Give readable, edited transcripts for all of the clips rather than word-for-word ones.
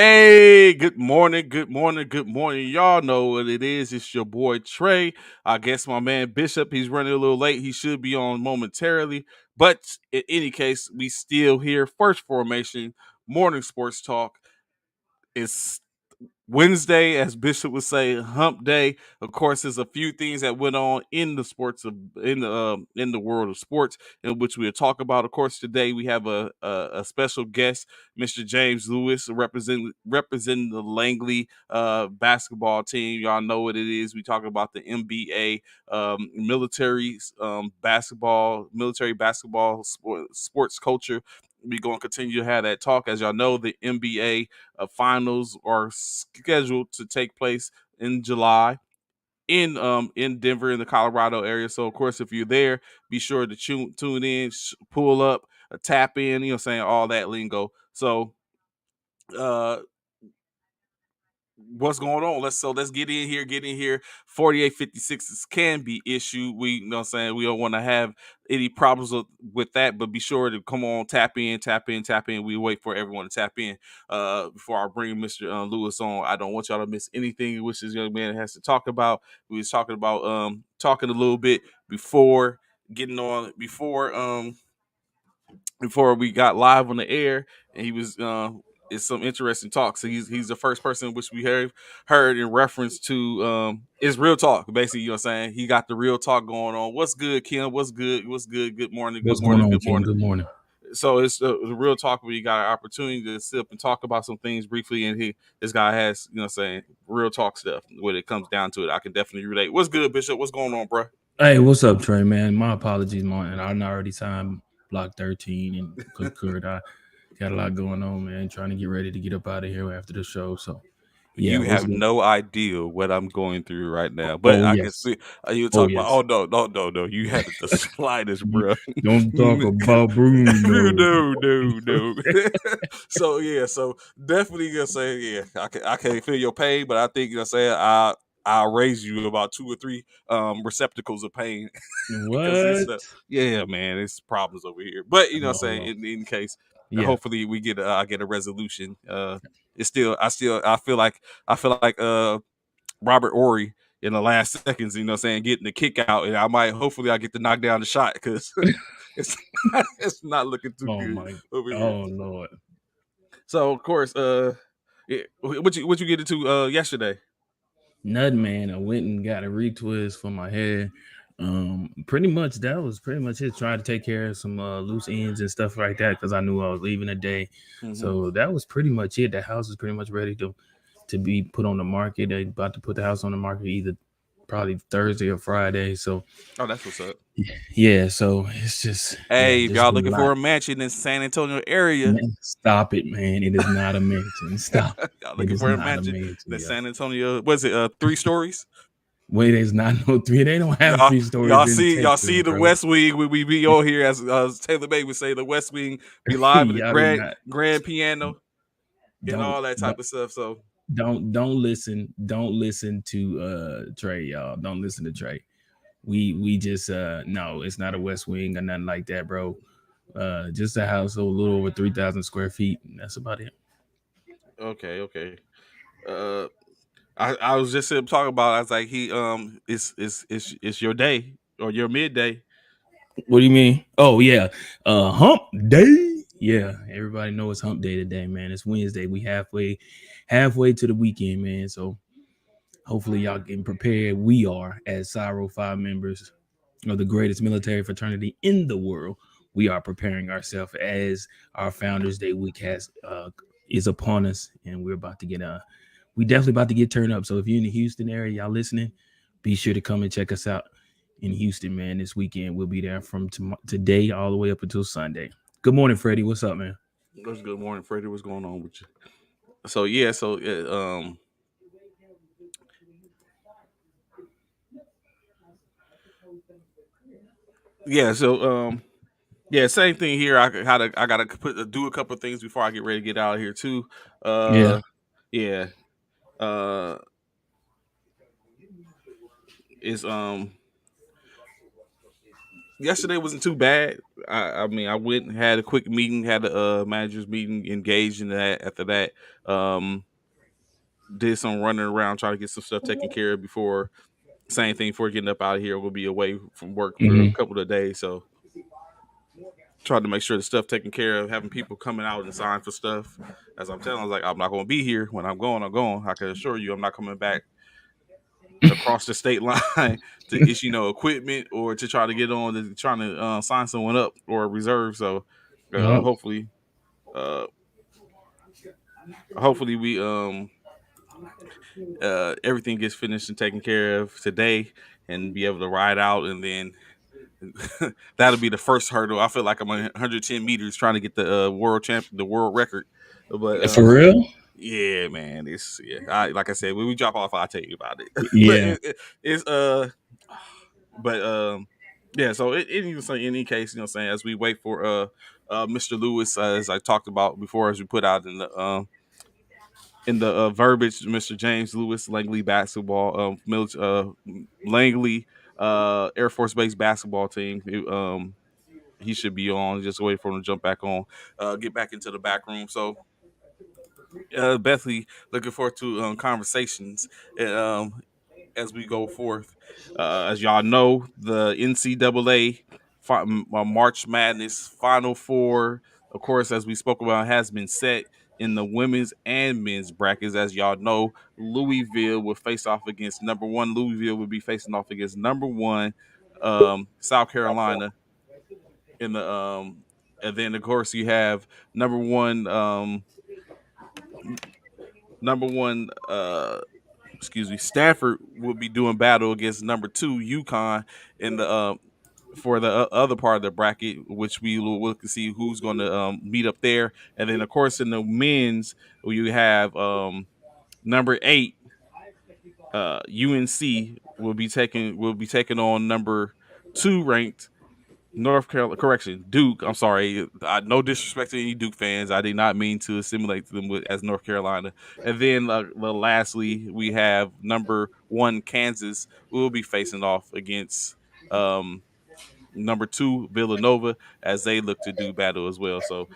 Hey, good morning, good morning, good morning. Y'all know what it is. It's your boy Trey. I guess my man Bishop, he's running a little late. He should be on momentarily. But in any case, we still here. First formation, morning sports talk. It's Wednesday, as Bishop would say, Hump Day. Of course, there's a few things that went on in the sports of in the world of sports, in which we'll talk about. Of course, today we have a special guest, Mr. James Lewis, representing the Langley basketball team. Y'all know what it is. We talk about the NBA, military basketball sports culture. We're going to continue to have that talk. As y'all know, the NBA finals are scheduled to take place in July in Denver, in the Colorado area. So of course, if you're there, be sure to tune in, pull up, tap in. Saying all that lingo. So uh what's going on? Let's get in here, 4856s can be issued. We don't want to have any problems with that, but be sure to come on, tap in. We wait for everyone to tap in before I bring Mr. Lewis on. I don't want y'all to miss anything which this young man has to talk about. We was talking about talking a little bit before getting on before we got live on the air, and he was it's some interesting talk. So he's the first person which we heard in reference to it's real talk. Basically, you know what I'm saying? He got the real talk going on. What's good, Kim? What's good? What's good? Good morning, good What's going morning, on, good King? morning. Good morning. So it's the real talk where you got an opportunity to sit up and talk about some things briefly, and this guy has, saying, real talk stuff when it comes down to it. I can definitely relate. What's good, Bishop? What's going on, bro? Hey, what's up, Trey, man? My apologies, man. I already signed Block 13 and concurred. I got a lot going on, man. Trying to get ready to get up out of here after the show. So, yeah, You what's have good? no idea what I'm going through right now, but Oh, I can yes. see you Oh, talk about. yes. Oh no, no, no, no! You had the slightest, You bro. don't talk No, about Bruno. no. So yeah, so definitely gonna say yeah. I can't feel your pain, but I think say I'll raise you about two or three receptacles of pain because What? yeah, man, it's problems over here. But say Oh, in case, yeah. hopefully we get I get a resolution. It's still I feel like Robert Ory in the last seconds, saying, getting the kick out, and hopefully I get to knock down the shot because it's it's not looking too Oh, good my. over here. Oh, Lord. So of course, yeah, what you get into yesterday? Nothing, man. I went and got a retwist for my hair. Pretty much that was pretty much it. Trying to take care of some loose ends and stuff like that because I knew I was leaving a day. Mm-hmm. So that was pretty much it. The house is pretty much ready to be put on the market. They about to put the house on the market either probably Thursday or Friday. So Oh, that's what's up. yeah, so it's just Hey, if just y'all been a looking lot. for a mansion in San Antonio area, Man, stop it, man. It is not a mansion. Stop. y'all It looking is for a not a mansion mansion, in yo. San Antonio. Was it 3 stories? Wait, there's not no three. They don't have Y'all, three stories y'all in see, y'all Texas, see the bro. West Wing when we be on here, as Taylor May would say, the West Wing be live at the Y'all do grand not grand piano and don't all that don't type of stuff. So don't listen to Trey, y'all. Don't listen to Trey. We just no, it's not a West Wing or nothing like that, bro. Just a house a little over 3,000 square feet. And that's about it. okay, okay. Uh, I was just talking about. I was like, it's your day or your midday. What do you mean? Oh yeah. Hump day. Yeah, everybody knows it's hump day today, man. It's Wednesday. We halfway to the weekend, man. So hopefully y'all getting prepared. We are as Cyro 5 members of the greatest military fraternity in the world. We are preparing ourselves as our Founders Day week has is upon us, and we're about to get we definitely about to get turned up. So if you're in the Houston area, y'all listening, be sure to come and check us out in Houston, man. This weekend we'll be there from today all the way up until Sunday. Good morning, Freddie. What's up, man? That's good morning, Freddie. What's going on with you? So yeah, yeah, so yeah, same thing here. I gotta do a couple of things before I get ready to get out of here too. Yeah. Uh, yeah, uh, is yesterday wasn't too bad. I mean, I went and had a quick meeting, had a managers meeting, engaged in that. After that, um, did some running around, trying to get some stuff taken care of before. Same thing for getting up out of here. We'll be away from work for a Hmm. couple of days, so trying to make sure the stuff taken care of. Having people coming out and sign for stuff. As I'm telling, I was like, I'm not going to be here when I'm going. I'm going. I can assure you, I'm not coming back across the state line to issue no equipment or to try to get on to trying to sign someone up or reserve. So Yup. hopefully, uh, hopefully we everything gets finished and taken care of today and be able to ride out, and then that'll be the first hurdle. I feel like I'm on 110 meters trying to get the the world record, but For real? yeah, man, it's yeah. Like I said, when we drop off, I'll tell you about it. But Yeah. it's but yeah. So in any case, you know, what I'm saying as we wait for Mr. Lewis, as I talked about before, as we put out in the verbiage, Mr. James Lewis, Langley basketball, Langley Air Force Base basketball team. He should be on. Just wait for him to jump back on, get back into the back room. So Bethany, looking forward to conversations as we go forth. As y'all know, the NCAA March Madness Final Four, of course, as we spoke about, has been set in the women's and men's brackets. As y'all know, Louisville will face off against number one. Louisville will be facing off against number one South Carolina in the and then of course you have number one number one Stanford will be doing battle against number two UConn in the for the other part of the bracket, which we will look to see who's going to meet up there. And then of course in the men's you have number eight UNC will be taking on number two ranked North Carolina, correction, Duke. I'm sorry. No disrespect to any Duke fans. I did not mean to assimilate them as North Carolina. And then, lastly, we have number one Kansas will be facing off against um, number two Villanova as they look to do battle as well. So,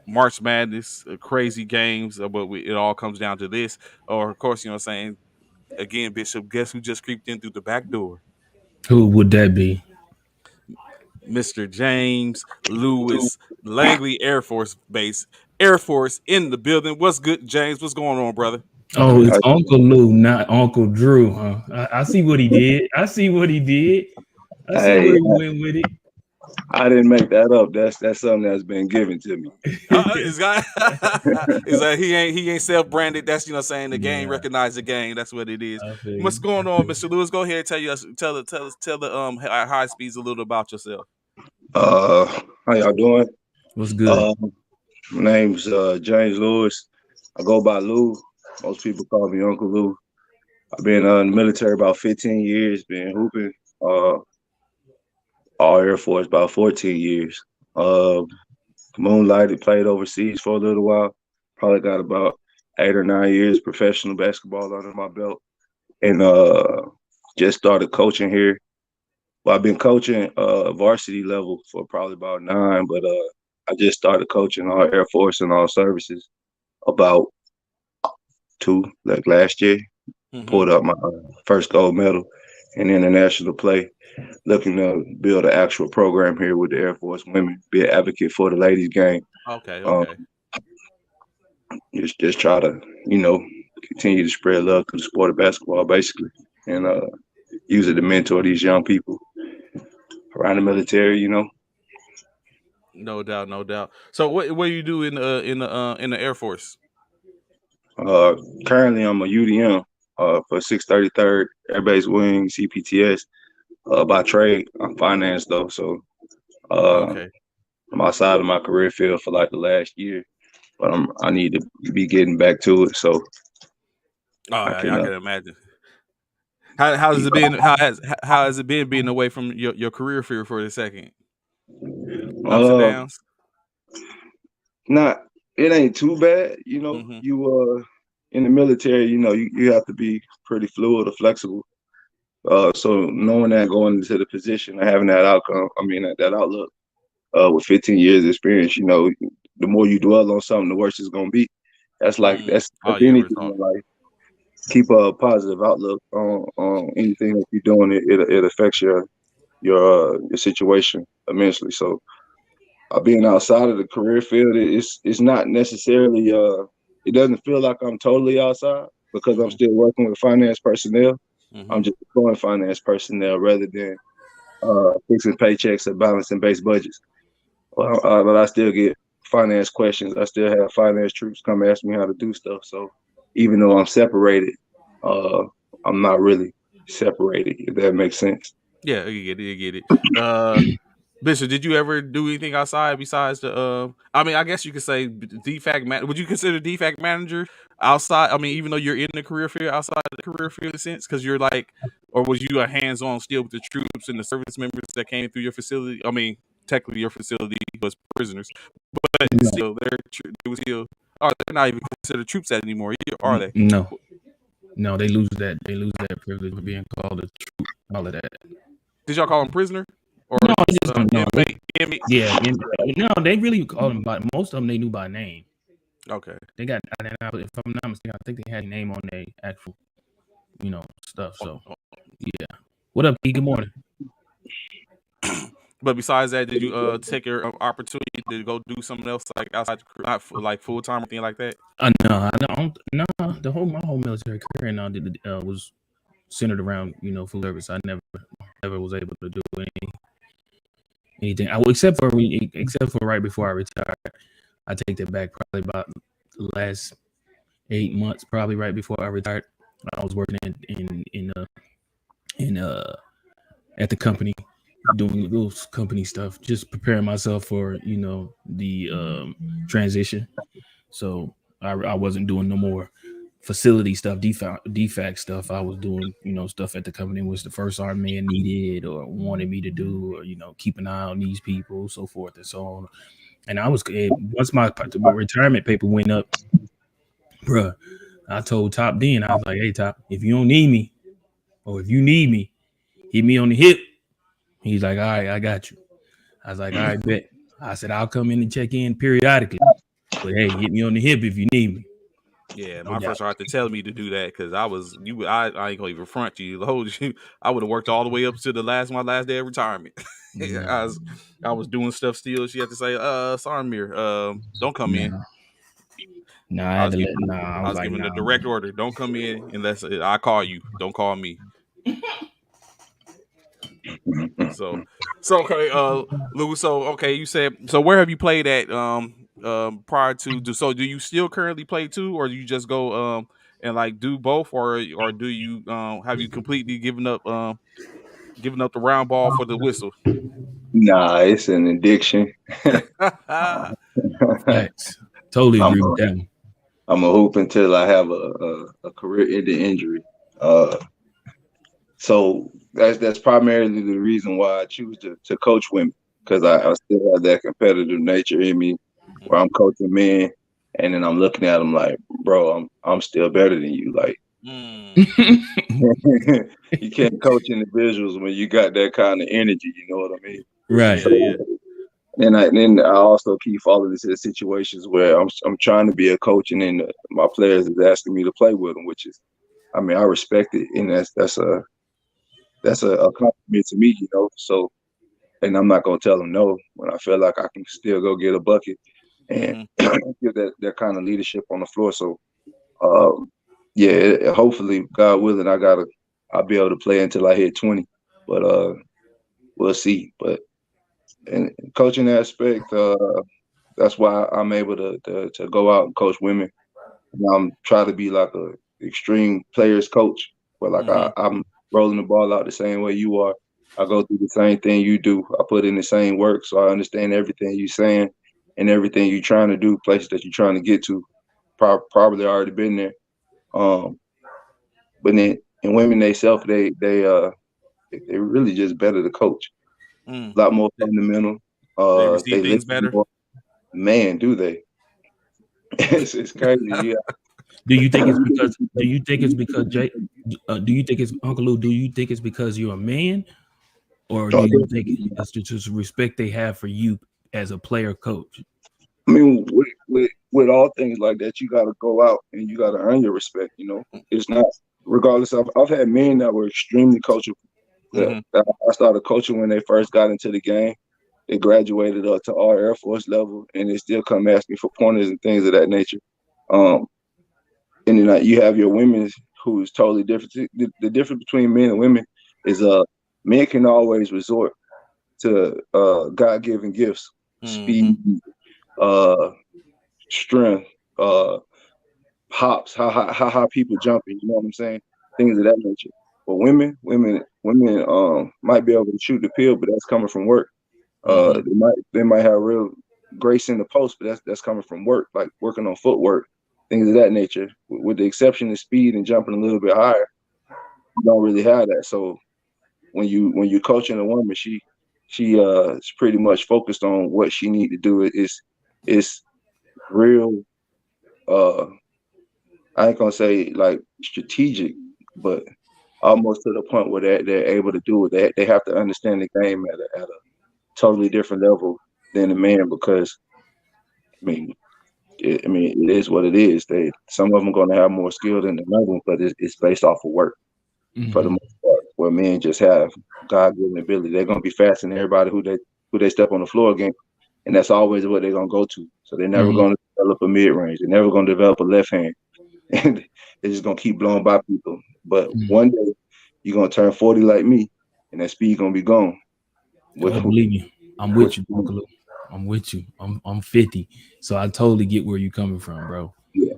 March Madness, crazy games, but it all comes down to this. Or, of course, you know what I'm saying. Again, Bishop, guess who just creeped in through the back door? Who would that be? Mr. James Lewis, Langley Air Force Base. Air Force in the building. What's good, James? What's going on, brother? Oh, I, it's Uncle Lou, not Uncle Drew, huh? I see what he did. I see what he did. I see hey, where he went with it. I didn't make that up. That's something that's been given to me. It's got it's like he ain't self-branded. That's, you know what I'm saying, the game Yeah, recognize the game. That's what it is. I feel What's you. going on, Mr. Lewis? Go ahead and tell the high speeds a little about yourself. Uh, how y'all doing? What's good? Uh, my name's James Lewis. I go by Lou. Most people call me Uncle Lou. I've been in the military about 15 years. Been hooping. Uh, all Air Force about 14 years. Uh, moonlighted, played overseas for a little while. Probably got about 8 or 9 years professional basketball under my belt, and just started coaching here. Well, I've been coaching varsity level for probably about 9, but I just started coaching all Air Force and all services about two, like last year. Mm-hmm. Pulled up my first gold medal in international play. Looking to build an actual program here with the Air Force women, be an advocate for the ladies game. Okay, Um, okay. just try to, you know, continue to spread love through the sport of basketball, basically, and use it to mentor these young people around the military. No doubt, no doubt. So what do you do in the Air Force? Uh, Currently, I'm a UDM for 633rd Air Base Wing CPTS. By trade, I'm finance though, so uh, Okay. I'm outside of my career field for like the last year, but I need to be getting back to it so Oh, I I, can I can imagine. How has keep it been? How has it been being away from your career field for a second? Ups and uh downs. not it ain't too bad, Mm-hmm. you in the military, you have to be pretty fluid or flexible. So knowing that going into the position and having that outcome, that outlook, with 15 years experience, the more you dwell on something, the worse it's gonna be. That's like Oh that's yeah, anything result. in life. Keep a positive outlook on anything that you're doing. It affects your situation immensely. So being outside of the career field, it's not necessarily it doesn't feel like I'm totally outside because I'm Mm-hmm. still working with finance personnel. Mm-hmm. I'm just employing finance personnel rather than fixing paychecks or balancing base budgets. Well, but I still get finance questions. I still have finance troops come ask me how to do stuff. So even though I'm separated, uh, I'm not really separated, if that makes sense. Yeah, you get it. Bishop, did you ever do anything outside besides the? I mean, I guess you could say DFAC. Would you consider DFAC manager outside? I mean, even though you're in the career field, outside the career field, in a sense, because you're like, or was you a hands-on still with the troops and the service members that came through your facility? I mean, technically your facility was prisoners, but No, still, they was still. Oh, they're not even considered troops that anymore, are they? no, no. They lose that. They lose that privilege of being called a troop. All of that. Did y'all call them prisoner or No, they just just don't know. inmate? Inmate. Yeah, no, they really call them by most of them. They knew by name. Okay. They got, if I'm not mistaken, I think they had a name on their actual, stuff. So yeah. What up, P? Good morning. But besides that, did you take your opportunity to go do something else like outside, not like full time or anything like that? No, I don't. No, my whole military career now was centered around food service. I never was able to do anything. Except for right before I retired. I take that back. Probably about the last 8 months, probably right before I retired. I was working in at the company, doing little company stuff, just preparing myself for the transition. So I wasn't doing no more facility stuff, defact stuff. I was doing stuff at the company which the first sergeant man needed or wanted me to do, or keep an eye on these people, so forth and so on. And I was once my retirement paper went up, bruh, I told Top then, I was like, hey Top, if you don't need me, or if you need me, hit me on the hip. He's like, all right, I got you. I was like, all right, bet. I said, I'll come in and check in periodically. But hey, hit me on the hip if you need me. Yeah, No my doubt. first sergeant to tell me to do that because I ain't gonna even front you, hold you. I would have worked all the way up to my last day of retirement. No, I was doing stuff still. She had to say, Sarmir, don't come in. no, no, I I had was to giving let, no, I I was was like, giving the nah, direct man. order, don't come in unless I call you. Don't call me. So okay, Lou. So okay, you said so. Where have you played at prior to? So do you still currently play too, or do you just go and like do both, or do you have you completely given up the round ball for the whistle? Nah, it's an addiction. Facts. Totally I'm agree with a, that one. I'm a hoop until I have a career-ending injury. Uh, so that's primarily the reason why I choose to coach women because I Okay. still have that competitive nature in me where I'm coaching men and then I'm looking at them like, bro, I'm still better than you. Like Mm. you can't coach individuals when you got that kind of energy. You know what I mean? Right. So Yeah, yeah. then I also keep falling into situations where I'm trying to be a coach and then my players is asking me to play with them, which is, I respect it and that's a compliment to me, So, and I'm not gonna tell them no when I feel like I can still go get a bucket and Mm-hmm. give that kind of leadership on the floor. So, um, yeah, hopefully, God willing, I'll be able to play until I hit 20, but we'll see. But in coaching aspect, that's why I'm able to go out and coach women. And I'm trying to be like a extreme players coach, where like Mm-hmm. I'm rolling the ball out the same way you are. I go through the same thing you do. I put in the same work, so I understand everything you're saying and everything you're trying to do, places that you're trying to get to. Probably already been there. Um, but then in women themselves, they really just better to coach. Mm. A lot more fundamental. They receive They things listen better. more. Man, do they? It's crazy. Yeah. Do you think it's because? Do you think it's because Jay? Do you think it's Uncle Lou? Do you think it's because you're a man, or do So, you think it's just respect they have for you as a player coach? I mean, with all things like that, you got to go out and you got to earn your respect. You know, it's not regardless of. I've had men that were extremely coachable. Mm-hmm. That I started coaching when they first got into the game. They graduated up to our Air Force level, and they still come ask me for pointers and things of that nature. Um, and then you have your women who is totally different. The difference between men and women is men can always resort to God given gifts, Mm-hmm. speed, uh, strength, hops, how high people jumping. You know what I'm saying? Things of that nature. But women might be able to shoot the pill, but that's coming from work. Mm-hmm. They might have real grace in the post, but that's coming from work, like working on footwork, things of that nature. With the exception of speed and jumping a little bit higher, you don't really have that. So when you're coaching a woman, she is pretty much focused on what she need to do. It's real. Uh, I ain't gonna say like strategic, but almost to the point where they're able to do it. They have to understand the game at a totally different level than a man because I mean it is what it is. Some of them are going to have more skill than another, but it's based off of work for the Mm-hmm. most part. Where men just have God given ability, they're going to be faster than everybody who they step on the floor against, and that's always what they're going to go to. So they're never Mm-hmm. going to develop a mid range. They're never going to develop a left hand, and they're just going to keep blowing by people. But Mm-hmm. one day you're going to turn 40 like me, and that speed going to be gone. With, Oh, believe me, I'm with with you, Uncle Lou. I'm with you. I'm 50, so I totally get where you're coming from, bro. yeah.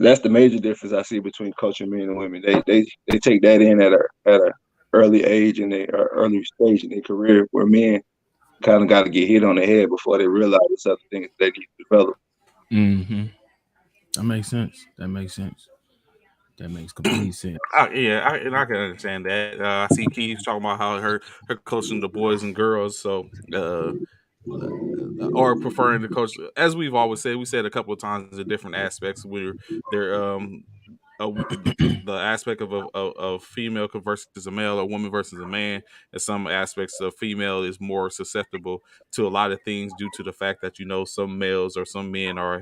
That's the major difference I see between coaching men and women. They take that in at a early age and they early stage in their career, where men kind of got to get hit on the head before they realize it's other things they need to develop. Mm-hmm. That makes sense. That makes sense. That makes complete sense. Yeah, and I can understand that. I see Keith talking about how her coaching the boys and girls, so or preferring to coach. As we've always said, we said a couple of times the different aspects where they're the aspect of female versus a male or woman versus a man. In some aspects, a female is more susceptible to a lot of things due to the fact that some males or some men are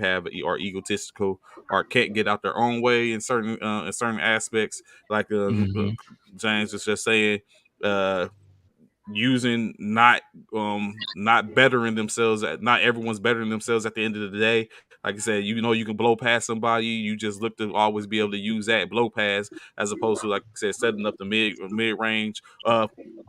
egotistical or can't get out their own way in certain aspects. Like Mm-hmm. James was just saying. Using not bettering themselves not everyone's bettering themselves at the end of the day. Like I said, you can blow past somebody, you just look to always be able to use that blow pass as opposed to, like I said, setting up the mid range.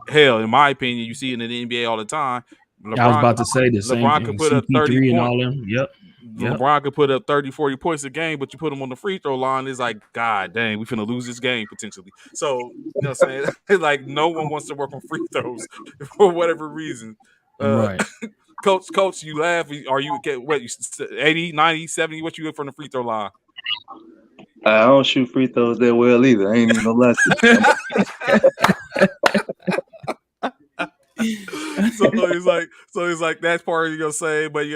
Hell, in my opinion, you see it in the NBA all the time. I was lebron about to say the same LeBron could thing. put up 30 CP3 and points. all them. Yep. Yep. LeBron could put up 30, 40 points a game, but you put him on the free throw line, it's like, God dang, we finna lose this game potentially. So, you know what I'm saying? Like, no one wants to work on free throws for whatever reason. Uh, Right. coach, you laugh. Are you, what, 80, 90, 70? What you get from the free throw line? I don't shoot free throws that well either. I ain't even gonna lie to you. So it's like that's part of your saying, but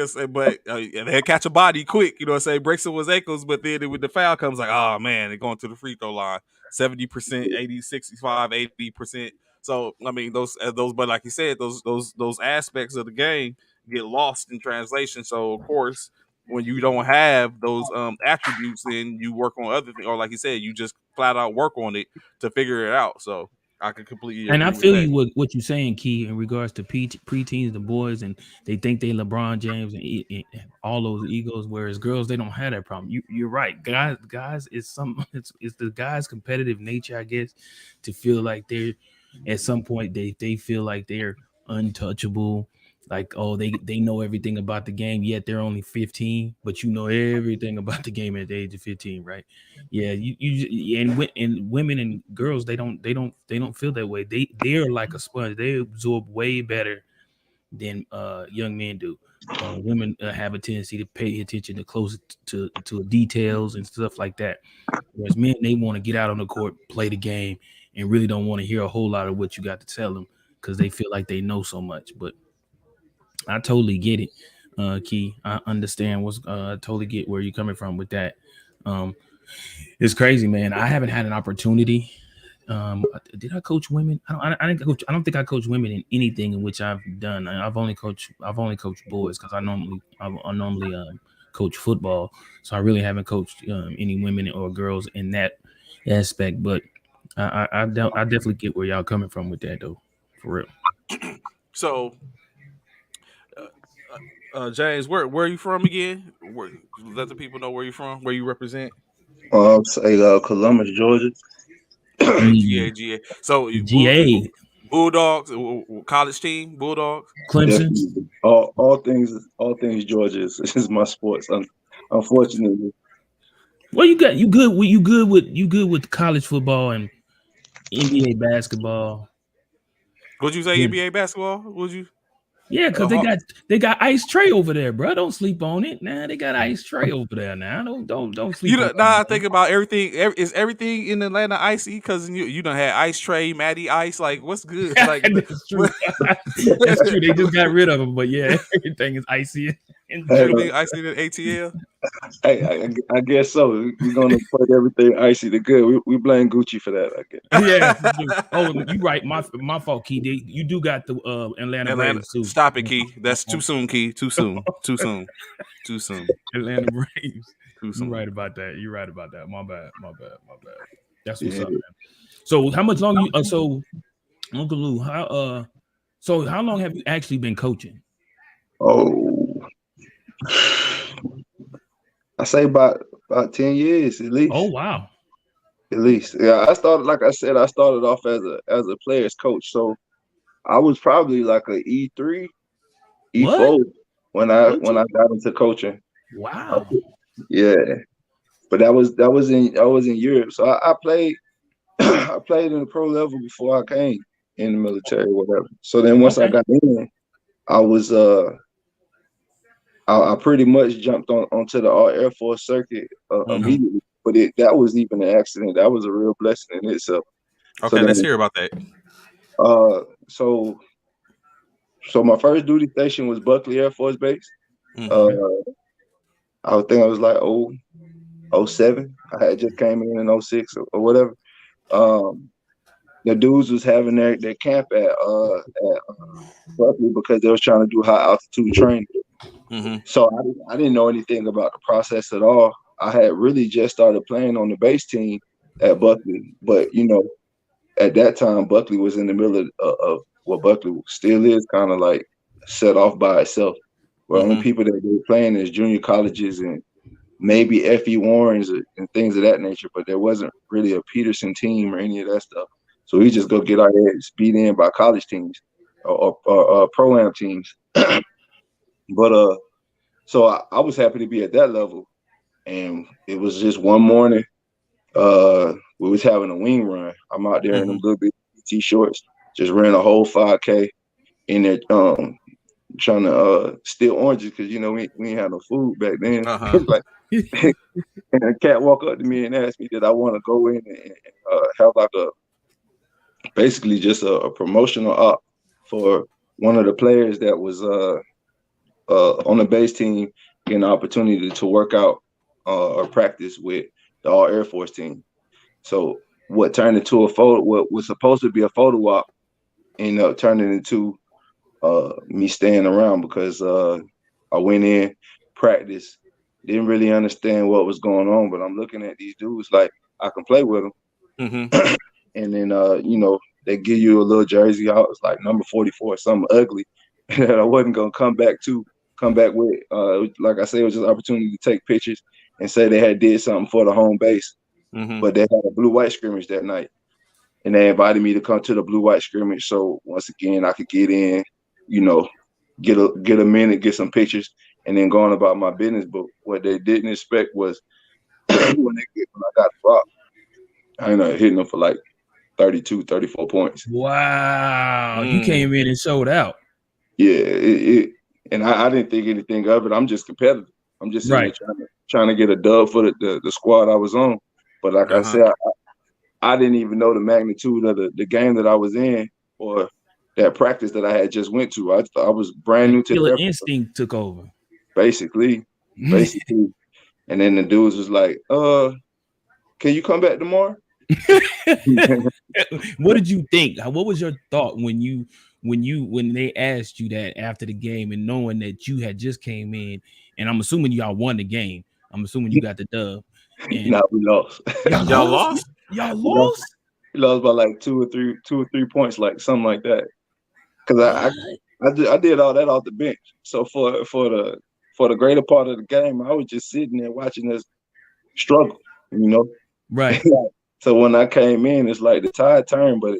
they catch a body quick, breaks someone's ankles, but then when the foul comes, like, oh man, they're going to the free throw line 70%, 80, 65, 80%. So I mean those, but like you said, those aspects of the game get lost in translation. So of course, when you don't have those attributes, then you work on other things, or like you said, you just flat out work on it to figure it out. So I could completely And I agree with feel that. you with what you're saying, Key, in regards to preteens, the boys, and they think they LeBron James and all those egos, whereas girls, they don't have that problem. You're right. Guys is it's the guys' competitive nature, I guess, to feel like they're at some point they feel like they're untouchable. Like, oh, they know everything about the game, yet they're only 15, but you know everything about the game at the age of 15, right? Yeah, and women and girls, they don't feel that way. They're like a sponge. They absorb way better than young men do. Women have a tendency to pay attention to close to details and stuff like that. Whereas men, they want to get out on the court, play the game, and really don't want to hear a whole lot of what you got to tell them because they feel like they know so much. But I totally get it, Key. I understand I totally get where you're coming from with that. It's crazy, man. I haven't had an opportunity. Did I coach women? I didn't coach. I don't think I coach women in anything in which I've done. I've only coached boys because I normally coach football. So I really haven't coached any women or girls in that aspect. But I definitely get where y'all coming from with that though, for real. So, James, where are you from again? Let the people know where you're from, where you represent. Say Columbus, Georgia. Mm, GA. So GA, Bulldogs, college team, Bulldogs. Clemson. Definitely. All things Georgia is my sports. Unfortunately, Well, you got you good with college football and NBA basketball. Would you say Yeah, NBA basketball? Would you? yeah, because Uh, they got Ice Tray over there, bro. Don't sleep on it. Nah, they got Ice Tray over there now. Don't You sleep on know, now I that. think about everything. Is everything in Atlanta icy? Because you done had Ice Tray, Matty Ice. Like, what's good? Like, That's true. That's true. They just got rid of them, but yeah, everything is icy in hey, everything Georgia. icy in ATL. I guess so. We're gonna put everything icy to good. We blame Gucci for that. I guess. Yeah, for sure. Oh, you right. My fault, Key. You do got the Atlanta Atlanta, Braves too. stop it, Key. That's too soon, Key. Too soon. Too soon. Too soon. Atlanta Braves. Too You soon. right about that. You right about that. My bad. My bad. My bad. That's what's Yeah. up, man. So how much longer you so Uncle Lou, how long have you actually been coaching? Oh, I say about 10 years at Oh least. wow. At least, yeah. I started, like I said, I started off as a player's coach. So I was probably like a E3, What? E4 What when I you got into coaching. wow. Yeah, but that was in Europe. So I played I played in the pro level before I came in the military, or whatever. So then once I Okay. got in, I was I pretty much jumped onto the Air Force circuit Hmm. immediately. But that was even an accident. That was a real blessing in itself. So Okay, then let's hear about that. uh so so my first duty station was Buckley Air Force Base. Uh Okay. I would think I was like '07. I had just came in '06 or whatever. Um the dudes was having their camp at Buckley because they was trying to do high altitude training. Hmm. So I didn't know anything about the process at all. I had really just started playing on the base team at Buckley, but at that time Buckley was in the middle of what Buckley still is, kind of like set off by itself. Where only Hmm. people that were playing is junior colleges and maybe F.E. Warrens and things of that nature, but there wasn't really a Peterson team or any of that stuff. So we just go get our heads beat in by college teams or pro-am teams. But so I was happy to be at that level, and it was just one morning. We was having a wing run. I'm out there in them Hmm. little bit T shorts, just ran a whole 5K in there, trying to steal oranges because we ain't had no food back then. Uh-huh. It's like, and a cat walk up to me and ask me did I want to go in and have like basically just a promotional op for one of the players that was on the base team, getting the opportunity to work out or practice with the All Air Force team. So what turned into a photo, what was supposed to be a photo op, ended up turning into me staying around because I went in, practice, didn't really understand what was going on, but I'm looking at these dudes like I can play with them. Hmm. And then they give you a little jersey out. It's like number 44, something ugly that I wasn't gonna come back with. Like I said, it was just an opportunity to take pictures and say they had did something for the home base. Hmm. But they had a blue white scrimmage that night, and they invited me to come to the blue white scrimmage. So once again, I could get in, you know, get a minute, get some pictures, and then go on about my business. But what they didn't expect was when I got dropped, I ended up hitting them for like 32, 34 points. Wow. You Mm. came in and showed out. Yeah, and I didn't think anything of it. I'm just competitive. I'm just sitting there Right. trying to get a dub for the squad I was on. But like I Uh-huh. said, I didn't even know the magnitude of the game that I was in or that practice that I had just went to. I was brand That new to killer the airport, instinct took over. basically. And then the dudes was like, can you come back tomorrow? What did you think? What was your thought when they asked you that after the game and knowing that you had just came in and I'm assuming y'all won the game. I'm assuming you got the dub and Nah, we lost. y'all Y'all lost? lost? Y'all we lost. lost? We lost by like 2 or 3 points, like something like that. Because What? I did all that off the bench. So for the greater part of the game, I was just sitting there watching us struggle. You know. Right. So when I came in, it's like the tide turned, but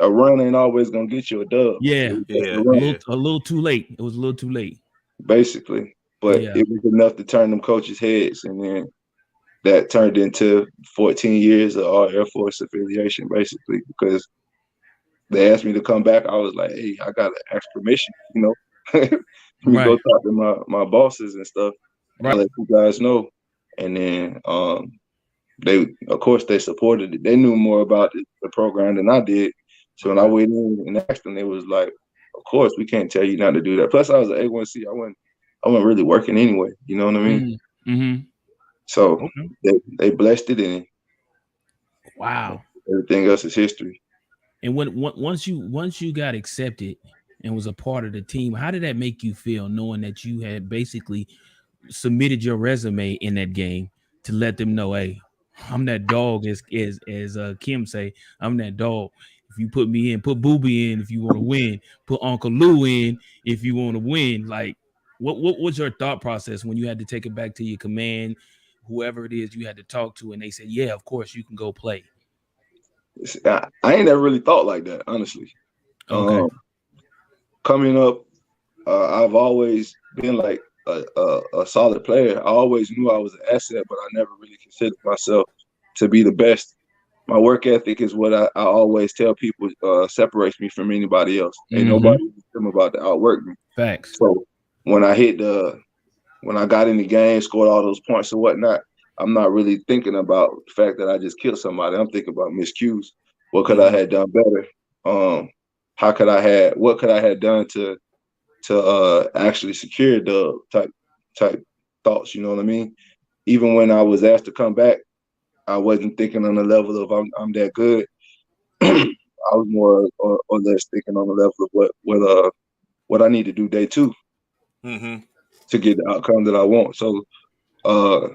a run ain't always gonna get you a dub. Yeah. So Yeah, the run, yeah. A little too late. It was a little too late. basically. But Yeah. it was enough to turn them coaches' heads, and then that turned into 14 years of our Air Force affiliation, basically, because they asked me to come back. I was like, hey, I gotta ask permission, Let me go Right. talk to my bosses and stuff. I'll Right. let you guys know. And then they, of course, they supported it. They knew more about the program than I did. So when I Okay. went in and asked them, they was like, of course, we can't tell you not to do that. Plus, I was an A1C. I wasn't really working anyway. You know what I mean? Mm-hmm. So Okay. they blessed it, and Wow. everything else is history. And once you got accepted and was a part of the team, how did that make you feel knowing that you had basically submitted your resume in that game to let them know, hey, I'm that dog, as Kim say, I'm that dog. If you put me in, put Booby in if you want to win, put Uncle Lou in if you want to win. Like, what was your thought process when you had to take it back to your command, whoever it is you had to talk to, and they said, yeah, of course you can go play. I ain't never really thought like that, honestly. Okay. Coming up, I've always been like a solid player. I always knew I was an asset, but I never really considered myself to be the best. My work ethic is what I always tell people separates me from anybody else. Ain't Mm-hmm. nobody about to outwork me. Facts. So when I when I got in the game, scored all those points and whatnot, I'm not really thinking about the fact that I just killed somebody. I'm thinking about miscues. What could I Mm-hmm. have done better? What could I have done to actually secure the type thoughts? You know what I mean? Even when I was asked to come back, I wasn't thinking on the level of I'm that good. I was more or less thinking on the level of what I need to do day two Mm-hmm. to get the outcome that I want. So uh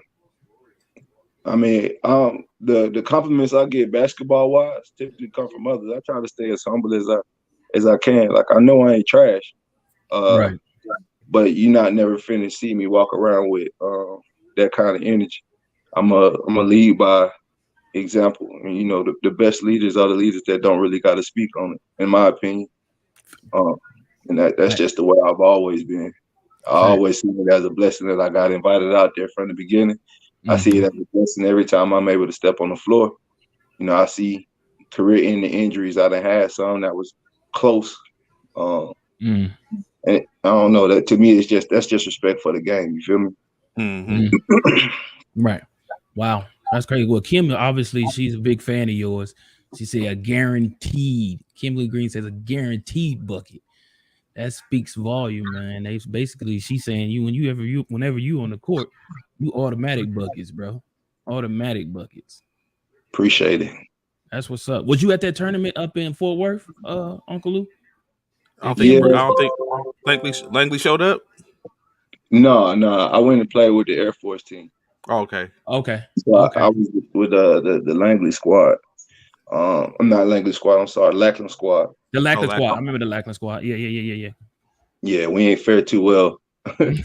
I mean, the compliments I get basketball wise typically come from others. I try to stay as humble as I can. Like I know I ain't trash, uh, Right. but you not never finna see me walk around with that kind of energy. I'm a lead by example. And the best leaders are the leaders that don't really got to speak on it, in my opinion. Um, and that's Fact. just the way I've always been. I Fact. always see it as a blessing that I got invited out there from the beginning. I see it Mm-hmm. as a blessing every time I'm able to step on the floor. I see career-ending injuries. I done had some that was close, um, Mm. and I don't know. That to me, that's just respect for the game. You feel me? Mm-hmm. Mm. Right. Wow. That's crazy. Well, Kim, obviously, she's a big fan of yours. She said a guaranteed. Kimberly Green says a guaranteed bucket. That speaks volume, man. They basically she's saying whenever you on the court, you automatic buckets, bro. Automatic buckets. Appreciate it. That's what's up. Was you at that tournament up in Fort Worth, Uncle Lou? I don't That Yeah, think I Kimberly? don't think Langley showed up. no. I went and played with the Air Force team. Oh, okay. Okay. So I Okay. was with the Langley squad. I'm not Langley squad. I'm sorry, Lackland squad. The Oh, Lackland squad. I Lackland. remember the Lackland squad. Yeah. Yeah, we ain't fared too well, but I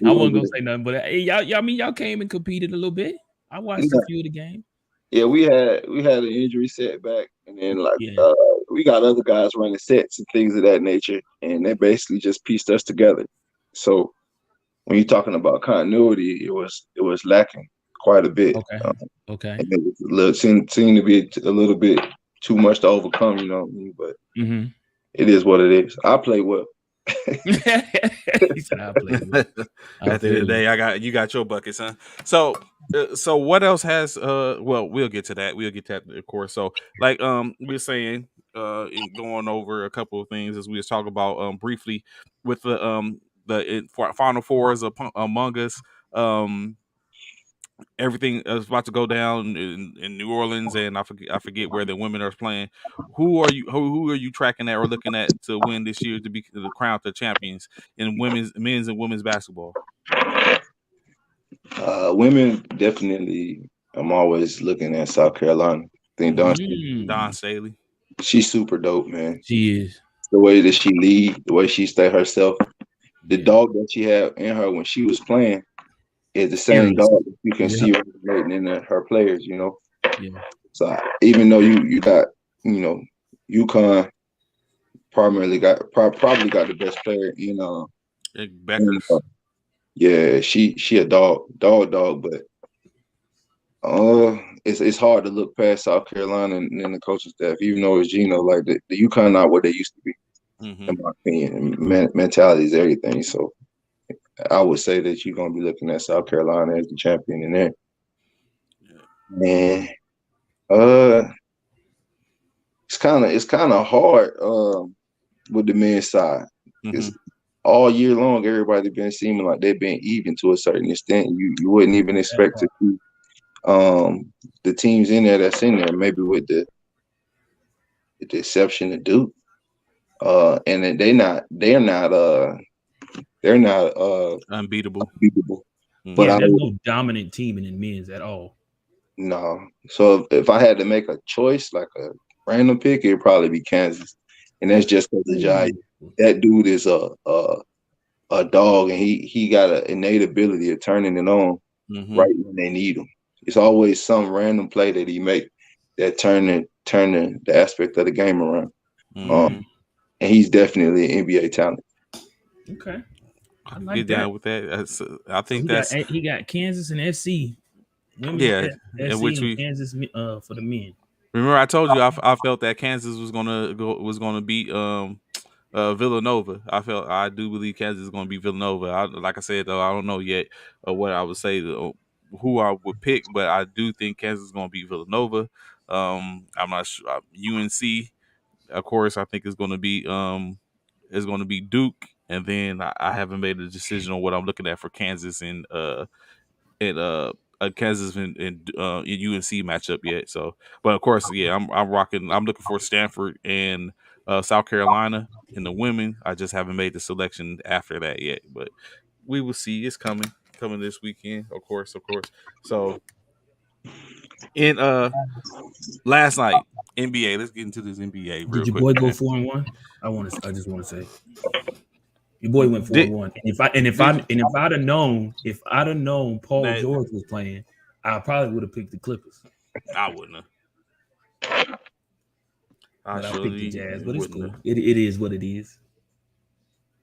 we wasn't gonna was, say nothing, but hey, y'all, I mean, y'all came and competed a little bit. I watched a few of the game. yeah, we had an injury setback, and then like Yeah. we got other guys running sets and things of that nature, and they basically just pieced us together. So when you're talking about continuity, it was lacking quite a bit, Okay. Okay. and it was seemed to be a little bit too much to overcome. You know what I mean? But Mm-hmm. it is what it is. I play well. He said, "I played well." I At the end feel of the you. day, you got your buckets, huh? So what else has well, we'll get to that. We'll get to that, of course. So like we are saying in going over a couple of things as we was talking about briefly with the Final Four is among us. Um, Everything is about to go down in New Orleans, and I forget where the women are playing. Who are you tracking at or looking at to win this year to be the crown the champions in men's and women's basketball? Women definitely. I'm always looking at South Carolina. I think Don Mm, Staley. she's super dope, man. she is. The way that she lead, the way she stay herself, the Yeah. dog that she had in her when she was playing is the same Aries. dog that you can Yeah. see resonating in her players. Yeah. So even though you got UConn primarily probably got the best player in Beckers. yeah, she a dog, but it's hard to look past South Carolina and the coaching staff, even though it's Gino. Like the UConn not what they used to be, Mm-hmm. in my opinion. And mentality is everything. So I would say that you're gonna be looking at South Carolina as the champion in there. Man, uh, it's kind of hard with the men's side. Mm-hmm. It's all year long. Everybody been seeming like they've been even to a certain extent. You wouldn't even That expect to part. see the teams in there that's in there. Maybe with the exception of Duke. And then they're not Unbeatable. unbeatable. But Yeah, Mm-hmm. I there's no dominant team in the men's at all. no. So if I had to make a choice, like a random pick, it'd probably be Kansas, and that's just because the Jai. Ooh. That dude is a dog, and he got an innate ability of turning it on Mm-hmm. right when they need him. It's always some random play that he make that turn the aspect of the game around. Mm-hmm. Mm, And he's definitely an NBA talent. okay. I I can like get that. down with that. I So think that's he got Kansas and SC women's yeah, in SC which and we Kansas for the men. remember I told you I felt that Kansas was gonna beat Villanova. I do believe Kansas is gonna beat Villanova. Like I said though, I don't know yet what I would say who I would pick, but I do think Kansas is gonna beat Villanova. I'm not sure. UNC, of course, I think is gonna be Duke, and then I haven't made a decision on what I'm looking at for Kansas and a Kansas and UNC matchup yet. So, but of course, yeah, I'm rocking. I'm looking for Stanford and South Carolina in the women. I just haven't made the selection after that yet, but we will see. It's coming this weekend. Of course. So, in last night NBA. Let's get into this NBA Did real your quick, boy go man. 4-1? I just want to say your boy went four Did and one. did If I'd have known Paul that? George was playing, I probably would have picked the Clippers. I wouldn't have. I But I picked the surely Jazz. But it's wouldn't have. cool. It is what it is.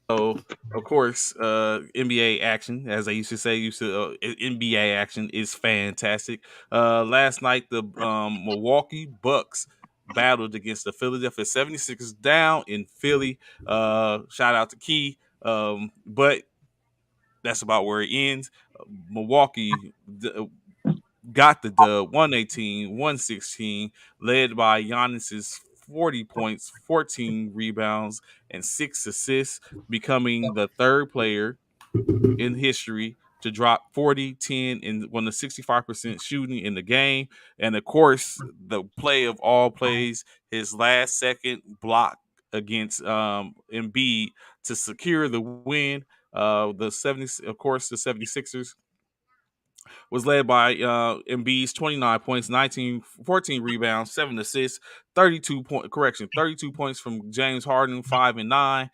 So, of course, NBA action, as I used to say, NBA action is fantastic. Last night, the Milwaukee Bucks battled against the Philadelphia 76ers down in Philly. Shout out to Key. But that's about where it ends. Milwaukee got the dub 118-116, led by Giannis's 40 points, 14 rebounds, and 6 assists, becoming the third player in history to drop 40, 10, and 65% shooting in the game. And of course, the play of all plays, his last second block against Embiid to secure the win. The 76ers was led by Embiid's 29 points, 14 rebounds, 7 assists, 32 points from James Harden, 5 and 9,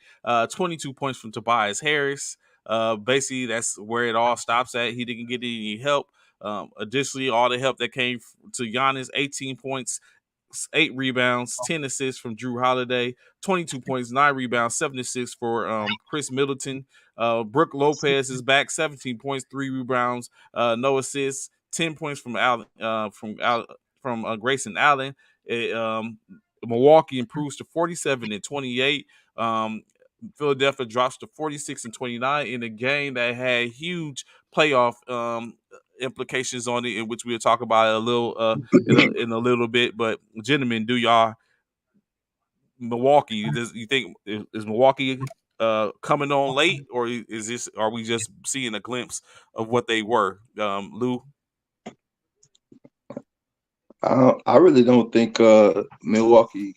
22 points from Tobias Harris. Basically, that's where it all stops at. He didn't get any help. Additionally, all the help that came to Giannis, 18 points, 8 rebounds, 10 assists from Drew Holiday, 22 points, 9 rebounds, 7 assists for Chris Middleton. Brooke Lopez is back, 17 points, 3 rebounds, no assists, 10 points from Grayson Allen. Milwaukee improves to 47-28. Philadelphia drops to 46-29 in a game that had huge playoff implications on it, in which we'll talk about a little in a little bit. But gentlemen, do y'all Milwaukee? You think is Milwaukee coming on late, or is this are we just seeing a glimpse of what they were? Lou. I really don't think Milwaukee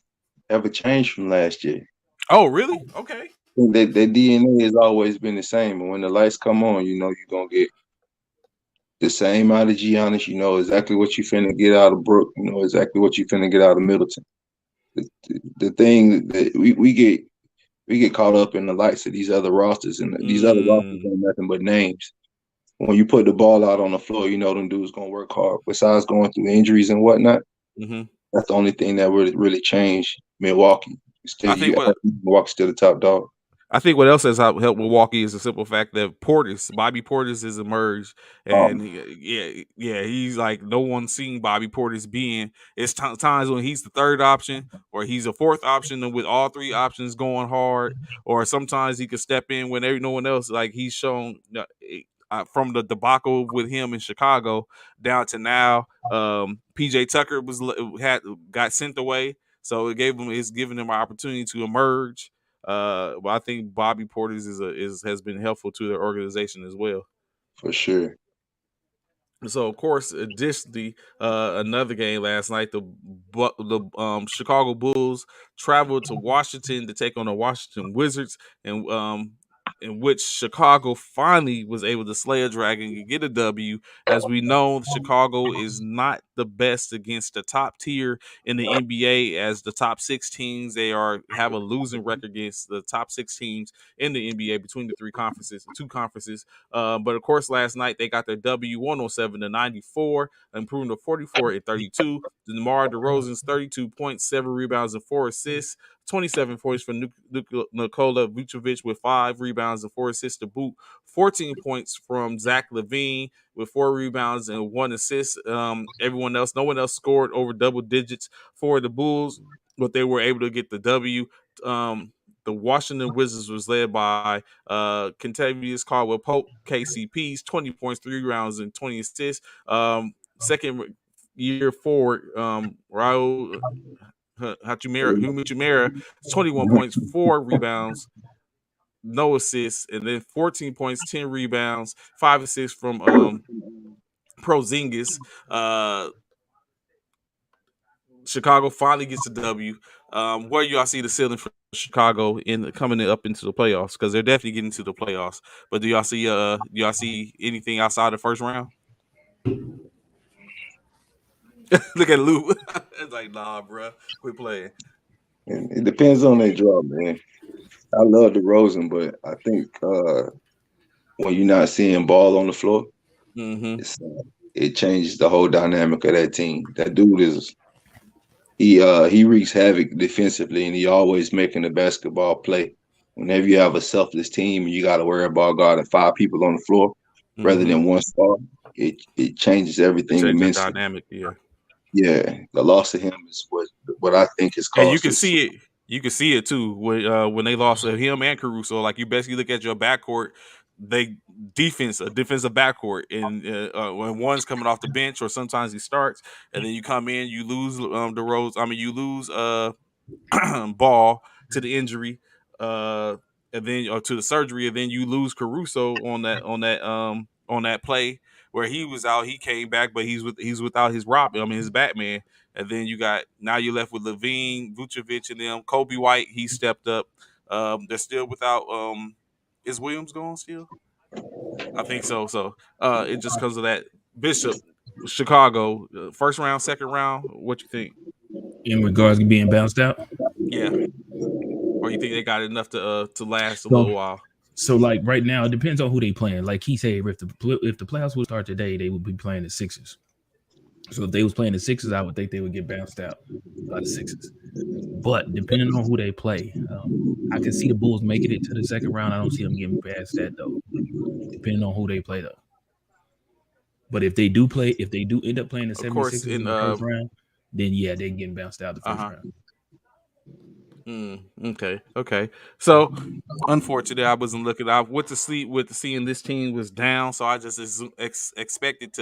ever changed from last year. Oh, really? Okay. Their DNA has always been the same, and when the lights come on, you know you're gonna get the same out of Giannis. You know exactly what you finna get out of Brook. You know exactly what you finna get out of Middleton. The thing that we get caught up in the lights of these other rosters, and these other rosters Mm, ain't nothing but names. When you put the ball out on the floor, you know them dudes gonna work hard. Besides going through injuries and whatnot, hmm that's the only thing that really changed Milwaukee. Still, I think you what Milwaukee's still the top dog I think what else has helped Milwaukee is the simple fact that Bobby Portis has emerged, and um, yeah, he's like no one's seen Bobby Portis being. It's times when he's the third option, or he's a fourth option, and with all three options going hard, or sometimes he could step in when no one else. Like he's shown from the debacle with him in Chicago down to now. PJ Tucker had got sent away, so it's giving him an opportunity to emerge. But I think Bobby Portis has been helpful to their organization as well. for sure. So of course, additionally, another game last night, the Chicago Bulls traveled to Washington to take on the Washington Wizards, and in which Chicago finally was able to slay a dragon and get a W. As we know, Chicago is not the best against the top tier in the NBA. As the top six teams, they have a losing record against the top six teams in the NBA between the two conferences. But of course, last night they got their W 107-94, improving to 44-32. DeMar DeRozan's 32 points, 7 rebounds, and 4 assists. 27 points for Nikola Vucevic with 5 rebounds and 4 assists to boot. 14 points from Zach LaVine with 4 rebounds and 1 assist. No one else scored over double digits for the Bulls, but they were able to get the W. The Washington Wizards was led by Kentavious Caldwell Pope, KCP's 20 points, 3 rounds, and 20 assists. Second year forward, Raul Humichimera, 21 points, 4 rebounds, no assists, and then 14 points, 10 rebounds, 5 assists from Prozingis. Chicago finally gets a W. Where y'all see the ceiling for Chicago in coming up into the playoffs? Because they're definitely getting to the playoffs. But do y'all see anything outside the first round? Look at Lou. It's like, nah, bro, quit playing. And it depends on their draw, man. I love DeRozan, but I think when you're not seeing ball on the floor, Mm-hmm. it changes the whole dynamic of that team. That dude is he wreaks havoc defensively, and he always making the basketball play. Whenever you have a selfless team and you got to worry about guarding 5 people on the floor rather Mm-hmm. than one star, it changes It everything changed the immensely. dynamic, yeah. Yeah, the loss of him is what I think has And you cost can us. see it. You can see it too when they lost to him and Caruso. Like you basically look at your backcourt, they a defensive backcourt, and when one's coming off the bench or sometimes he starts, and then you come in, you lose the roads. I mean, you lose Ball to the injury, uh, and then or to the surgery, and then you lose Caruso on that play where he was out. He came back, but he's without his Robin. I mean his Batman. And then now you're left with Levine, Vucevic, and them. Kobe White, he stepped up. They're still without. Is Williams gone still? I think so. So it just comes to that Bishop, Chicago, first round, second round. What you think? in regards to being bounced out. Yeah, or you think they got enough to last a So, little while? so like right now, it depends on who they playing. Like he said, if the playoffs would start today, they would be playing the Sixers. So if they was playing the Sixers, I would think they would get bounced out by the Sixers. But depending on who they play, I can see the Bulls making it to the second round. I don't see them getting past that though, depending on who they play though. But if they do end up playing the Of course, 76ers in in the first round, then yeah, they're getting bounced out the uh first huh. round. Okay. So unfortunately, I wasn't looking. I went to sleep with seeing this team was down, so I just expected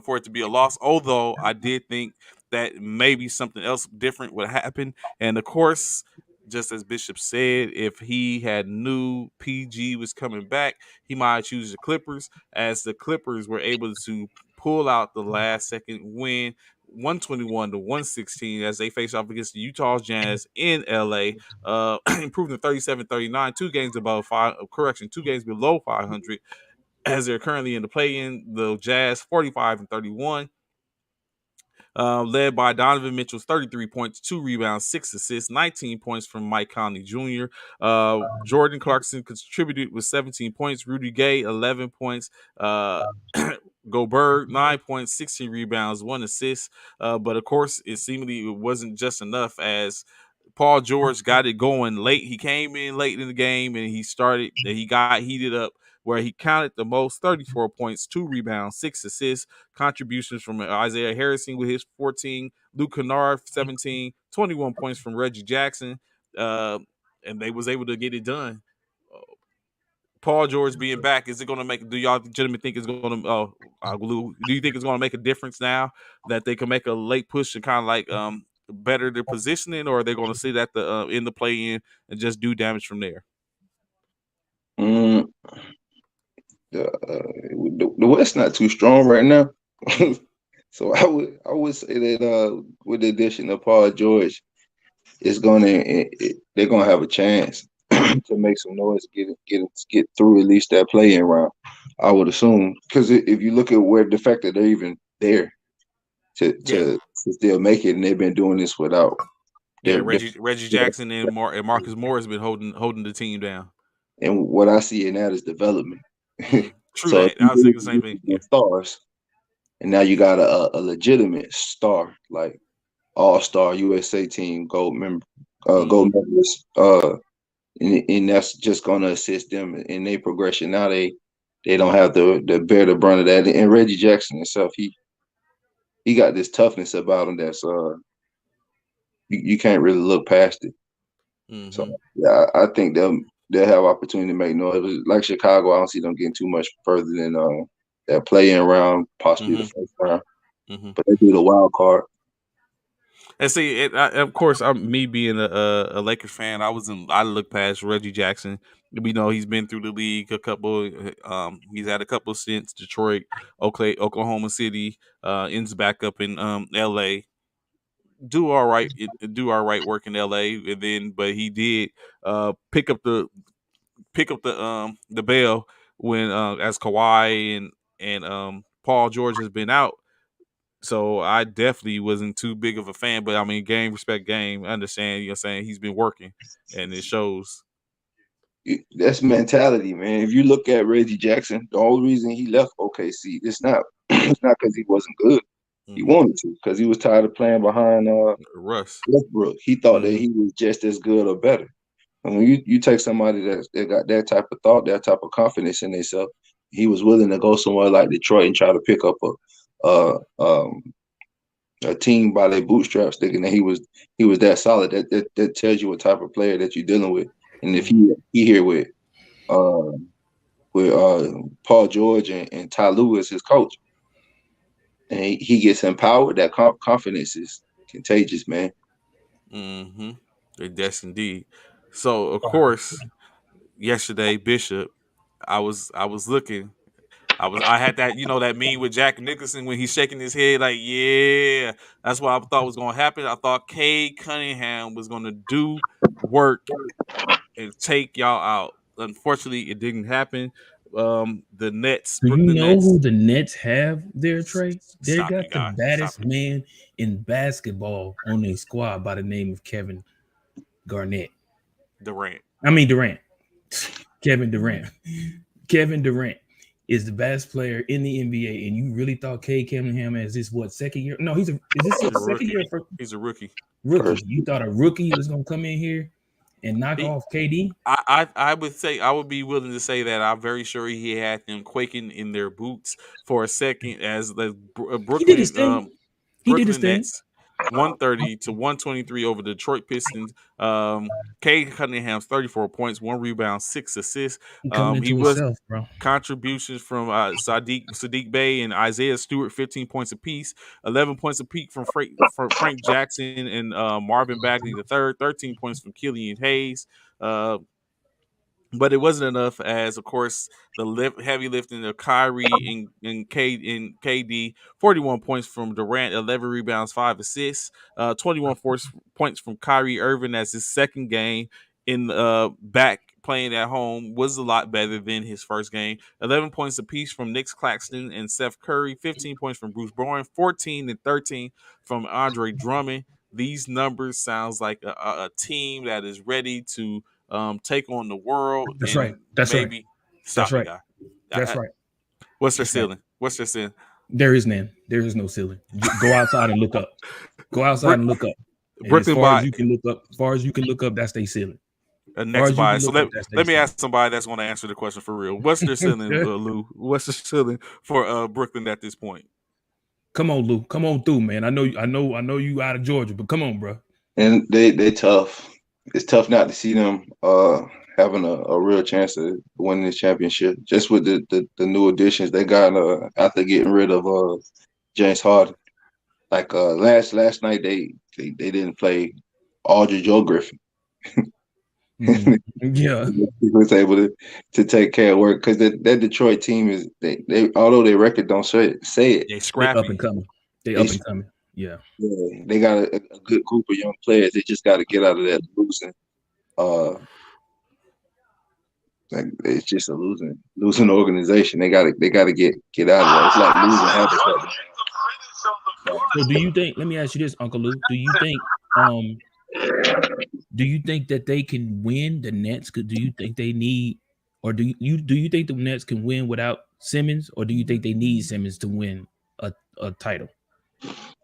for it to be a loss. Although I did think that maybe something else different would happen, and of course, just as Bishop said, if he had knew PG was coming back, he might choose the Clippers, as the Clippers were able to pull out the last second win, 121-116, as they face off against the Utah Jazz in LA, improving 37-39, 2 games above five. Correction, 2 games below 500, as they're currently in the play-in. The Jazz 45-31. Led by Donovan Mitchell's 33 points, 2 rebounds, 6 assists, 19 points from Mike Conley Jr. Jordan Clarkson contributed with 17 points. Rudy Gay, 11 points. Gobert, 9 points, 16 rebounds, 1 assist. But of course, it wasn't just enough, as Paul George got it going late. He came in late in the game and he got heated up, where he counted the most, 34 points, 2 rebounds, 6 assists, contributions from Isaiah Harrison with his 14, Luke Kennard 17, 21 points from Reggie Jackson, uh, and they was able to get it done. Paul George being back, is it going to make? Do y'all gentlemen think it's going to? Do you think it's going to make a difference now that they can make a late push and kind of like better their positioning, or are they going to sit at the in the play in and just do damage from there? Mm, the West not too strong right now, so I would say that with the addition of Paul George, they're gonna have a chance to make some noise, get through at least that play-in round. I would assume, because if you look at where the fact that they're even there to still make it, and they've been doing this without Reggie Jackson and Marcus Morris been holding the team down. And what I see in that is development. True So that. I was thinking the same thing. Yeah. Stars, and now you got a legitimate star, like all-star USA team, gold members, and that's just gonna assist them in their progression. Now they don't have to bear the brunt of that. And Reggie Jackson himself, he got this toughness about him that's you can't really look past it. Mm-hmm. So yeah, I think they'll have opportunity to make noise. Like Chicago, I don't see them getting too much further than that play-in round, possibly the first round. But they do the wild card. And see, of course, me being a Lakers fan, I look past Reggie Jackson. We know he's been through the league a couple. He's had a couple stints: Detroit, Oklahoma City, ends back up in L.A. Do all right work in L.A. But he did pick up the bell when as Kawhi and Paul George has been out. So I definitely wasn't too big of a fan, but I mean, game, respect game. I understand, you know what I'm saying? He's been working and it shows. That's mentality, man. If you look at Reggie Jackson, the only reason he left OKC, it's not because he wasn't good. He wanted to, because he was tired of playing behind Russ Westbrook. He thought that he was just as good or better. And when you take somebody that got that type of thought, that type of confidence in themselves, he was willing to go somewhere like Detroit and try to pick up a team by their bootstraps, thinking that he was that solid. That tells you what type of player that you're dealing with. And if he here with Paul George and Ty Lue as his coach, and he gets empowered, that confidence is contagious, man. Yes, indeed. So of course, yesterday, Bishop, I was looking. I had that, that meme with Jack Nicholson when he's shaking his head like, yeah, that's what I thought was gonna happen. I thought Cade Cunningham was gonna do work and take y'all out. Unfortunately, it didn't happen. The Nets, Do you Brooklyn know Nets. who the Nets have there, Trey? They Stop got it, the guy. baddest man in basketball on their squad by the name of Kevin Garnett. Durant. Kevin Durant. Kevin Durant is the best player in the NBA, and you really thought Cade Cunningham as this second year? No, is this his second year for? He's a rookie. You thought a rookie was gonna come in here and knock off KD? I would say, I would be willing to say that I'm very sure he had them quaking in their boots for a second as the He did his Brooklyn thing. He did his thing. Nets. 130 to 123 over the Detroit Pistons. Cade Cunningham's 34 points, 1 rebound, 6 assists. He coming He into was himself, bro. contributions from Sadiq Bey and Isaiah Stewart, 15 points apiece, 11 points apiece from Frank Jackson and Marvin Bagley the third, 13 points from Killian Hayes. Uh, but it wasn't enough, as of course the heavy lifting of Kyrie and KD. 41 points from Durant, 11 rebounds, 5 assists, 21 points from Kyrie Irving as his second game in back playing at home was a lot better than his first game. 11 points apiece from Nick Claxton and Seth Curry, 15 points from Bruce Bowen, 14 and 13 from Andre Drummond. These numbers sounds like a team that is ready to take on the world That's right. and That's right. maybe That's stop it, right. guy. That's right. What's their That's right. ceiling? What's their ceiling? There is none. There is no ceiling. Go outside and look up. Go outside and look up. And as Brooklyn far as by you can look up, that's their ceiling. next buy. So That's their let me ceiling. ask somebody that's going to answer the question for real. What's their ceiling, Lou? What's the ceiling for Brooklyn at this point? Come on, Lou. Come on through, man. I know you out of Georgia, but come on, bro. And they tough. It's tough not to see them having a real chance of winning this championship. Just with the new additions they got after getting rid of James Harden. Like last night they didn't play Aldridge or Griffin. Yeah. He was able to take care of work because that Detroit team is they although their record don't say it, They They scrappy. up and coming. They up and coming. Yeah. Yeah, they got a good group of young players. They just got to get out of that losing. Like it's just a losing organization. They got to get out of that. It's like losing habits. So do you think? Let me ask you this, Uncle Lou. Do you think that they can win the Nets? Do you think they need, or do you think the Nets can win without Simmons, or do you think they need Simmons to win a title?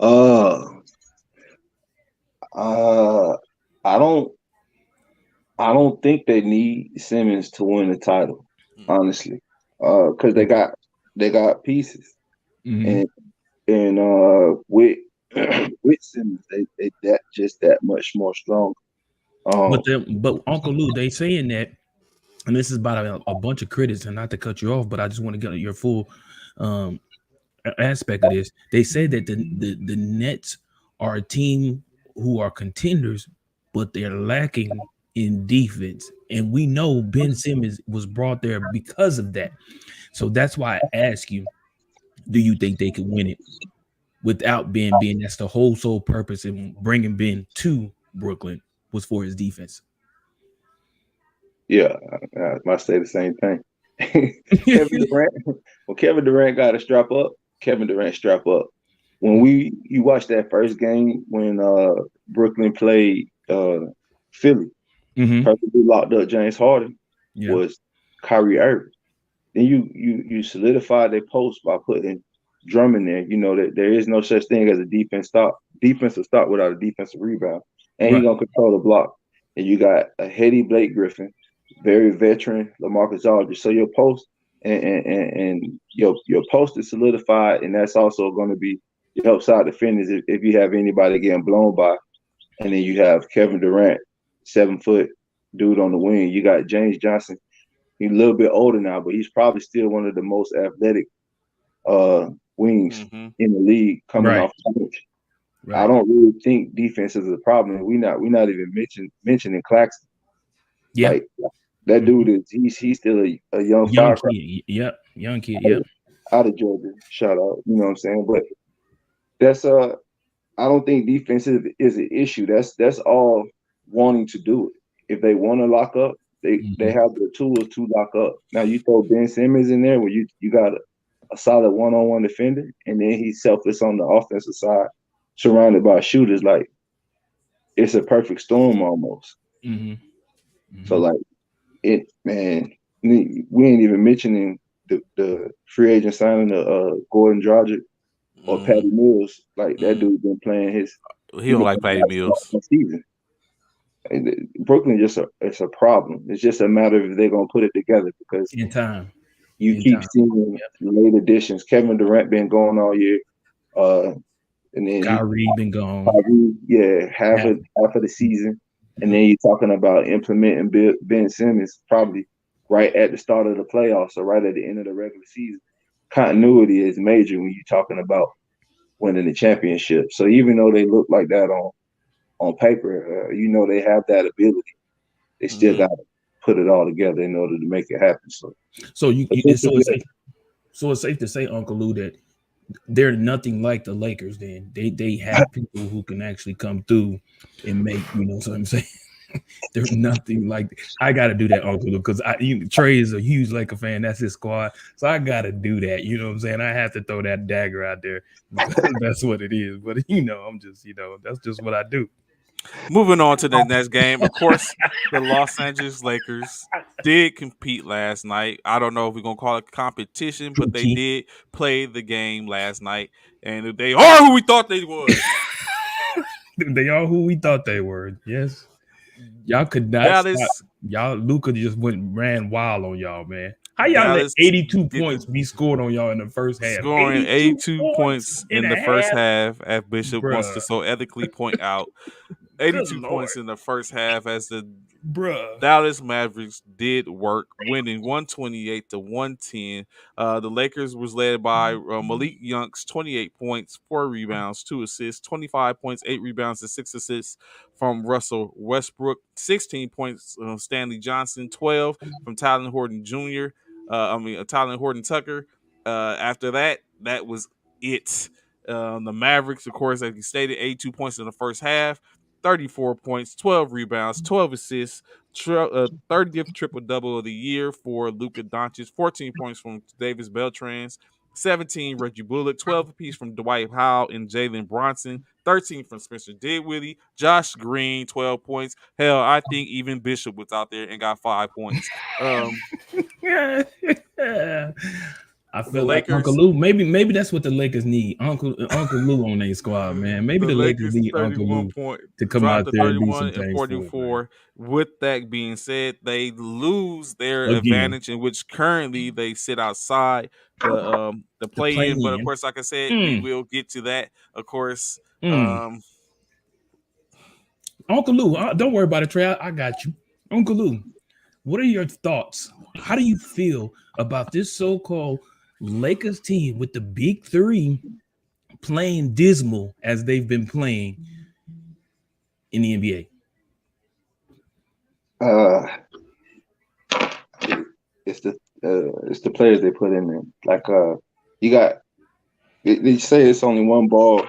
I don't think they need Simmons to win the title, honestly, because they got pieces, and with with Simmons, they that just that much more strong. But Uncle Lou, they saying that, and this is about a bunch of critics, and not to cut you off, but I just want to get your full aspect of this. They say that the Nets are a team who are contenders, but they're lacking in defense, and we know Ben Simmons was brought there because of that. So that's why I ask you, do you think they could win it without Ben being? That's the whole sole purpose in bringing Ben to Brooklyn was for his defense. Yeah, I might say the same thing. When Kevin Durant got to strap up, Kevin Durant strap up. When you watched that first game when Brooklyn played Philly, perfectly locked up James Harden was Kyrie Irving. Then you solidified their post by putting Drummond there. You know that there is no such thing as a defensive stop without a defensive rebound, and he's gonna control the block. And you got a heady Blake Griffin, very veteran LaMarcus Aldridge. So your post and your post is solidified, and that's also going to be your help side defenders if you have anybody getting blown by. And then you have Kevin Durant, 7-foot dude on the wing. You got James Johnson. He's a little bit older now, but he's probably still one of the most athletic wings in the league coming off college. I don't really think defense is a problem. We're not even mentioning Claxton. Yeah. Like that dude is he's still a young firecracker. Kid. Yep. Young kid. Yep. Out of Georgia. Shout out. You know what I'm saying? But that's I don't think defense is an issue. That's all wanting to do it. If they want to lock up, they have the tools to lock up. Now you throw Ben Simmons in there where you got a solid one-on-one defender, and then he's selfless on the offensive side, surrounded by shooters. Like it's a perfect storm almost. So like man, we ain't even mentioning the free agent signing of Gordon Dragic or Patty Mills. Like that dude been playing his. He don't like Patty Mills. Season. Brooklyn it's a problem. It's just a matter of if they're gonna put it together because in time. You keep seeing late additions. Kevin Durant been going all year. and then Kyrie been gone. half of the season, and then you're talking about implementing Ben Simmons probably right at the start of the playoffs or right at the end of the regular season. Continuity is major when you're talking about winning the championship. So even though they look like that on paper, they have that ability. They still got to put it all together in order to make it happen. So it's safe to say, Uncle Lou, that they're nothing like the Lakers. Then they have people who can actually come through and make, what I'm saying. They're nothing like. I got to do that, Uncle Lou, because Trey is a huge Laker fan. That's his squad, so I got to do that. You know what I'm saying? I have to throw that dagger out there because that's what it is. But I'm just, that's just what I do. Moving on to the next game, of course, the Los Angeles Lakers did compete last night. I don't know if we're gonna call it competition, but they did play the game last night, and they are who we thought they was. They are who we thought they were. Yes. Y'all could not stop. Y'all, Luka just ran wild on y'all, man. How y'all let 82 points be scored on y'all in the first half? Scoring 82 points in the first half, as Bishop wants to so ethically point out. 82 points in the first half as the Dallas Mavericks did work, winning 128-110. The Lakers was led by Malik Young's 28 points, 4 rebounds, 2 assists, 25 points, 8 rebounds, and 6 assists from Russell Westbrook, 16 points Stanley Johnson, 12 from Tyler Horton Jr., Tyler Horton Tucker. After that was it. The Mavericks, of course, as you stated, 82 points in the first half. 34 points, 12 rebounds, 12 assists, 30th triple-double of the year for Luka Doncic, 14 points from Davis Bertans, 17 Reggie Bullock, 12 apiece from Dwight Howard and Jalen Bronson, 13 from Spencer Dinwiddie, Josh Green, 12 points. Hell, I think even Bishop was out there and got 5 points. I feel like Uncle Lou. Maybe that's what the Lakers need. Uncle Lou on their squad, man. Maybe the Lakers need Uncle Lou to come out there and do some things. 44. With that being said, they lose their advantage, in which currently they sit outside the play-in. But of course, like I said, we will get to that. Of course, Uncle Lou, don't worry about it, Trey. I got you, Uncle Lou. What are your thoughts? How do you feel about this so-called Lakers team with the big three playing dismal as they've been playing in the NBA? It's the players they put in there. Like you got they say it's only one ball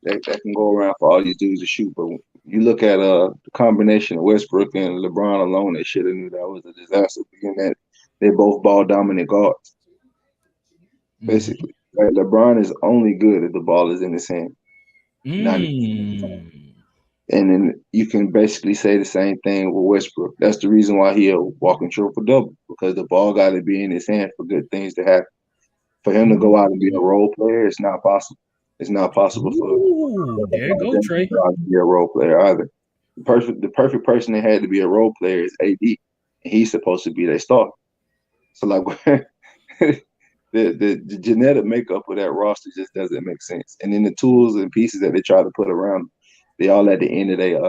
that can go around for all these dudes to shoot, but you look at the combination of Westbrook and LeBron alone, they should have knew that was a disaster. Being that they both ball dominant guards. Basically, like LeBron is only good if the ball is in his hand. And then you can basically say the same thing with Westbrook. That's the reason why he'll walk in triple-double, because the ball got to be in his hand for good things to happen. For him to go out and be a role player, it's not possible. It's not possible for there you go, Trey. To be a role player either. The perfect person that had to be a role player is AD, and he's supposed to be their star. So like the genetic makeup of that roster just doesn't make sense. And then the tools and pieces that they try to put around, they all at the end of their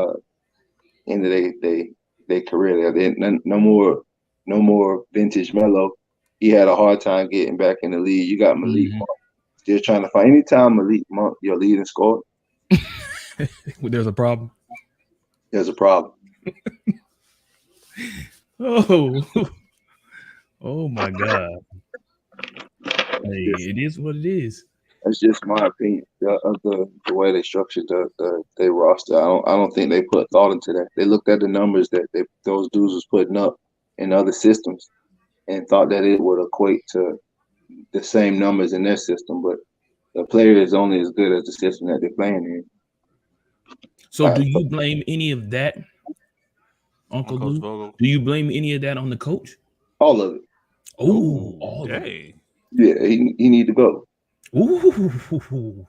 career. They no more vintage Melo. He had a hard time getting back in the league. You got Malik Monk still trying to find. Anytime Malik Monk, your leading scorer, there's a problem. There's a problem. Oh my God. Hey, it is what it is. That's just my opinion of the way they structured their roster. I don't think they put thought into that. They looked at the numbers that those dudes was putting up in other systems and thought that it would equate to the same numbers in their system. But the player is only as good as the system that they're playing in. So do you blame any of that, Uncle Lou? Vogel. Do you blame any of that on the coach? All of it. Oh, all of it. Yeah, he need to go. Ooh.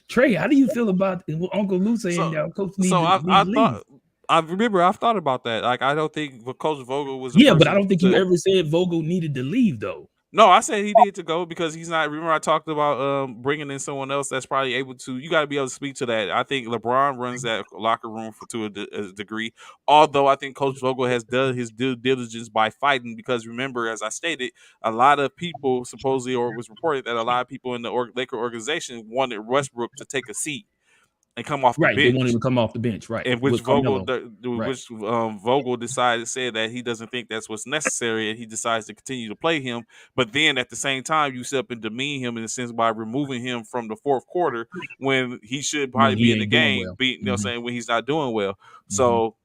Trey, how do you feel about Uncle Lou saying that coach needs to leave? I've thought about that. Like, I don't think Coach Vogel was. But I don't think you ever said Vogel needed to leave, though. No, I said he did to go because he's not. Remember, I talked about bringing in someone else that's probably able to. You got to be able to speak to that. I think LeBron runs that locker room to a degree. Although I think Coach Vogel has done his due diligence by fighting because remember, as I stated, a lot of people supposedly or it was reported that a lot of people in the Laker organization wanted Westbrook to take a seat and come off the Right. They wanted bench to come off the bench, right? and With Carmelo. Right. which Vogel decided said that he doesn't think that's what's necessary, and he decides to continue to play him. But then at the same time, you sit up and demean him in a sense by removing him from the fourth quarter when he should When probably be he in the ain't doing game, well. you know, saying when he's not doing well. Mm-hmm. So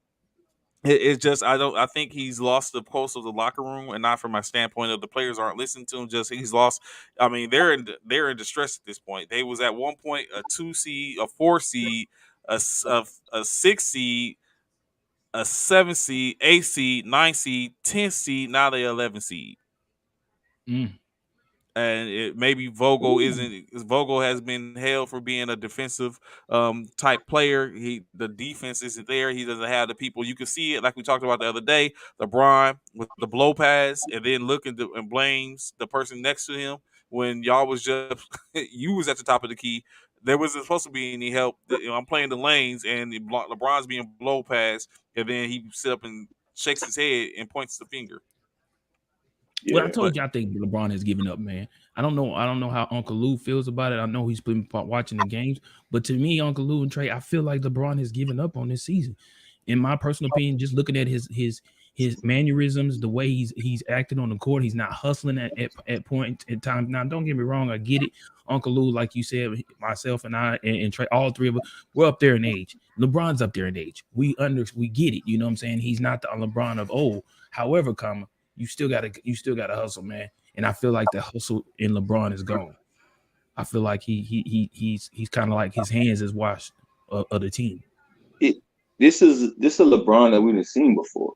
it's just I think he's lost the pulse of the locker room, and not from my standpoint of the players aren't listening to him. Just he's lost. I mean, they're in distress at this point. They was at one point a 2 seed, a 4 seed, a 6 seed, a 7 seed, 8 seed, 9 seed, 10 seed. Now they 11 seed. Mm. And maybe Vogel isn't. Vogel has been hailed for being a defensive type player. The defense isn't there. He doesn't have the people. You can see it, like we talked about the other day. LeBron with the blow pass, and then looking and blames the person next to him when y'all was just you was at the top of the key. There wasn't supposed to be any help. I'm playing the lanes, and LeBron's being blow pass, and then he sit up and shakes his head and points the finger. Well, I Yeah. told you I think LeBron has given up, man. I don't know. I don't know how Uncle Lou feels about it. I know he's been watching the games, but to me, Uncle Lou and Trey, I feel like LeBron has given up on this season. In my personal opinion, just looking at his mannerisms, the way he's acting on the court, he's not hustling at points at times. Now, don't get me wrong, I get it. Uncle Lou, like you said, myself and I and Trey, all three of us, we're up there in age. LeBron's up there in age. We get it. You know what I'm saying? He's not the LeBron of old. However, you still gotta hustle, man. And I feel like the hustle in LeBron is gone. I feel like he's kind of like his hands is washed of the team. This is a LeBron that we've seen before.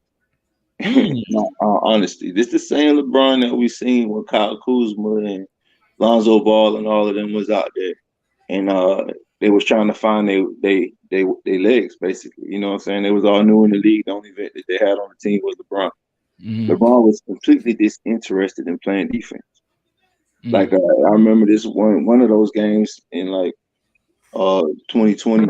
Mm. In all honesty, this the same LeBron that we seen when Kyle Kuzma and Lonzo Ball and all of them was out there, and they was trying to find they legs basically. You know what I'm saying? They was all new in the league. The only vet that they had on the team was LeBron. Mm. LeBron was completely disinterested in playing defense. Mm. Like I remember this one of those games in like 2020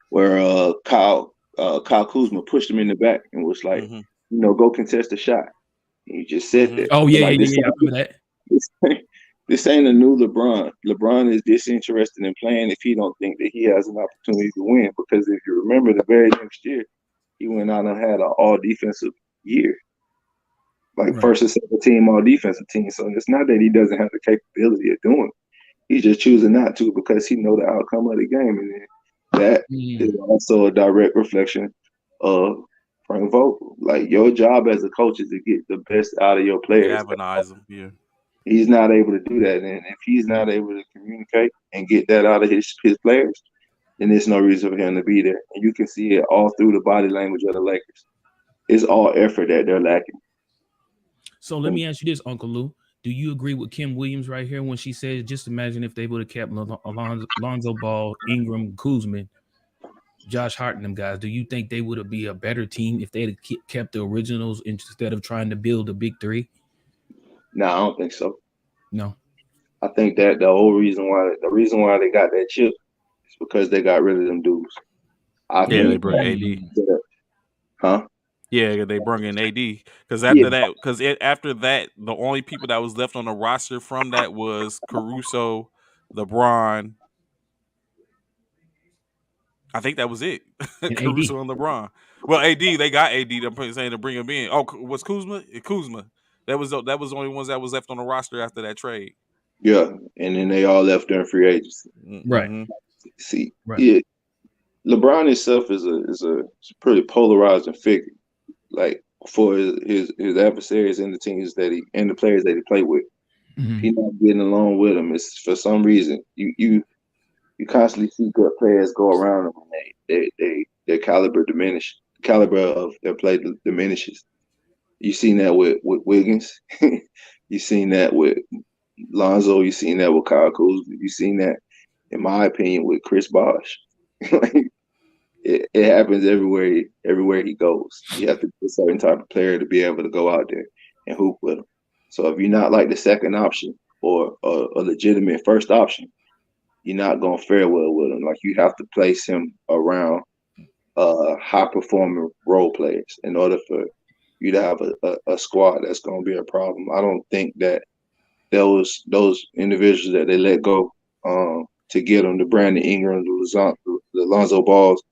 where Kyle Kuzma pushed him in the back and was like, Mm-hmm. go contest a shot. And he just said that. Oh yeah, Like I remember that. this ain't a new LeBron. LeBron is disinterested in playing if he don't think that he has an opportunity to win. Because if you remember, the very next year he went out and had an all defensive year, like Right. first and second team all defensive team. So it's not that he doesn't have the capability of doing it. He's just choosing not to because he know the outcome of the game, and that is also a direct reflection of Frank Vogel. Like your job as a coach is to get the best out of your players. Galvanize them. Yeah. He's not able to do that, and if he's not able to communicate and get that out of his players, then there's no reason for him to be there. And you can see it all through the body language of the Lakers. It's all effort that they're lacking. So let me ask you this, Uncle Lou. Do you agree with Kim Williams right here when she says, just imagine if they would have kept Alonzo Ball, Ingram, Kuzma, Josh Hart, and them guys? Do you think they would have been a better team if they had kept the originals instead of trying to build a big three? No, I don't think so. No. I think that the reason why they got that chip is because they got rid of them dudes. They brought AD. Huh? Yeah, they brought in AD because after that, the only people that was left on the roster from that was Caruso, LeBron. I think that was it. And Caruso and LeBron. Well, AD, they got AD. I'm saying to bring him in. Oh, was Kuzma? Kuzma. That was the only ones that was left on the roster after that trade. Yeah, and then they all left during free agency. Right. See, right. Yeah, LeBron himself is a pretty polarizing figure. Like for his adversaries and the teams and the players that he played with, he's not getting along with them. It's for some reason you constantly see good players go around them and their caliber of their play diminishes. You seen that with Wiggins. You seen that with Lonzo. You seen that with Kyle Kuzma. You seen that, in my opinion, with Chris Bosh. It happens everywhere he goes. You have to be a certain type of player to be able to go out there and hoop with him. So if you're not like the second option or a legitimate first option, you're not gonna fare well with him. Like you have to place him around high performing role players in order for you to have a squad that's gonna be a problem. I don't think that those individuals that they let go to get them, the Brandon Ingram, the Lonzo Balls,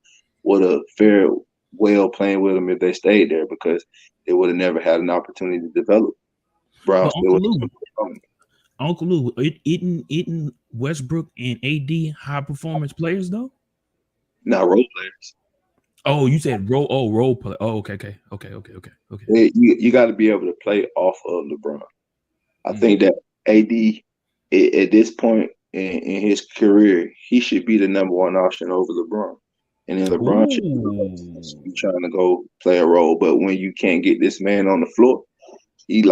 would have fared well playing with them if they stayed there because they would have never had an opportunity to develop. Brown But still Uncle would Lou, have Uncle Lou, isn't Westbrook and AD high performance players though? not role players. Oh, you said role play. Oh, okay. You got to be able to play off of LeBron. I Mm. think that AD at this point in his career, he should be the number one option over LeBron. And then LeBron should be trying to go play a role. But when you can't get this man on the floor, he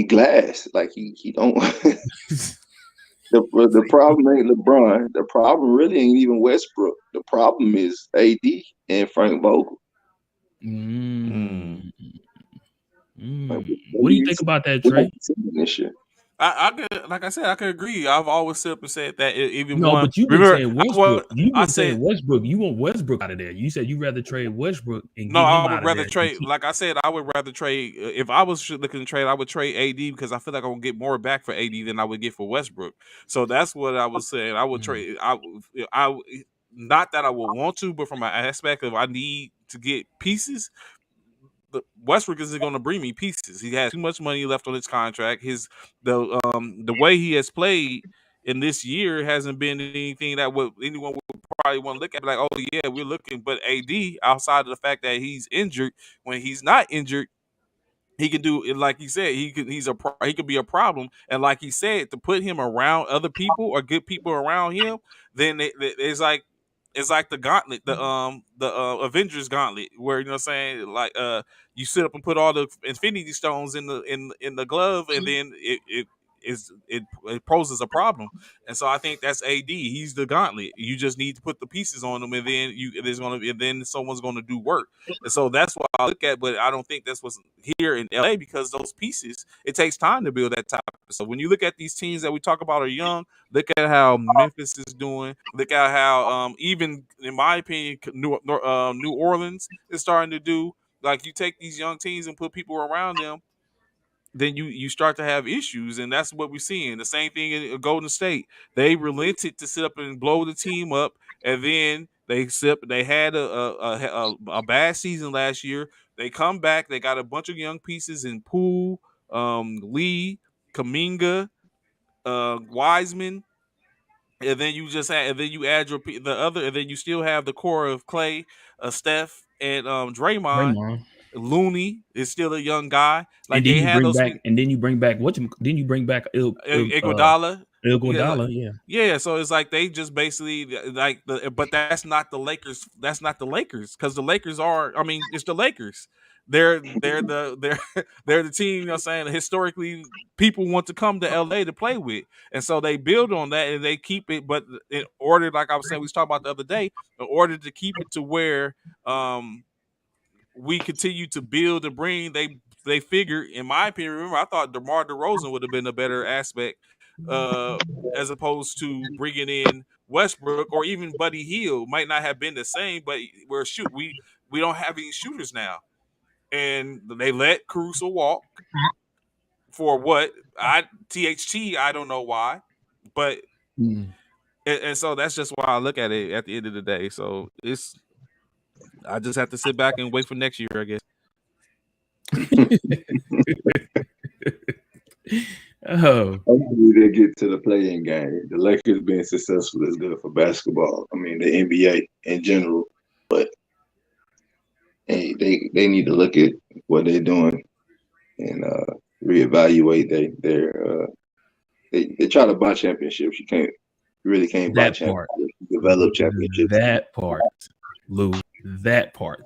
glass. Like he don't the problem ain't LeBron. The problem really ain't even Westbrook. The problem is AD and Frank Vogel. Mm. Like, What do you think about that, Trey? This year. I could, like I said, I could agree. I've always sit up and said that even No, one. but you've been Remember, saying Westbrook. You've I been said saying Westbrook. You want Westbrook out of there. You said you'd rather trade Westbrook and no. get him I out would of rather there. trade. Like I said, I would rather trade. If I was looking to trade, I would trade AD because I feel like I would get more back for AD than I would get for Westbrook. So that's what I was saying. I would trade. Not that I would want to, but from an aspect of I need to get pieces. Westbrook isn't going to bring me pieces. He has too much money left on his contract. The way he has played in this year hasn't been anything that anyone would probably want to look at. Like, oh yeah, we're looking. But AD, outside of the fact that he's injured, when he's not injured, he can do it. Like he said, he could be a problem. And like he said, to put him around other people or good people around him, then it's like the gauntlet, the Avengers gauntlet, where you know what I'm saying, like you sit up and put all the Infinity Stones in the glove, and then it poses a problem. And so I think that's AD. He's the gauntlet. You just need to put the pieces on them, and then then someone's gonna do work. And so that's what I look at. But I don't think that's what's here in LA because those pieces, it takes time to build that type. So when you look at these teams that we talk about are young, look at how Memphis is doing. Look at how even in my opinion, New Orleans is starting to do. Like you take these young teams and put people around them, then you start to have issues, and that's what we're seeing. The same thing in Golden State. They relented to sit up and blow the team up, and then they had a bad season last year. They come back. They got a bunch of young pieces in Poole, Lee, Kaminga, Wiseman, and then and then you add the other, and then you still have the core of Clay, Steph, and Draymond. Draymond. Looney is still a young guy. And Like then they you had bring those back, then you bring back Iguodala. Yeah, Iguodala, yeah. yeah. So it's like they just basically but that's not the Lakers. That's not the Lakers because the Lakers are. I mean, it's the Lakers. They're the team. You know, what I'm saying historically, people want to come to LA to play with, and so they build on that and they keep it. But in order, like I was saying, we was talking about the other day, in order to keep it to where we continue to build and bring. They figure, in my opinion, remember I thought DeMar DeRozan would have been a better aspect, uh, as opposed to bringing in Westbrook or even Buddy Hield. Might not have been the same, but we don't have any shooters now, and they let Caruso walk for what THT. I don't know why, but and so that's just why I look at it at the end of the day. So I just have to sit back and wait for next year, I guess. Oh, Hopefully they get to the playing game. The Lakers being successful is good for basketball. I mean, the NBA in general, but hey, they need to look at what they're doing and reevaluate they try to buy championships. You really can't buy that part. championships. You develop championships. That part, Lou. That part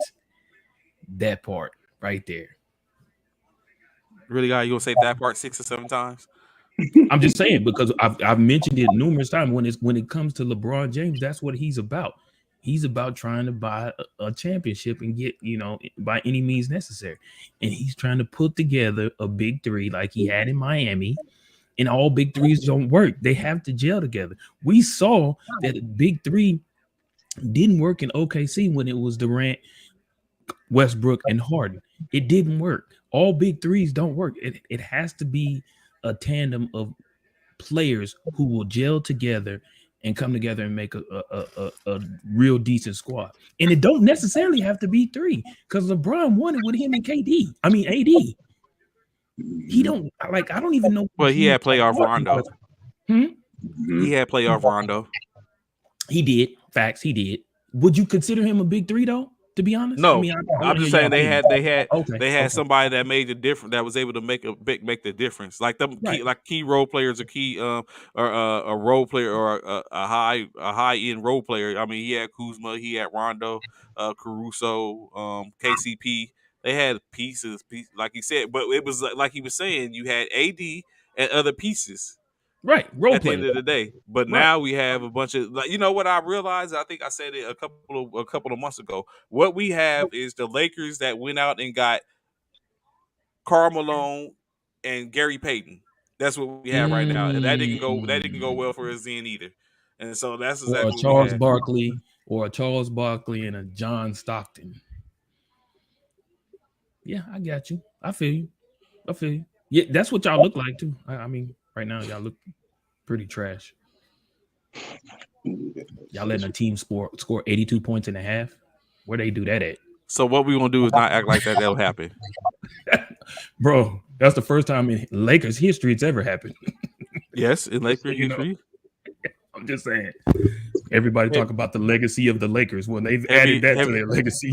right there. Really, guy, you gonna say that part 6 or 7 times? I'm just saying because I've mentioned it numerous times when it comes to LeBron James, that's what he's about. He's about trying to buy a championship and get, by any means necessary. And he's trying to put together a big three like he had in Miami. And all big threes don't work. They have to gel together. We saw that big three didn't work in OKC when it was Durant, Westbrook, and Harden. It didn't work. All big threes don't work. It has to be a tandem of players who will gel together and come together and make a real decent squad. And it don't necessarily have to be three because LeBron won it with him and KD. I mean AD. He don't like. I don't even know. Well, he had playoff Rondo. Mm-hmm. He had playoff Rondo. He did. Facts. He did. Would you consider him a big three though? To be honest, No, I mean, I'm just saying they had okay. somebody that made the difference, that was able to make the difference. Like them Right. key role players, a key or a role player or a high end role player. I mean, he had Kuzma, he had Rondo, Caruso, KCP. They had pieces, like he said, but it was like he was saying, you had AD and other pieces. Right, role At the end players. of the day, but Right. now we have a bunch of, like, you know what I realized? I think I said it a couple of months ago. What we have is the Lakers that went out and got Karl Malone and Gary Payton. That's what we have right now, and that didn't go. That didn't go well for us then either. And so that's Or a exactly what we Charles had. Barkley, and a John Stockton. Yeah, I got you. I feel you. Yeah, that's what y'all look like too. I mean, right now y'all look pretty trash. Y'all letting a team score 82 points and a half. Where they do that at? So what we gonna do is not act like that'll happen. Bro, that's the first time in Lakers history it's ever happened. Yes, in Lakers history. I'm just saying. Everybody talk about the legacy of the Lakers. Well, they've added that to their legacy.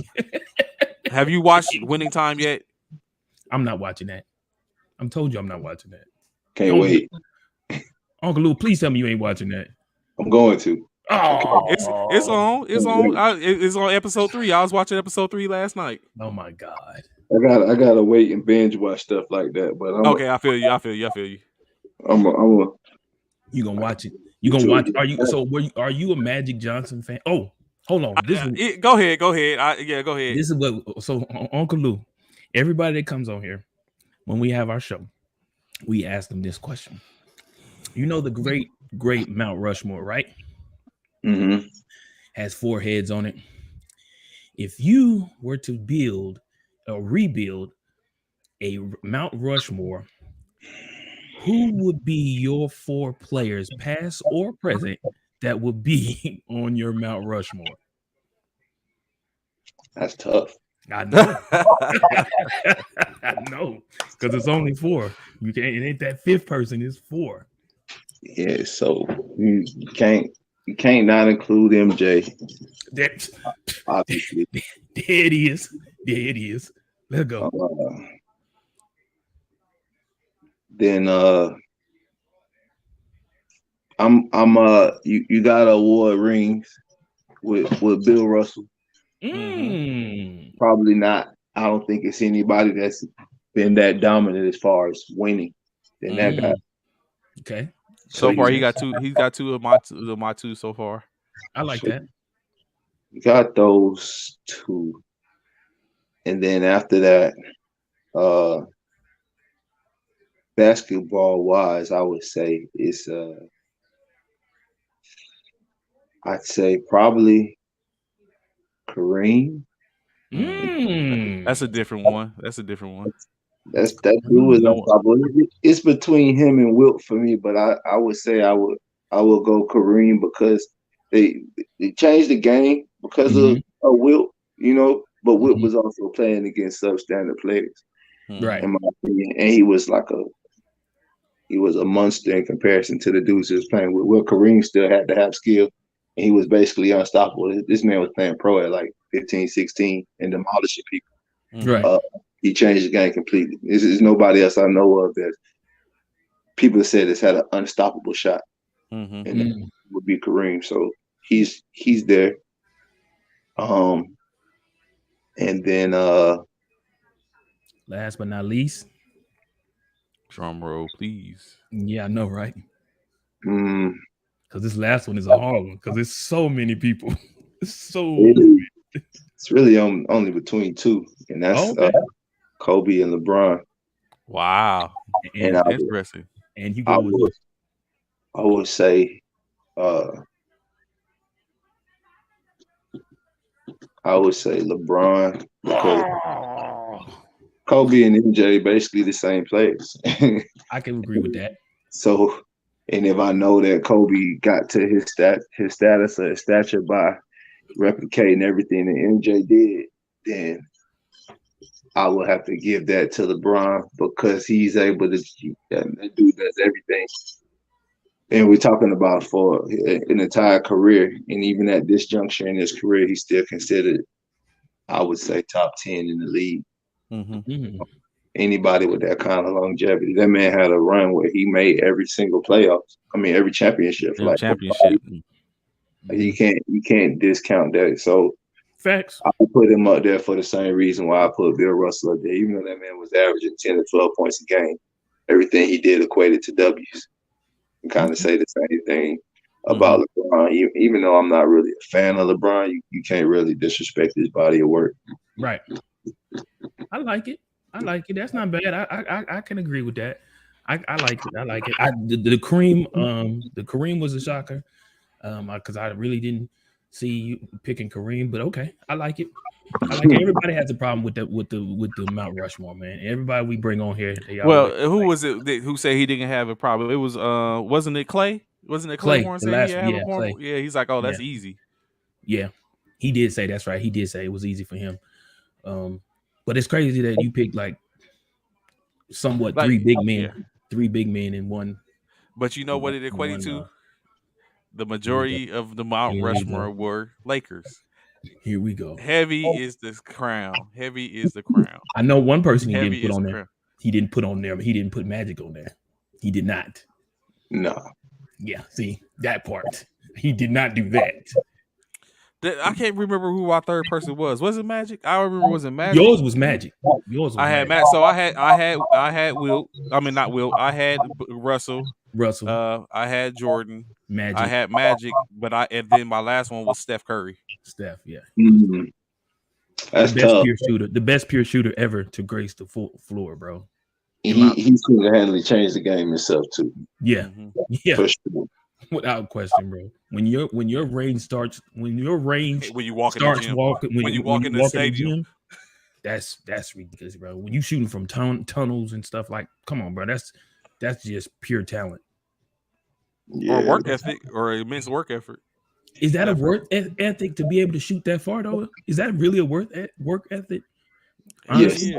Have you watched Winning Time yet? I'm not watching that. I'm told you I'm not watching that. Can't wait. Uncle Lou, please tell me you ain't watching that. I'm going to. Oh, it's on. It's on episode 3. I was watching episode 3 last night. Oh my God. I gotta wait and binge watch stuff like that. But I feel you. You gonna watch it? You gonna watch? Are you a Magic Johnson fan? Oh, hold on. Go ahead. Go ahead. This is what. So Uncle Lou, everybody that comes on here, when we have our show, we ask them this question. You know the great Mount Rushmore, right? Mm-hmm. Has 4 heads on it. If you were to build or rebuild a Mount Rushmore, who would be your 4 players, past or present, that would be on your Mount Rushmore? That's tough. I know. I know, because it's only 4. You can't. It ain't that 5th person. It's 4. Yeah, so you can't not include MJ. Obviously. There it is. Let's go. Then you got award rings with Bill Russell. Probably not. I don't think it's anybody that's been that dominant as far as winning than that guy. Okay. So far, he got 2. He's got 2 of my 2 so far. I like that. You got those 2, and then after that, basketball wise, I would say it's I'd say probably Kareem. That's a different one. That dude is unstoppable. It's between him and Wilt for me, but I would say I will go Kareem because they changed the game because of Wilt, but Wilt was also playing against substandard players, right? In my opinion, and he was a monster in comparison to the dudes he was playing with. Will Kareem still had to have skill, and he was basically unstoppable. This man was playing pro at like 15, 16 and demolishing people. Right. He changed the game completely. There's nobody else I know of that people said has had an unstoppable shot, and that would be Kareem. So he's there. And then last but not least, drum roll, please. Yeah, I know, right? Because this last one is a hard one because there's so many people. So It's really only between two, and that's okay. Kobe and LeBron. Wow, And And interesting. and you I go with who? would I would say uh, LeBron because Oh, Kobe and MJ basically the same players. I can agree with that. So, and if I know that Kobe got to his status or his stature by replicating everything that MJ did, then I would have to give that to LeBron because he's able to. That dude does everything, and we're talking about for an entire career, and even at this juncture in his career, he's still considered, I would say, top 10 in the league. Mm-hmm. Mm. Anybody with that kind of longevity, that man had a run where he made every single playoffs. I mean, every championship for The like 4 championship. You can't discount that. So Facts. I put him up there for the same reason why I put Bill Russell up there. Even though that man was averaging 10 to 12 points a game, everything he did equated to W's. And kind of say the same thing about LeBron. Even though I'm not really a fan of LeBron, you can't really disrespect his body of work. Right. I like it. I like it. That's not bad. I can agree with that. I like it. I like it. The Kareem was a shocker. Because I really didn't see you picking Kareem, but okay, I like it. I like it. Everybody has a problem with the Mount Rushmore, man. Everybody we bring on here, they Well, always who was it who said he didn't have a problem? It was wasn't it Clay? Wasn't it Clay. Claiborne The saying he last, have a yeah, more? Clay, Yeah, he's like, oh, yeah, that's easy. yeah. He did say that's right. He did say it was easy for him. But it's crazy that you picked like somewhat Like, yeah. three big men in one. But you know what it equated to? The majority of the Mount Here we Rushmore go. were Lakers. Here we go. Heavy is the crown. Heavy is the crown. I know one person he didn't Heavy put is on the there. crown. He didn't put on there. He didn't put Magic on there. He did not. No. Yeah, see that part. He did not do that. I can't remember who our third person was. Was it Magic? I remember was it Magic? Yours was Magic. Yours was I had Magic. Matt. So I had Will. I mean not Will. I had Russell. Russell, I had Jordan. I Magic, had Magic, and then my last one was Steph Curry. Steph. Yeah, Mm, that's tough. the best pure shooter ever to grace the floor, bro. He single-handedly changed the game himself too. Yeah, yeah, for sure. Without question, bro. When your range starts, when you walk in the gym, when you walk in the stadium, that's ridiculous, bro. When you shooting from tunnels and stuff, like, come on, bro. That's just pure talent. Or work ethic, or immense work effort. Is that a work ethic to be able to shoot that far, though? Is that really a work ethic? Honestly,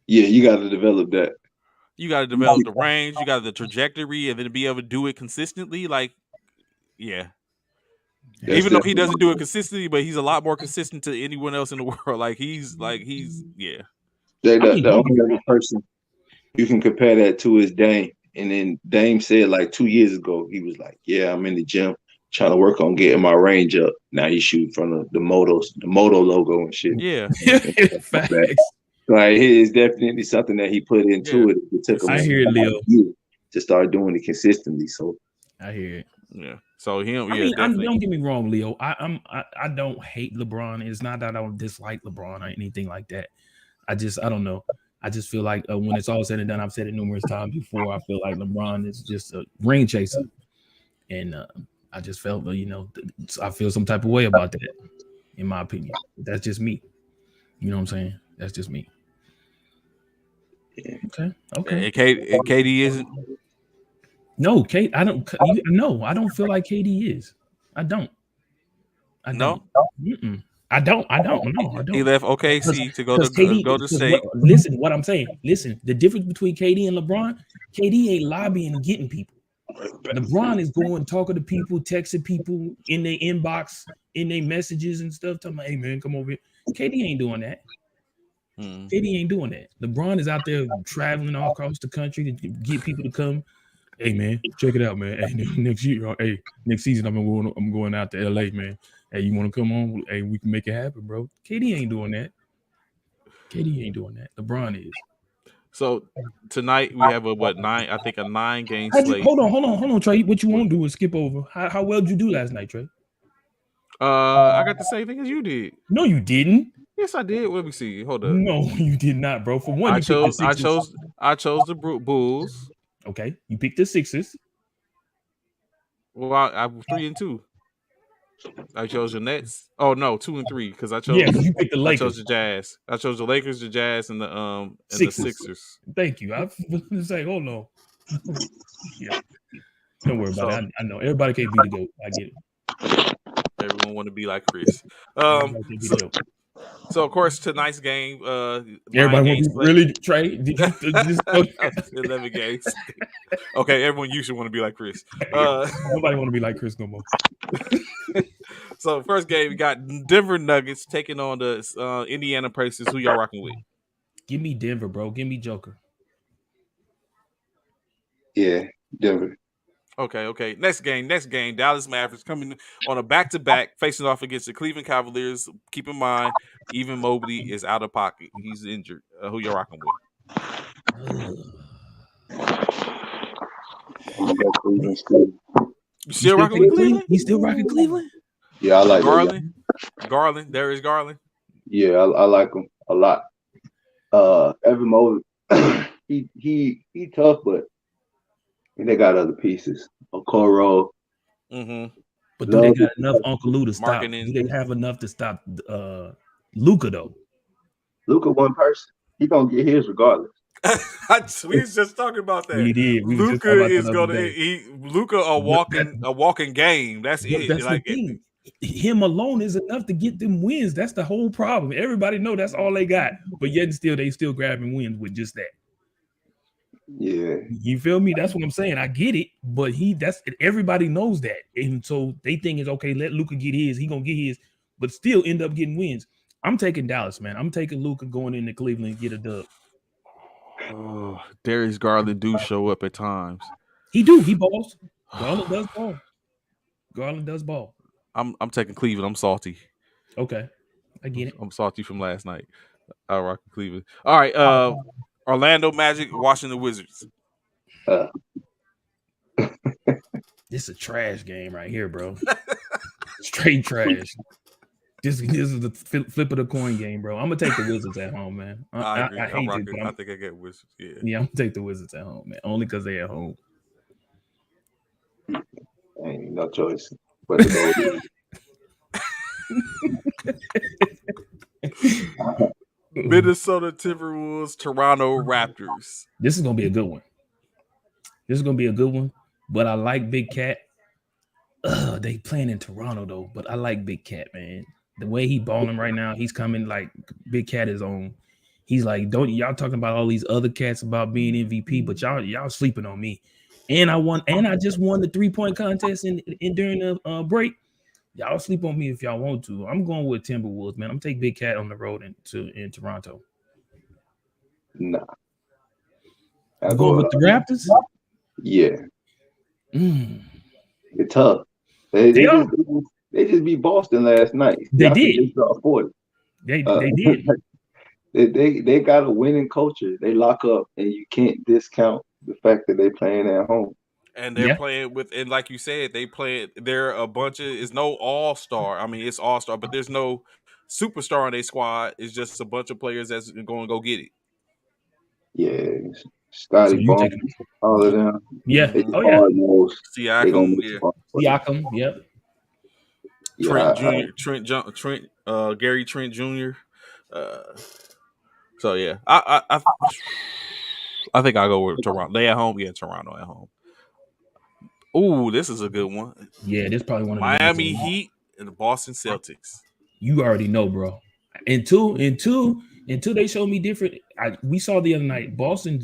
yeah, you got to develop that. You got to develop the range, you got the trajectory, and then to be able to do it consistently. Like, yeah. Even though he doesn't do it consistently, but he's a lot more consistent to anyone else in the world. He's yeah. The only other person you can compare that to is Dame. And then Dame said like 2 years ago, he was like, yeah, I'm in the gym trying to work on getting my range up. Now he's shooting from the Moto logo and shit. Yeah. Facts. Like, it's definitely something that he put into it. It took him I hear it, Leo, to start doing it consistently. So I hear it. Yeah. So him, I mean, don't get me wrong, Leo. I don't hate LeBron. It's not that I don't dislike LeBron or anything like that. I don't know. I just feel like when it's all said and done, I've said it numerous times before, I feel like LeBron is just a ring chaser. And I just felt, I feel some type of way about that, in my opinion. That's just me. You know what I'm saying? That's just me. Okay. And KD isn't? No, Kate, I don't. No, I don't feel like KD is. I don't. No? I don't. No. He left OKC to go to State. Listen, what I'm saying. Listen, the difference between KD and LeBron, KD ain't lobbying and getting people. LeBron is going talking to people, texting people in their inbox, in their messages and stuff, talking about, hey man, come over here. KD ain't doing that. KD ain't doing that. LeBron is out there traveling all across the country to get people to come. Hey man, check it out, man. Hey, next season I'm going out to LA, man. Hey, you want to come on? Hey, we can make it happen, bro. KD ain't doing that. LeBron is. So tonight we have a 9-game slate. Hold on, Trey. What you won't do is skip over. How well did you do last night, Trey? I got the same thing as you did. No, you didn't. Yes, I did. Let me see. Hold up. No, you did not, bro. For one, I you picked the chose. I Sixers. chose. I chose the Bulls. Okay, you picked the Sixers. Well, I 3-2. I chose the Nets. Oh no, 2-3 because I Yeah, because chose. you picked the I chose Lakers. the Jazz. I chose the Lakers, the Jazz, and the Sixers. Sixers. Thank you. I was like, hold on. Yeah, don't worry about So it. I know everybody can't be the GOAT. I get it. everyone want to be like Chris. Everybody can't be the So, GOAT. so of course tonight's game, 9 Everybody want to games be played. really Trey. Did you just 11 games. Okay, everyone usually want to be like Chris. nobody want to be like Chris no more. So first game we got Denver Nuggets taking on the Indiana Pacers. Who y'all rocking with? Give me Denver, bro. Give me Joker. Yeah, Denver. Okay. Next game. Dallas Mavericks coming on a back-to-back, facing off against the Cleveland Cavaliers. Keep in mind, even Mobley is out of pocket. He's injured. Who y'all rocking with? I'm gonna go Cleveland still. You still rocking with Cleveland? You still rocking Cleveland? Yeah, I like Garland. There is Garland. Yeah, I like him a lot. Evan Mobley, he tough, but they got other pieces. Okoro. Mm-hmm. But do they got enough Uncle Lou to stop? Marketing. Do they have enough to stop Luca though? Luka one person. He gonna get his regardless. We was just talking about that. We did. We was just Luca talking about is that the other gonna day. Luca a walking game. That's But it. that's Like the thing. Him alone is enough to get them wins. That's the whole problem. Everybody know that's all they got. But yet and still they still grabbing wins with just that. Yeah. You feel me? That's what I'm saying. I get it, but everybody knows that. And so they think it's okay, let Luca get his, he gonna get his, but still end up getting wins. I'm taking Dallas, man. I'm taking Luca going into Cleveland and get a dub. Oh, Darius Garland do show up at times. He balls. Garland does ball. Garland does ball. I'm taking Cleveland. I'm salty. Okay. I get it. I'm salty from last night. I rock Cleveland. All right. Orlando Magic, Washington Wizards. This is a trash game right here, bro. Straight trash. This is the flip of the coin game, bro. I'm gonna take the Wizards at home, man. I agree. I hate it, but I think I get Wizards. Yeah. Yeah, I'm gonna take the Wizards at home, man. Only because they're at home. Ain't no choice but to go with Minnesota Timberwolves, Toronto Raptors. This is gonna be a good one. But I like Big Cat. They playing in Toronto though, but I like Big Cat, man. The way he balling right now, he's coming like Big Cat is on. He's like, don't y'all talking about all these other cats about being MVP, but y'all sleeping on me. And I just won the 3-point contest in during the break. Y'all sleep on me if y'all want to. I'm going with Timberwolves, man. I'm taking Big Cat on the road in Toronto. Nah. I'm going with the Raptors? Yeah. They're tough. They just beat Boston last night. They did. They did. They got a winning culture. They lock up, and you can't discount the fact that they're playing at home. And they're playing with, and like you said, they're a bunch of, it's no all-star. I mean, it's all-star, but there's no superstar in their squad. It's just a bunch of players that's going to go get it. Yeah. Scotty Barnes, all of them. Yeah. Siakam, Siakam, yep. Gary Trent Jr. So yeah, I think I'll go with Toronto. They at home, Toronto at home. Ooh, this is a good one. Yeah, this is probably one of the Miami Heat and the Boston Celtics. You already know, bro. Until they show me different. We saw the other night Boston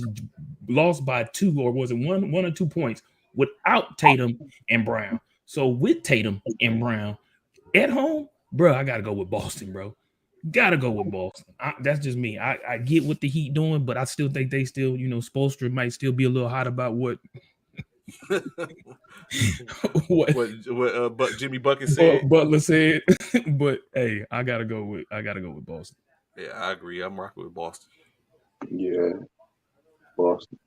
lost by 2, or was it 1 or 2 points without Tatum and Brown. So with Tatum and Brown at home, bro, I gotta go with Boston, bro. Gotta go with Boston. That's just me. I get what the Heat doing, but I still think they still, Spoelstra might still be a little hot about what but Jimmy Bucket said. Butler said. But hey, I gotta go with Boston. Yeah, I agree. I'm rocking with Boston. Yeah, Boston.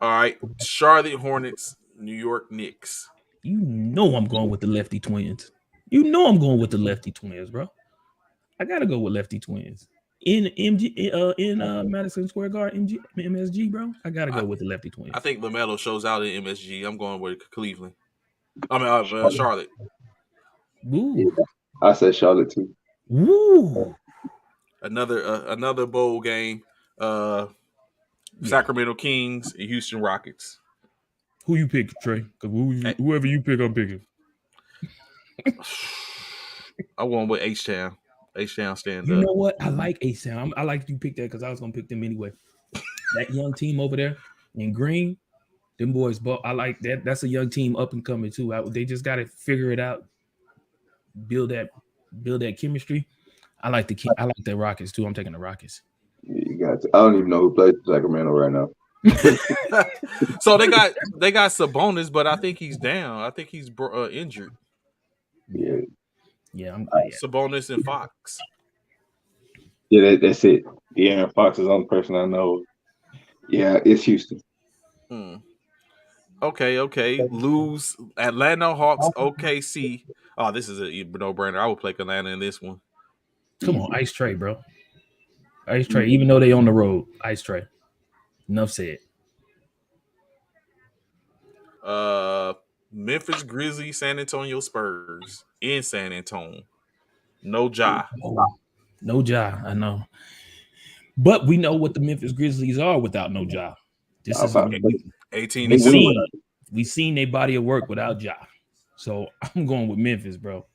All right, Charlotte Hornets, New York Knicks. You know I'm going with the Lefty Twins. You know I'm going with the Lefty Twins, bro. I gotta go with Lefty Twins in Madison Square Garden, MSG, bro. I gotta I, go with the Lefty I Twins. think LaMelo shows out in MSG. I'm going with Cleveland. I mean, Charlotte. Charlotte. Woo, Yeah, I said Charlotte too. woo. Another bowl game. Uh, Yeah. Sacramento Kings and Houston Rockets. Who you pick, Trey? Because Eh, whoever you pick, I'm picking. I'm going with H Town. H Town stand You up. know what? I like A Sound. I like you pick that because I was gonna pick them anyway. That young team over there in green, them boys. But I like that. That's a young team up and coming too. They just got to figure it out, build that, build that chemistry. I like the Rockets too. I'm taking the Rockets. You got to, I don't even know who plays for Sacramento right now. So they got Sabonis, but I think he's down. I think he's injured. Yeah, Yeah, yeah. Sabonis and Fox. yeah, that's it. De'Aaron Fox is the only person I know. Yeah, it's Houston. Hmm. Okay. Lose Atlanta Hawks. OKC. Oh, this is a no-brainer. I would play Atlanta in this one. Come on, Easy. Ice Tray, bro. Ice Tray. Even though they on the road, Ice Tray. Enough said. Uh, Memphis Grizzlies, San Antonio Spurs in San Antonio. No Ja. Oh, no Ja, I know. But we know what the Memphis Grizzlies are without no Ja. This is About we 18 they and win 2. without we seen their body of work without Ja. So I'm going with Memphis, bro.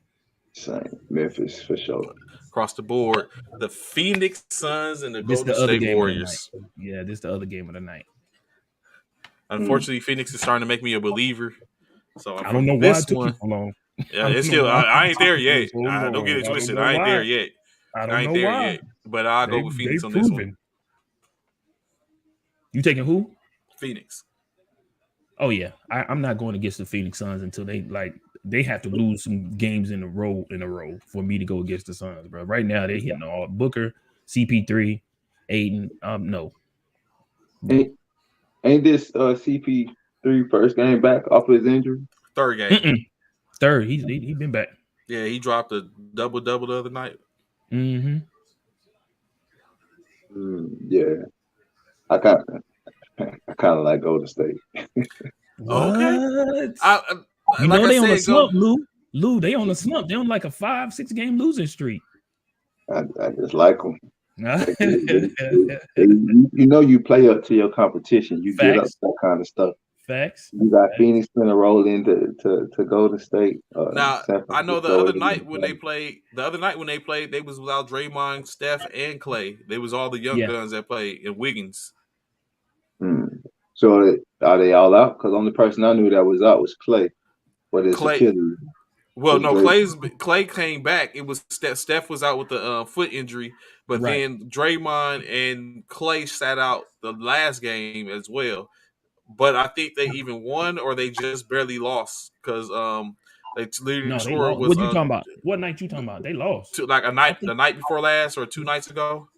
same Memphis for sure. Across the board. The Phoenix Suns and the This Golden the other State game of the night. Warriors. Yeah, this the other game of the night. Unfortunately, Phoenix is starting to make me a believer. So I don't know why it took you so long. Yeah, it's still. I ain't there yet. So long. Don't get it I don't twisted. know I ain't why. there yet. I I don't ain't know there why. yet. But I'll go with Phoenix on this one. Proven. You taking who? Phoenix. Oh yeah, I'm not going against the Phoenix Suns until they have to lose some games in a row for me to go against the Suns, bro. Right now they're hitting all Booker, CP3, Aiden. No. Ain't this CP3 first game back off of his injury? Third game. Mm-mm. Third, he been back. Yeah, he dropped a double the other night. Mm-hmm. Yeah, I kind of like Golden State. What? Okay. You like know I they on a said, slump, Lou. Lou, they on a slump. They on like a 5-6 game losing streak. I just like them. Facts. You know, you play up to your competition. You get up to that kind of stuff. You got Phoenix going to roll into to Golden State. Now I know the other night when they played, they was without Draymond, Steph, and Clay. They was all the young guns that played and Wiggins. So are they all out? Because the only person I knew that was out was Clay. But it's Achilles. Well, no, Clay came back. It was Steph was out with the foot injury, but then Draymond and Clay sat out the last game as well. But I think they even won or they just barely lost because they score was. What you talking about? What night you talking about? They lost. The night before last or 2 nights ago.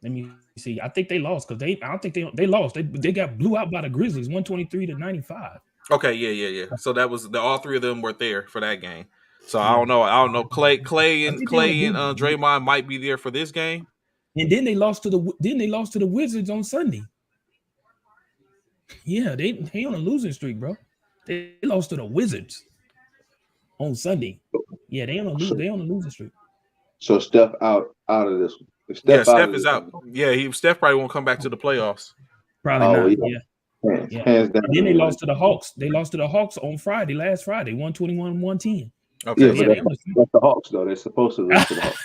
Let me see. I think they lost because I don't think they lost. They got blew out by the Grizzlies 123-95. Okay, yeah. So that was all three of them were there for that game. So I don't know. Clay and Draymond might be there for this game. And then they lost to the Wizards on Sunday. Yeah, they on a losing streak, bro. They lost to the Wizards on Sunday. Yeah, they on a losing streak. So Steph out of this one. Steph is out. Yeah, Steph probably won't come back to the playoffs. Probably not. Yeah. Hands down. And then they lost to the Hawks. They lost to the Hawks on last Friday, 121-110. Okay, yeah, that's the Hawks though. They're supposed to lose to the Hawks.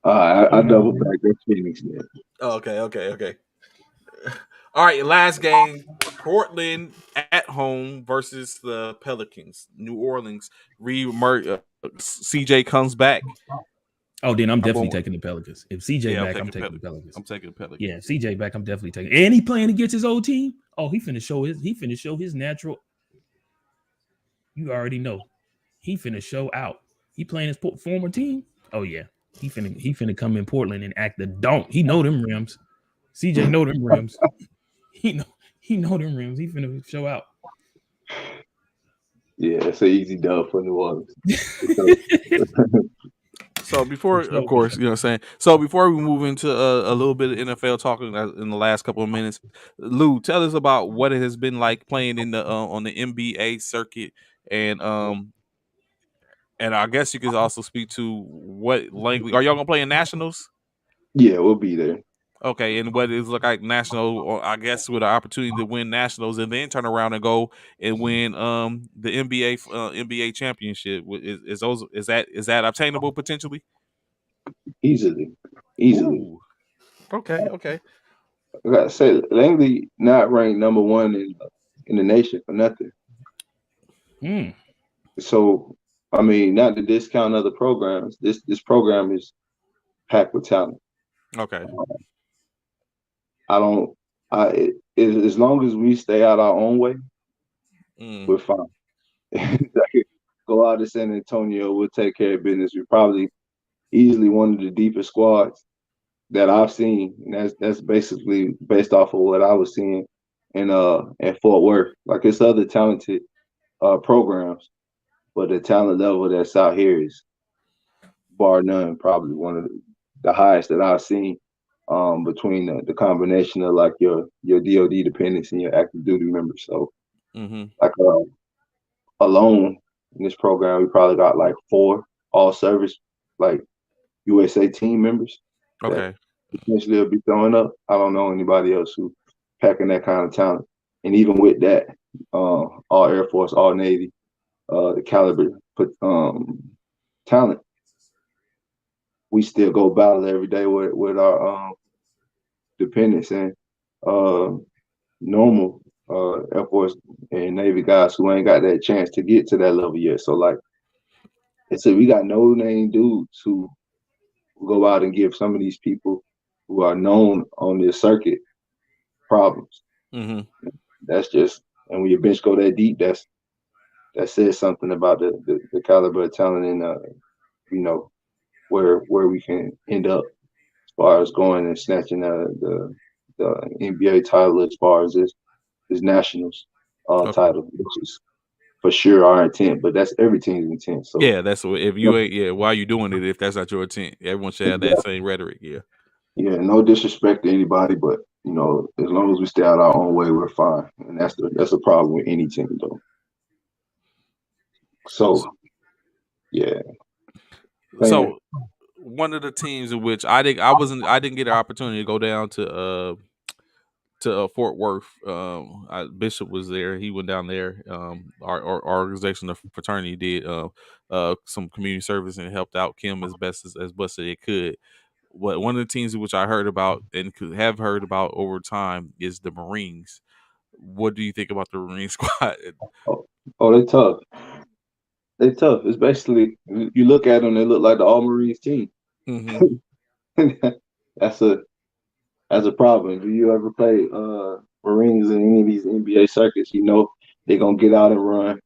I double back. That's Phoenix. Okay. All right, last game: Portland at home versus the Pelicans. New Orleans. CJ comes back. Oh, then I'm definitely taking the Pelicans. If CJ back, I'm taking the Pelicans. I'm taking the Pelicans. Yeah, if CJ back, I'm definitely taking. And he playing against his old team. Oh, he finna show his natural. You already know. He finna show out. He playing his former team. Oh yeah, he finna come in Portland and act the don't. He know them rims. CJ know them rims. He He know them rims. He finna show out. Yeah, it's an easy dub for New Orleans. So For before, of sure, for course, sure. you know what I'm saying. So before we move into a little bit of NFL talking in the last couple of minutes, Lou, tell us about what it has been like playing in the on the NBA circuit, and um, and I guess you could also speak to what language are y'all gonna play in nationals? Yeah, we'll be there. Okay, and what is look like national, or I guess with an opportunity to win nationals and then turn around and go and win the NBA championship. Is that obtainable Easily. Easily. potentially? Okay. I gotta say, Langley not ranked number one in the nation for nothing. Mm. So, I mean, not to discount other programs. This program is packed with talent. Okay. I don't. As long as we stay out our own way, Mm, we're fine. Like, go out to San Antonio, we'll take care of business. We're probably easily one of the deepest squads that I've seen. And that's basically based off of what I was seeing in Fort Worth. Like it's other talented programs, but the talent level that's out here is bar none, probably one of the highest that I've seen. Between the combination of like your DoD dependents and your active duty members. So mm-hmm. like alone in this program, we probably got like 4 all service like USA team members that Okay. potentially will be throwing up. I don't know anybody else who packing that kind of talent. And even with that, all Air Force, all Navy, the caliber put talent, we still go battle every day with our dependents and uh, normal Air Force and Navy guys who ain't got that chance to get to that level yet. So like I said, we got no name dudes who go out and give some of these people who are known on this circuit problems. Mm-hmm. That's just and when your bench go that deep, that says something about the caliber of talent and you know where we can end up as far as going and snatching the NBA title as far as this nationals Okay. title, which is for sure our intent. But that's every team's intent. So Yeah, that's what. If you ain't, yeah, why are you doing it? If that's not your intent, everyone should have that exactly. same rhetoric. Yeah. Yeah, no disrespect to anybody, but as long as we stay out our own way, we're fine. And that's the problem with any team though. So yeah, playing So one of the teams in which I didn't get an opportunity to go down to Fort Worth. Bishop was there. He went down there. Our organization, the fraternity, did some community service and helped out Kim as best as it could. What one of the teams in which I heard about and have heard about over time is the Marines. What do you think about the Marine squad? oh, oh they tough. They tough. It's basically you look at them, they look like the All Marines team. Mm-hmm. that's a that's a problem. Do you ever play Marines in any of these NBA circuits? You know they're gonna get out and run.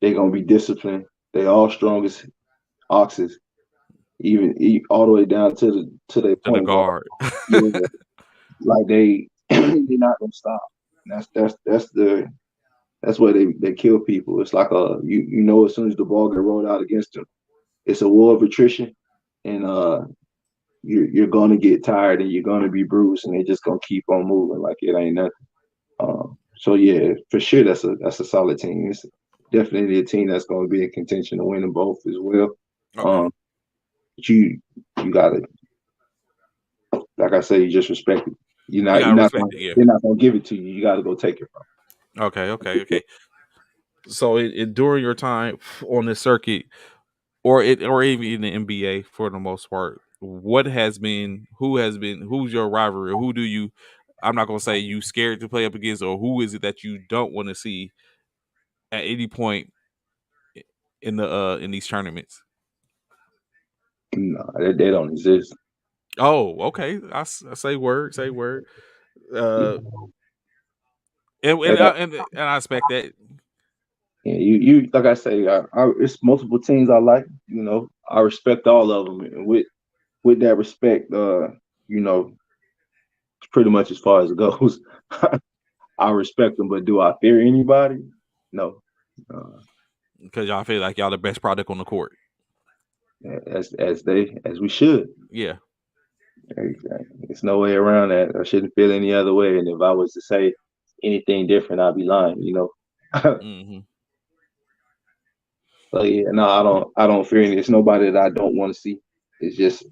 They're gonna be disciplined. They all strong as oxes, all the way down to their To the point guard. guard. Yeah, like they're not gonna stop. And that's where they kill people. It's like as soon as the ball get rolled out against them, it's a war of attrition, and you're gonna get tired and you're gonna be bruised, and they just gonna keep on moving like it ain't nothing. So yeah, for sure that's a solid team. It's definitely a team that's gonna be in contention to win them both as well. Okay. Um, but you gotta, like I said, you just respect it. You're You not you're gotta not respect gonna it. Yeah. they're not gonna give it to you. You gotta go take it from Okay. So during your time on the circuit, or even in the NBA for the most part, who's your rivalry? Who do you? I'm not gonna say you scared to play up against, or who is it that you don't want to see at any point in these tournaments? them. No, they don't exist. Oh, okay. I say word, say word. Yeah, Uh, and they and I, don't. and, and I expect that. Yeah, you like I say, it's multiple teams I like. I respect all of them, and with that respect, it's pretty much as far as it goes. I respect them, but do I fear anybody? No. Because y'all feel like y'all the best product on the court. As we should. Yeah. Exactly. There's no way around that. I shouldn't feel any other way. And if I was to say anything different, I'd be lying. Mm-hmm. So yeah, no, I don't fear any. It's nobody that I don't want to see. It's just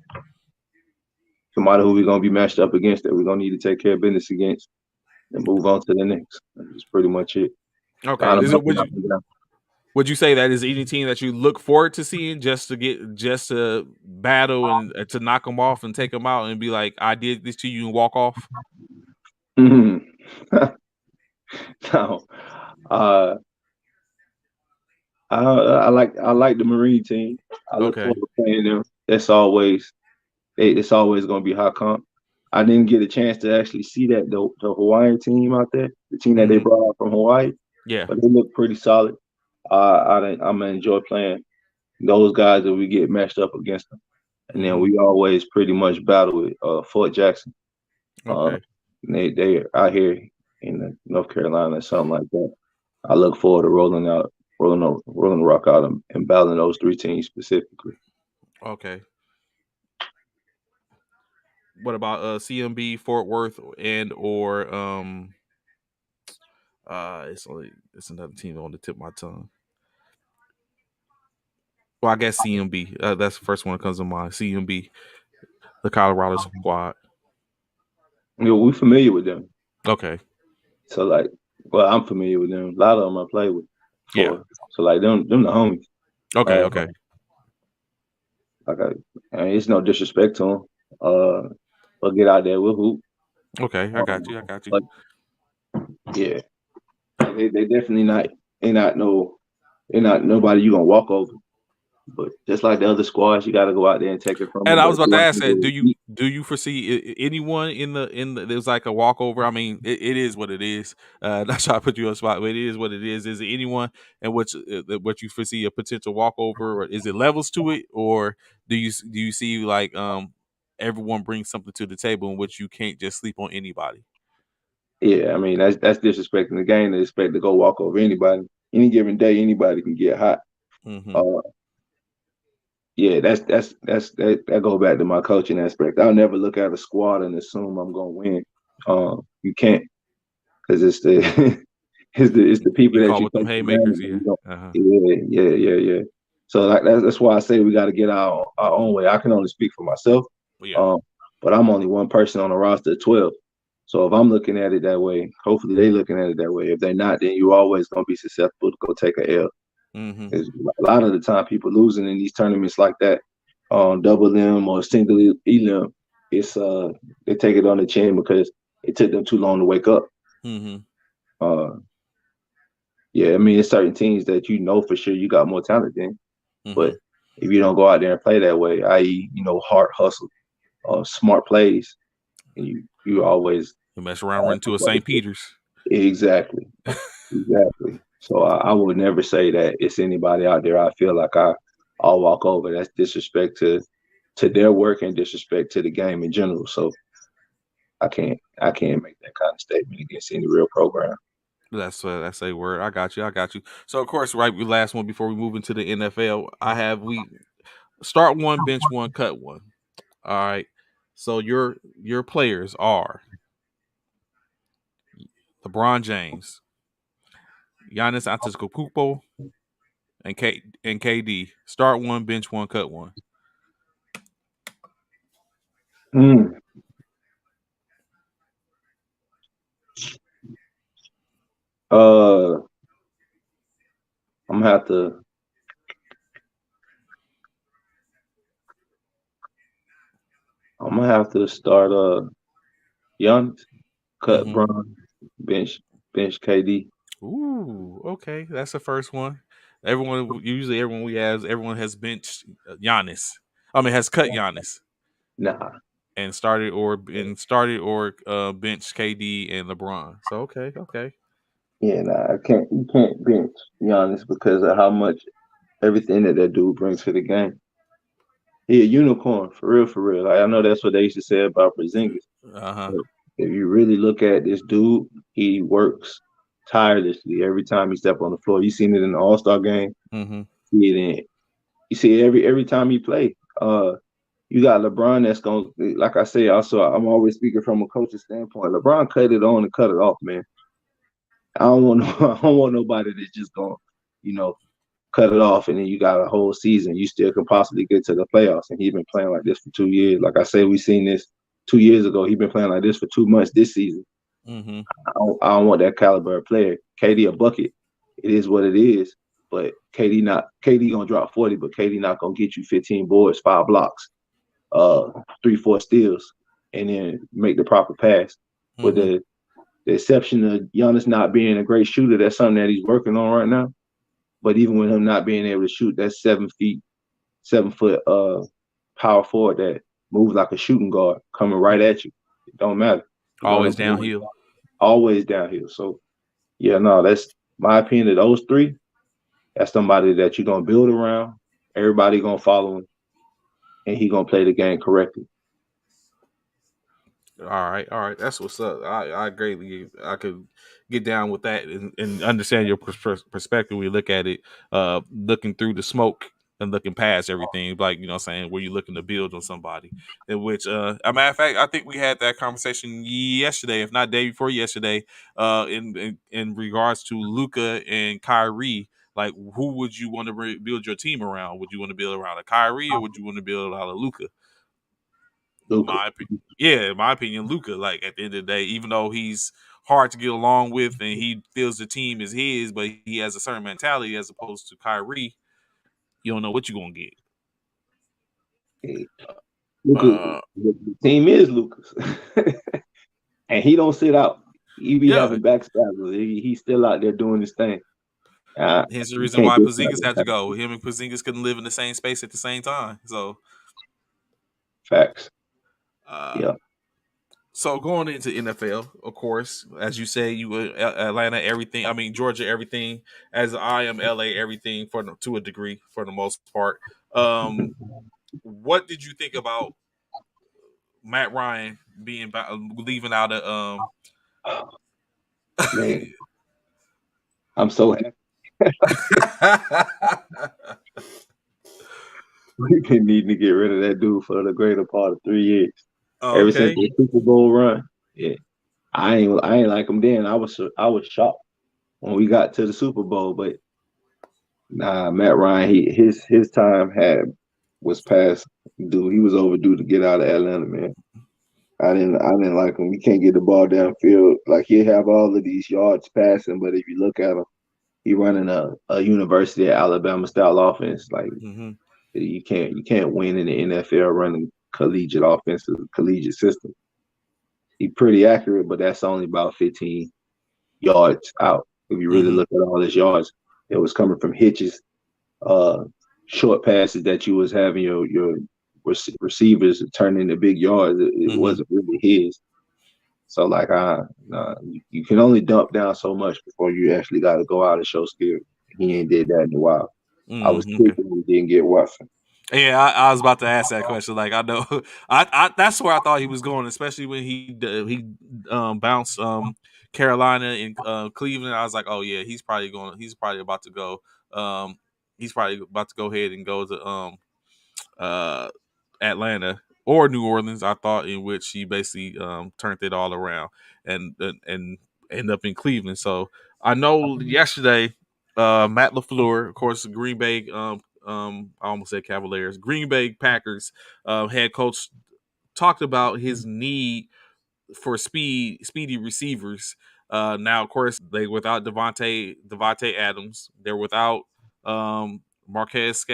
somebody who we're gonna be matched up against that we're gonna need to take care of business against and move on to the next. That's pretty much it. Okay. I don't Is it know. would you say that is any team that you look forward to seeing just to battle and to knock them off and take them out and be like, I did this to you and walk off? No. Uh, I like the Marine team. I look Okay. forward to playing them. It's always going to be high comp. I didn't get a chance to actually see that the Hawaiian team out there, the team that they Mm-hmm. brought out from Hawaii, Yeah. but they look pretty solid. I'm gonna enjoy playing those guys that we get matched up against them, and then Mm-hmm. we always pretty much battle with Fort Jackson. Uh, Okay. they out here in North Carolina or something like that. I look forward to rolling the rock out and battling those three teams specifically. Okay. What about CMB, Fort Worth, and or it's another team on the tip of my tongue. Well, I guess CMB. That's the first one that comes to mind. CMB, the Colorado squad. We're familiar with them. Okay. So like, well, I'm familiar with them. A lot of them I play with Yeah. before. So like them the homies. Okay. Okay. Like and it's no disrespect to them. But get out there with hoop. Okay. I got you. I got you. But yeah, they definitely not. They're not nobody you gonna walk over. But just like the other squads, you got to go out there and take it from And them. I But was about to ask that, do you foresee anyone in the there's like a walkover? I mean, it is what it is. Not trying to put you on the spot, but it is what it is. Is it anyone and what you foresee a potential walkover, or is it levels to it, or do you see like everyone brings something to the table in which you can't just sleep on anybody? yeah, I mean that's disrespecting the game to expect to go walk over anybody. Any given day, anybody can get hot. Mm-hmm. Uh, yeah, that go back to my coaching aspect. I'll never look at a squad and assume I'm gonna win. You can't because it's the it's the people You that call you with them take for granted. haymakers, And yeah. you don't, Uh-huh. yeah. So like that's why I say we got to get our own way. I can only speak for myself, Yeah. um, but I'm only one person on a roster of 12. So if I'm looking at it that way, hopefully they looking at it that way. If they're not, then you always gonna be susceptible to go take a L. Mm-hmm. Because a lot of the time, people losing in these tournaments like that, double limb or single elim, it's they take it on the chin because it took them too long to wake up. Mm-hmm. Uh, yeah, I mean, it's certain teams that you know for sure you got more talent than, Mm-hmm. but if you don't go out there and play that way, i.e., hard hustle, smart plays, and you always You mess around, run into a St. Peter's. exactly. Exactly. So I would never say that it's anybody out there. I feel like I'll walk over. That's disrespect to their work and disrespect to the game in general. So I can't make that kind of statement against any real program. That's a word. I got you. I got you. So of course, right, we last one before we move into the NFL. We start one, bench one, cut one. All right. So your players are LeBron James, Giannis Antetokounmpo, and KD. Start one, bench one, cut one. Mm. Uh, I'm gonna have to. I'm gonna have to start. Giannis, cut Mm-hmm. Bron, bench KD. Ooh, okay, that's the first one. Everyone has benched Giannis. I mean, has cut Giannis Nah, and started or benched KD and LeBron. So okay. yeah, nah. I can't. You can't bench Giannis because of how much everything that dude brings to the game. He a unicorn for real, for real. Like, I know that's what they used to say about Porzingis. Uh huh. But if you really look at this dude, he works tirelessly every time he step on the floor. You seen it in the All-Star game. Mm-hmm. See it in you see it every time he play. You got LeBron that's gonna, like I say, also I'm always speaking from a coach's standpoint. LeBron cut it on and cut it off, man. I don't want I don't want nobody that's just gonna, you know, cut it off and then you got a whole season. You still can possibly get to the playoffs. And he's been playing like this for 2 years. Like I said, we seen this 2 years ago. He's been playing like this for 2 months this season. Mm-hmm. I don't want that caliber of player. KD a bucket. It is what it is. But KD gonna drop 40, but KD not gonna get you 15 boards, 5 blocks, 3, 4 steals, and then make the proper pass. With Mm-hmm. the exception of Giannis not being a great shooter, that's something that he's working on right now. But even with him not being able to shoot, that's 7 feet, 7 foot power forward that moves like a shooting guard coming right at you. It don't matter. You're Always gonna downhill. always downhill. So yeah, no, that's my opinion of those three. That's somebody that you're gonna build around. Everybody gonna follow him, and he gonna play the game correctly. All right. That's what's up. I greatly, I could get down with that and understand your perspective when you look at it, looking through the smoke and looking past everything, like you know, what I'm saying where you're looking to build on somebody. In which, a matter of fact, I think we had that conversation yesterday, if not day before yesterday, in regards to Luca and Kyrie. Like, who would you want to build your team around? Would you want to build around a Kyrie or would you want to build around a Luca? Luka. My opinion, yeah, in my opinion, Luca. Like at the end of the day, even though he's hard to get along with and he feels the team is his, but he has a certain mentality as opposed to Kyrie. You don't know what you're gonna get. Hey, Luka, Uh, the team is Lucas, and he don't sit out. He be yeah, having backstabbers. He's still out there doing his thing. hence the You reason can't why discount Porzingis that had to type of go. thing. Him and Porzingis couldn't live in the same space at the same time. So, Facts. uh, Yeah. so going into NFL, of course, as you say, you were Atlanta everything. I mean Georgia everything. As I am LA everything to a degree for the most part. What did you think about Matt Ryan leaving out of Man, I'm so happy. We've been needing to get rid of that dude for the greater part of 3 years. Ever since okay. the Super Bowl run. Yeah. I ain't like him then. I was shocked when we got to the Super Bowl, but nah, Matt Ryan, his time was past due. He was overdue to get out of Atlanta, man. I didn't like him. You can't get the ball downfield. Like he'll have all of these yards passing, but if you look at him, he running a University of Alabama style offense. Like Mm-hmm. you can't win in the NFL running collegiate offensive collegiate system. He's pretty accurate, but that's only about 15 yards out. If you really Mm-hmm. look at all his yards, it was coming from hitches, uh, short passes that you was having your receivers turn into big yards. It Mm-hmm. wasn't really his. So like you can only dump down so much before you actually got to go out and show skill. He ain't did that in a while. I was Mm-hmm. Okay. thinking we didn't get Watson. Yeah, I was about to ask that question. Like, I know, I that's where I thought he was going, especially when he bounced Carolina and Cleveland. I was like, oh yeah, he's probably going. He's probably about to go. Um, he's probably about to go ahead and go to uh, Atlanta or New Orleans. I thought in which he basically turned it all around and end up in Cleveland. So I know yesterday, Matt LaFleur, of course, Green Bay. I almost said Cavaliers. Green Bay Packers head coach talked about his need for speedy receivers. Now, of course, they without Devontae Adams. They're without Marquez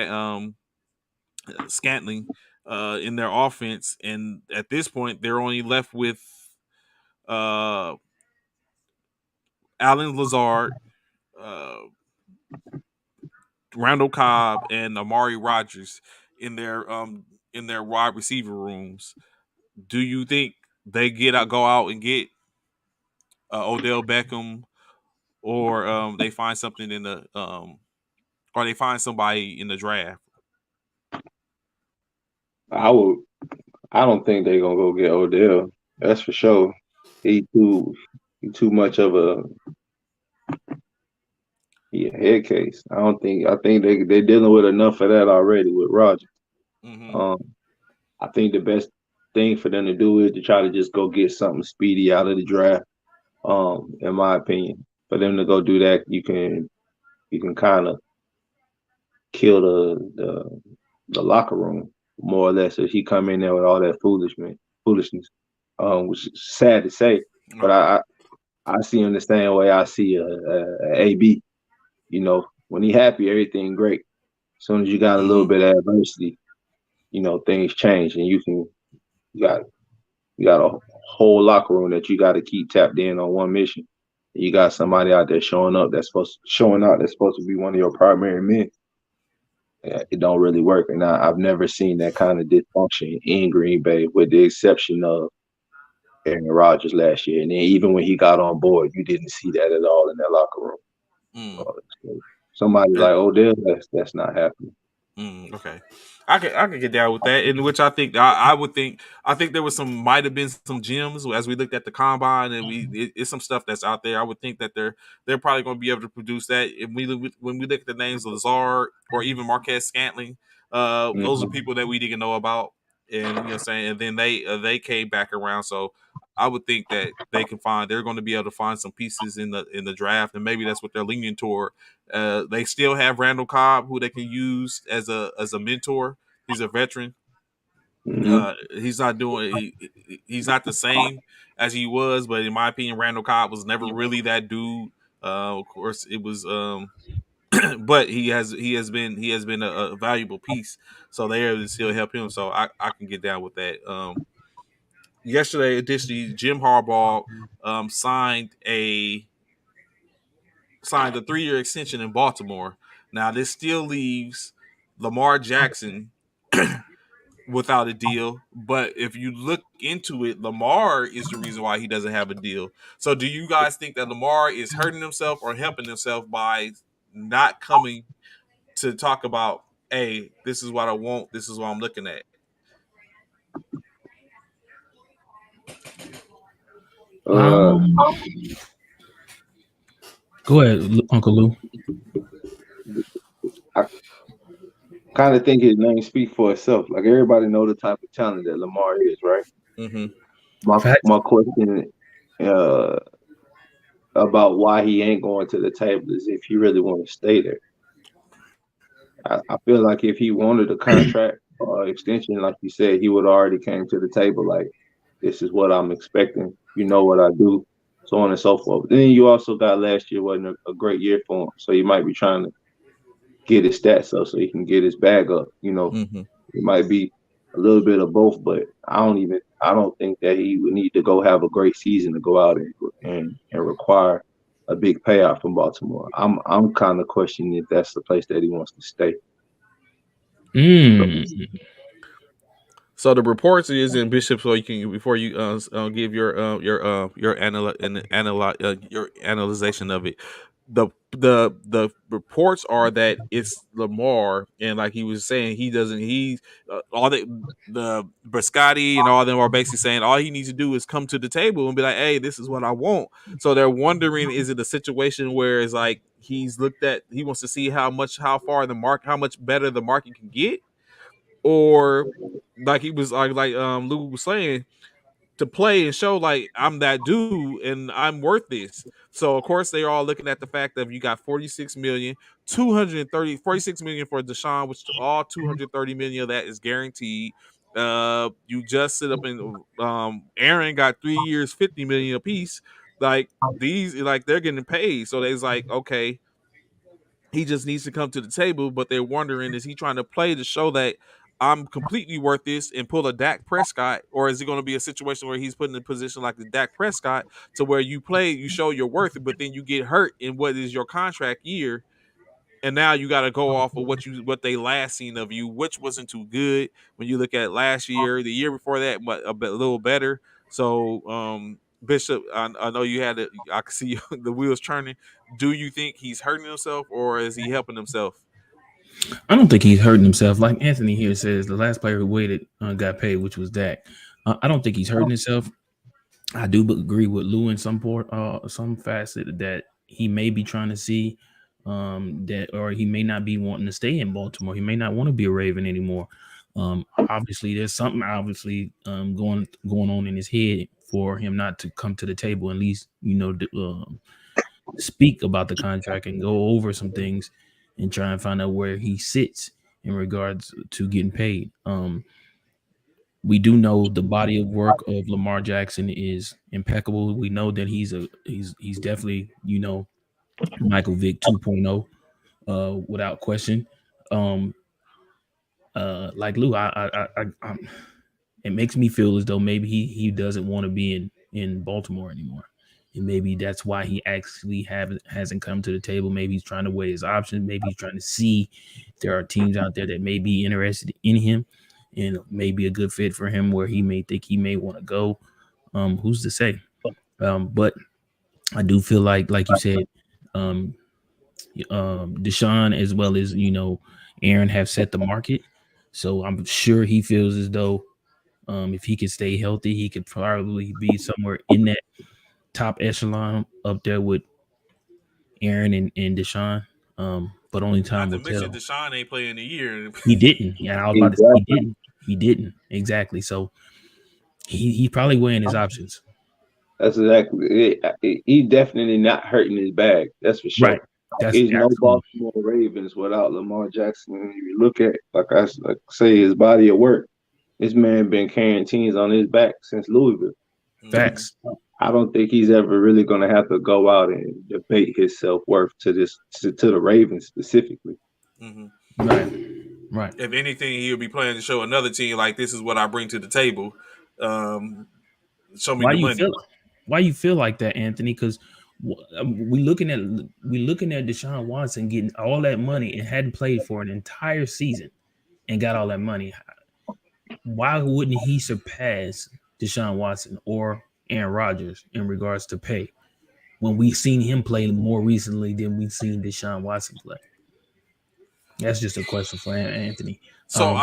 Scantling in their offense, and at this point, they're only left with uh, Alan Lazard, uh, Randall Cobb, and Amari Rogers in their wide receiver rooms. Do you think they go out and get Odell Beckham, or they find something in the or they find somebody in the draft? I would. I don't think they're gonna go get Odell. That's for sure. He too. He too much of a head case. I don't think. I think they're dealing with enough of that already with Roger. Mm-hmm. Um, I think the best thing for them to do is to try to just go get something speedy out of the draft. In my opinion, for them to go do that, you can kind of kill the locker room more or less if he come in there with all that foolishness. Which is sad to say, but Right. I see him the same way I see a AB. You know, when he happy, everything great. As soon as you got a little Mm-hmm. bit of adversity, things change, and you got you got a whole locker room that you got to keep tapped in on one mission. You got somebody out there showing out that's supposed to be one of your primary men. Yeah, it don't really work, and I've never seen that kind of dysfunction in Green Bay, with the exception of Aaron Rodgers last year. And then even when he got on board, you didn't see that at all in that locker room. Mm. So somebody like Odell, that's not happening. Okay, I can get down with that. In which I would think there was might have been some gems as we looked at the combine, and it's some stuff that's out there. I would think that they're probably going to be able to produce that. If when we look at the names of Lazard or even Marquez Scantling, those are Mm-hmm. people that we didn't know about, and what I'm saying, and then they came back around. So I would think that they're going to be able to find some pieces in the draft, and maybe that's what they're leaning toward. They still have Randall Cobb, who they can use as a mentor. He's a veteran. Mm-hmm. He's not he's not the same as he was, but in my opinion, Randall Cobb was never really that dude. Of course, it was, but he has been a valuable piece. So they're able to still help him. So I can get down with that. Yesterday, additionally, Jim Harbaugh signed a 3-year extension in Baltimore. Now, this still leaves Lamar Jackson without a deal. But if you look into it, Lamar is the reason why he doesn't have a deal. So, do you guys think that Lamar is hurting himself or helping himself by not coming to talk about, hey, this is what I want, this is what I'm looking at? Uh, Um, Go ahead, Uncle Lou. I kind of think his name speaks for itself. Like everybody know the type of talent that Lamar is, right? Mm-hmm. Fact. My question uh, about why he ain't going to the table is if he really want to stay there. I feel like if he wanted a contract or extension, like you said, he would already came to the table like, this is what I'm expecting. You know what I do, so on and so forth. Then you also got last year wasn't a great year for him, so he might be trying to get his stats up so he can get his bag up. Mm-hmm. It might be a little bit of both, but I don't think that he would need to go have a great season to go out and require a big payout from Baltimore. I'm kind of questioning if that's the place that he wants to stay. So, Mm. So the reports is in Bishop. So you can, before you give your analyzation of it. The reports are that it's Lamar, and like he was saying, he doesn't. He all the Briscotti and all of them are basically saying all he needs to do is come to the table and be like, "Hey, this is what I want." So they're wondering, is it a situation where it's like he wants to see how much better the market can get, or like he was like Lou was saying, to play and show like I'm that dude and I'm worth this. So of course they're all looking at the fact that you got 46 million, 46 million for Deshaun, which all 230 million of that is guaranteed. You just sit up and Aaron got 3 years, 50 million apiece. Like these, like they're getting paid. So they's like, okay, he just needs to come to the table, but they're wondering, is he trying to play to show that I'm completely worth this and pull a Dak Prescott, or is it going to be a situation where he's put in a position like the Dak Prescott to where you show your worth, but then you get hurt in what is your contract year, and now you got to go off of what they last seen of you, which wasn't too good when you look at last year, the year before that, but a little better. So, Bishop, I know you had it. I can see the wheels turning. Do you think he's hurting himself or is he helping himself? I don't think he's hurting himself. Like Anthony here says, the last player who waited got paid, which was Dak. I don't think he's hurting himself. I do agree with Lou in some facet that he may be trying to see that, or he may not be wanting to stay in Baltimore. He may not want to be a Raven anymore. Obviously, there's something going on in his head for him not to come to the table, at least speak about the contract and go over some things and try and find out where he sits in regards to getting paid. We do know the body of work of Lamar Jackson is impeccable. We know that he's definitely Michael Vick 2.0 without question. Um, like Lou, it makes me feel as though maybe he doesn't want to be in Baltimore anymore, and maybe that's why he actually hasn't come to the table. Maybe he's trying to weigh his options. Maybe he's trying to see if there are teams out there that may be interested in him and may be a good fit for him, where he may think he may want to go. Who's to say? But I do feel like you said, um, Deshaun as well as Aaron have set the market. So I'm sure he feels as though if he could stay healthy, he could probably be somewhere in that top echelon up there with Aaron and Deshaun. But only Not time to will mention tell. Deshaun ain't playing the year. He didn't. Yeah, I was about to say he Exactly. didn't. He didn't. Exactly. So he's probably weighing his options. That's exactly it. He definitely not hurting his bag. That's for sure. Right. That's Is no absolutely Baltimore Ravens without Lamar Jackson. And if you look at, like say, his body of work, this man been carrying teams on his back since Louisville. Hmm. facts. I don't think he's ever really going to have to go out and debate his self worth to the Ravens specifically. Hmm. Right. Right. If anything, he'll be playing to show another team like this is what I bring to the table. Um, Show me Why the you money. feel why you feel like that, Anthony? Because we looking at Deshaun Watson getting all that money and hadn't played for an entire season and got all that money. Why wouldn't he surpass Deshaun Watson or Aaron Rodgers in regards to pay when we've seen him play more recently than we've seen Deshaun Watson play? That's just a question for Anthony. So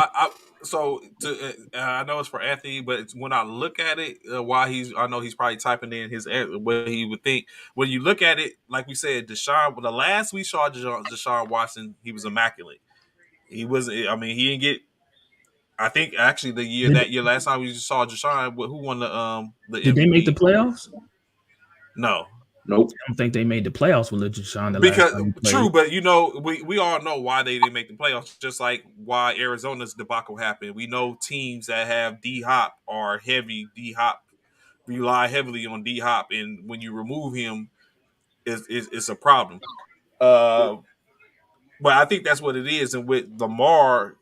I know it's for Anthony, but when I look at it, while I know he's probably typing in what he would think. When you look at it, like we said, Deshaun. The last we saw Deshaun Watson, he was immaculate. He was. I mean, he didn't get. I think actually Did, that year last time we saw Deshaun, who won the did they make the MVP? playoffs? No, Nope. I don't think they made the playoffs with Deshaun the last because time he true, played. but we all know why they didn't make the playoffs. Just like why Arizona's debacle happened. We know teams that have D Hop are heavy. D Hop rely heavily on D Hop, and when you remove him, it's a problem. Uh, but I think that's what it is. And with Lamar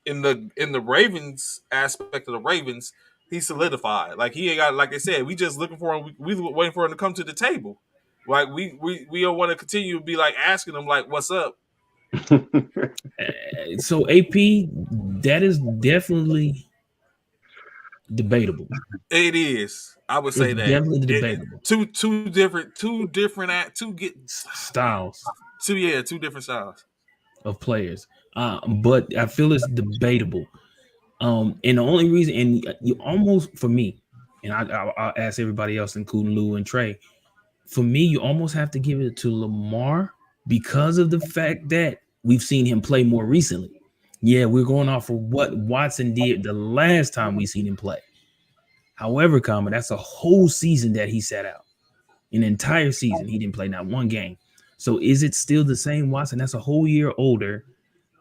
in the Ravens aspect of the Ravens, he solidified. Like he ain't got, like I said, we just looking for him. We waiting for him to come to the table. Like we don't want to continue to be like asking him like, "What's up?" So AP, that is definitely debatable. It is. I would It's say that definitely it debatable. two get Styles two different styles. of players, but I feel it's debatable. And the only reason, and you almost for me, and I'll ask everybody else, including Lou and Trey. For me, you almost have to give it to Lamar because of the fact that we've seen him play more recently. Yeah, we're going off of what Watson did the last time we seen him play. However, comma, that's a whole season that he sat out. An entire season. He didn't play not one game. So is it still the same Watson? That's a whole year older.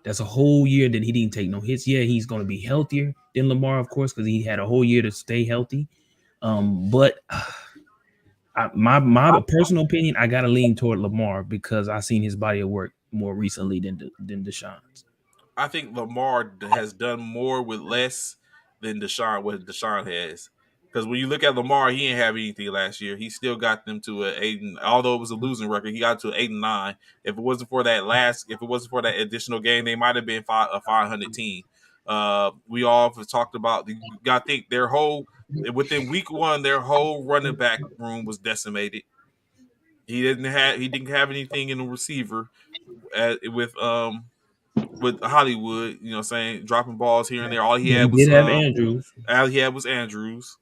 That's a whole year that he didn't take no hits. Yeah, he's going to be healthier than Lamar, of course, because he had a whole year to stay healthy. But my personal opinion, I gotta lean toward Lamar because I seen his body of work more recently than Deshaun's. I think Lamar has done more with less than Deshaun what Deshaun has. Because when you look at Lamar, he didn't have anything last year. He still got them to a eight, and although it was a losing record, he got to 8-9. If it wasn't for that additional game, they might have been a 500 team. We all have talked about. You got to think their whole within week one, their whole running back room was decimated. He didn't have anything in the receiver with Hollywood, you know what I'm saying, dropping balls here and there. Yeah, he did have Andrews. All he had was Andrews.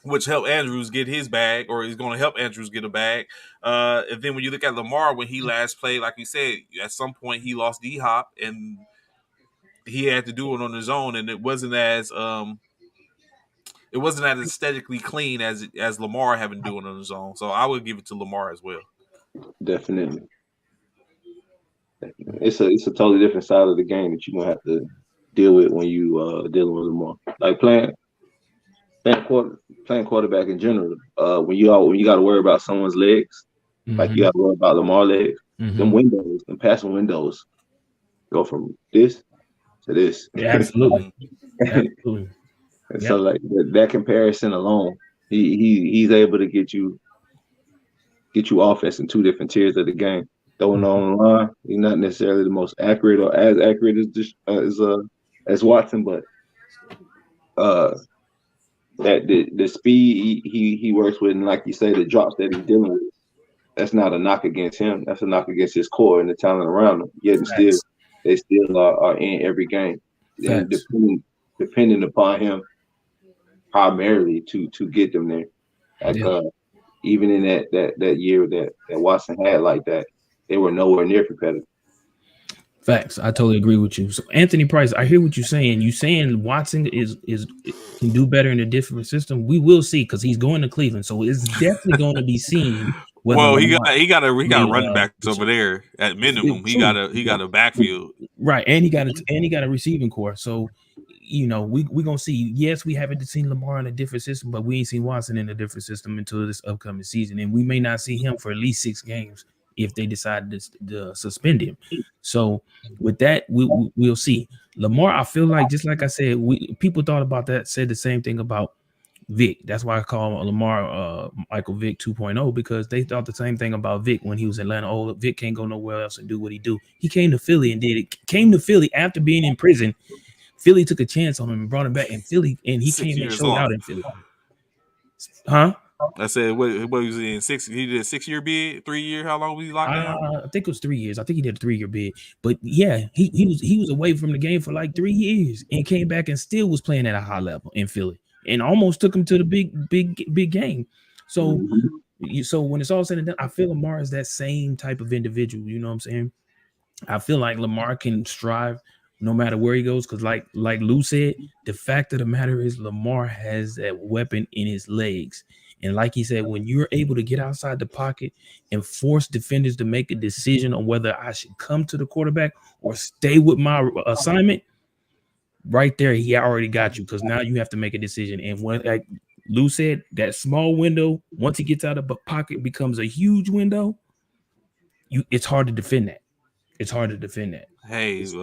which helped Andrews get his bag, or is going to help Andrews get a bag. And then when you look at Lamar, when he last played, like you said, at some point he lost D-Hop, and he had to do it on his own, and it wasn't as aesthetically clean as Lamar having to do it on his own. So I would give it to Lamar as well. Definitely. It's a totally different side of the game that you're gonna have to deal with when you dealing with Lamar. Like playing quarterback in general. When you got to worry about someone's legs, like you got to worry about Lamar legs. Them windows, them passing windows, go from this to this. Yeah, absolutely. Absolutely. And so like that comparison alone, he's able to get you offense in two different tiers of the game. Throwing on the line, he's not necessarily the most accurate or as accurate as Watson, but that the speed he works with, and like you say, the drops that he's dealing with, that's not a knock against him. That's a knock against his core and the talent around him. Yet they still are in every game, and depending upon him primarily to get them there. Like even in that year that Watson had like that, they were nowhere near competitive. Facts. I totally agree with you. So Anthony Price, I hear what you're saying. You saying Watson is can do better in a different system. We will see because he's going to Cleveland, so it's definitely going to be seen. Well, he got running backs over there at minimum. He got a backfield, right, and he got a receiving core. So we gonna see. Yes, we haven't seen Lamar in a different system, but we ain't seen Watson in a different system until this upcoming season, and we may not see him for at least 6 games if they decide to suspend him. So with that, we'll see. Lamar, I feel like, just like I said, people thought about that, said the same thing about Vic. That's why I call Lamar Michael Vick 2.0, because they thought the same thing about Vic when he was in Atlanta. Oh, Vic can't go nowhere else and do what he do. He came to Philly and did it. Came to Philly after being in prison. Philly took a chance on him and brought him back in Philly, and he came and showed out in Philly. Huh? I said, what was he in 6? He did a 6-year bid, 3-year. How long was he locked down? I think it was 3 years. I think he did a 3-year bid. But yeah, he was away from the game for like 3 years and came back and still was playing at a high level in Philly and almost took him to the big game. So so when it's all said and done, I feel Lamar is that same type of individual. You know what I'm saying? I feel like Lamar can strive no matter where he goes, because like Lou said, the fact of the matter is Lamar has that weapon in his legs. And like he said, when you're able to get outside the pocket and force defenders to make a decision on whether I should come to the quarterback or stay with my assignment, right there, he already got you, because now you have to make a decision. And when, like Lou said, that small window, once he gets out of the pocket, becomes a huge window. It's hard to defend that. It's hard to defend that. Hey, as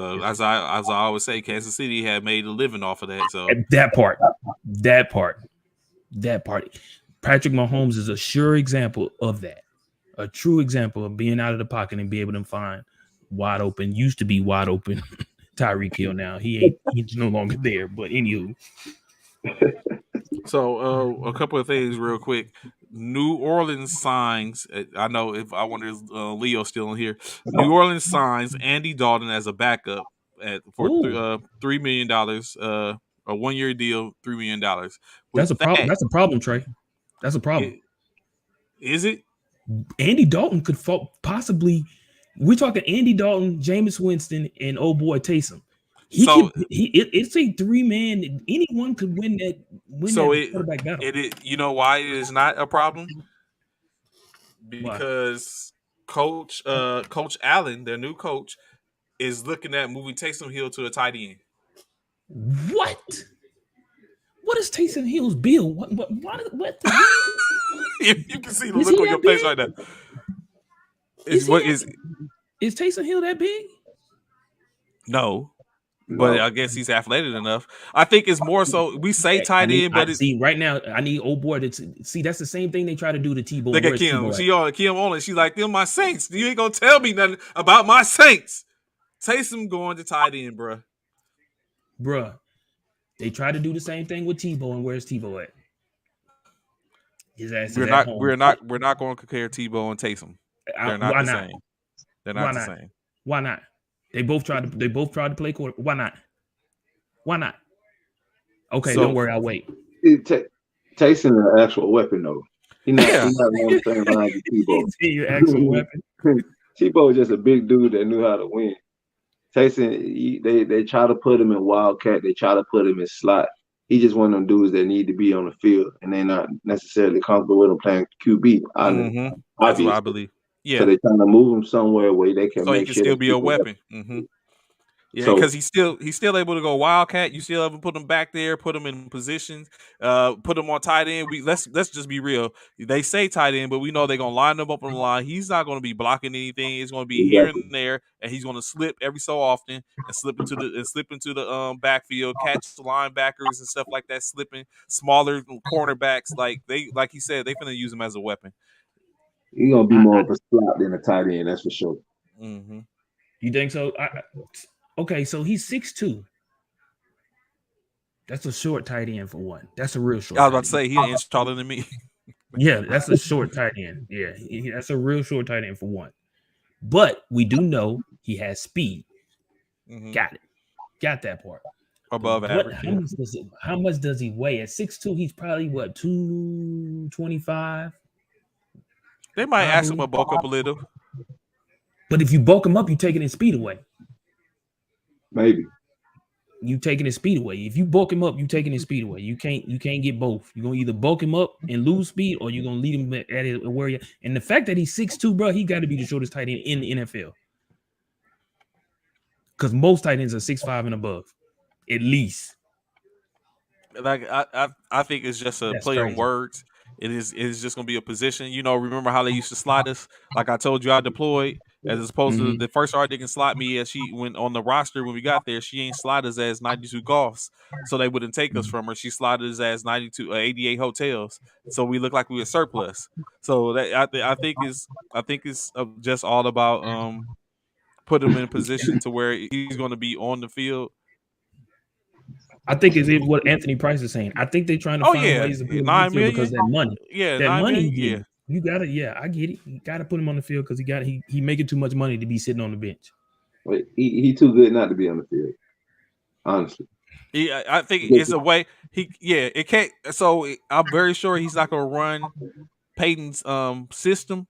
I always say, Kansas City had made a living off of that. So that part. Patrick Mahomes is a sure example of that. A true example of being out of the pocket and be able to find wide open. Used to be wide open. Tyreek Hill now. He's no longer there. But anywho. So a couple of things real quick. New Orleans signs. I wonder if Leo's still in here. New Orleans signs Andy Dalton as a backup for $3 million. A 1-year deal, $3 million. That's a problem. That's a problem, Trey. That's a problem. Is it? Andy Dalton could possibly. We're talking Andy Dalton, Jameis Winston, and old boy Taysom. It's a 3-man. Anyone could win that quarterback battle. You know why it is not a problem? Because Coach Allen, their new coach, is looking at moving Taysom Hill to a tight end. What? What is Taysom Hill's bill? What you can see the look on your face right now. Is Taysom Hill that big? No. But I guess he's athletic enough. I think it's more so we say tight end, but see right now I need old boy to see. That's the same thing they try to do to Tebow. Look at Kim. Kim on it. She's like, "Them my Saints. You ain't gonna tell me nothing about my Saints." Taysom going to tight end, bruh. They try to do the same thing with Tebow, and where's Tebow at? His ass is we're at not. home. We're not going to compare Tebow and Taysom. They're not the same. They're not the same. Why not? They both tried to play quarterback. Why not? Okay, don't worry. I'll wait. Taysom an actual weapon though. He not Yeah. he not on the same line as He Tebow. said you actual weapon. Tebow was just a big dude that knew how to win. Taysom, they try to put him in wildcat. They try to put him in slot. He just one of them dudes that need to be on the field, and they're not necessarily comfortable with him playing QB. That's what I Obviously, believe. so Yeah. they're trying to move him somewhere where they can So he make can sure still that be a people. weapon. Yeah, So because he's still able to go wildcat. You still haven't put him back there, put him in positions, put him on tight end. Let's just be real. They say tight end, but we know they're gonna line him up on the line. He's not gonna be blocking anything. It's gonna be here exactly, and there, and he's gonna slip every so often and slip into the backfield, catch the linebackers and stuff like that, slipping smaller cornerbacks. Like he said, they finna use him as a weapon. he's gonna be I, more of a slot than a tight end. That's for sure. hmm you think so? Okay, so he's 6'2". That's a short tight end for one. That's a real I short was about tight to end. say he an inch taller than me. Yeah, that's a short tight end. Yeah, that's a real short tight end for one. But we do know he has speed. hmm Got it. Got that part. But Above what? average, yeah. How much does he weigh? At 6'2", he's probably what 225, They might ask him probably. to bulk up a little. But if you bulk him up, you're taking his speed away. Maybe. You taking his speed away. If you bulk him up, you taking his speed away. You can't get both. You're gonna either bulk him up and lose speed, or you're gonna lead him at it where you. And the fact that he's 6'2", bro, he got to be the shortest tight end in the NFL. Because most tight ends are 6'5" and above, at least. I think it's just a That's play on crazy. words. It's just gonna be a position. You know, remember how they used to slide us? Like I told you, I deployed as opposed to Mm-hmm. the first art they can slot me as she went on the roster when we got there. She ain't slide us as 92 golfs, so they wouldn't take us from her. She slotted us as 88 hotels, so we look like we were surplus. So that I think it's just all about put him in a position to where he's going to be on the field. I think it's what Anthony Price is saying. I think they're trying to Oh find yeah, ways to put him on the nine field because million. that money. Yeah, That 9 money million. he Yeah. getting. You got it. Yeah, I get it. You got to put him on the field because he making too much money to be sitting on the bench. Wait, he too good not to be on the field. Honestly. Yeah, I think it's a way it can't. So I'm very sure he's not going to run Peyton's system.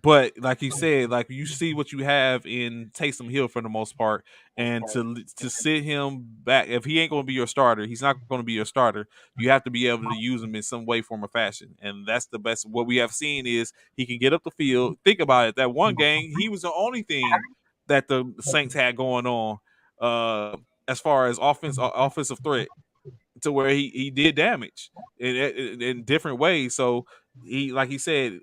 But like you said, like you see what you have in Taysom Hill for the most part, and to sit him back if he ain't going to be your starter, he's not going to be your starter. You have to be able to use him in some way, form, or fashion, and that's the best. What we have seen is he can get up the field. Think about it. That one game, he was the only thing that the Saints had going on as far as offensive threat to where he did damage in different ways. So like he said,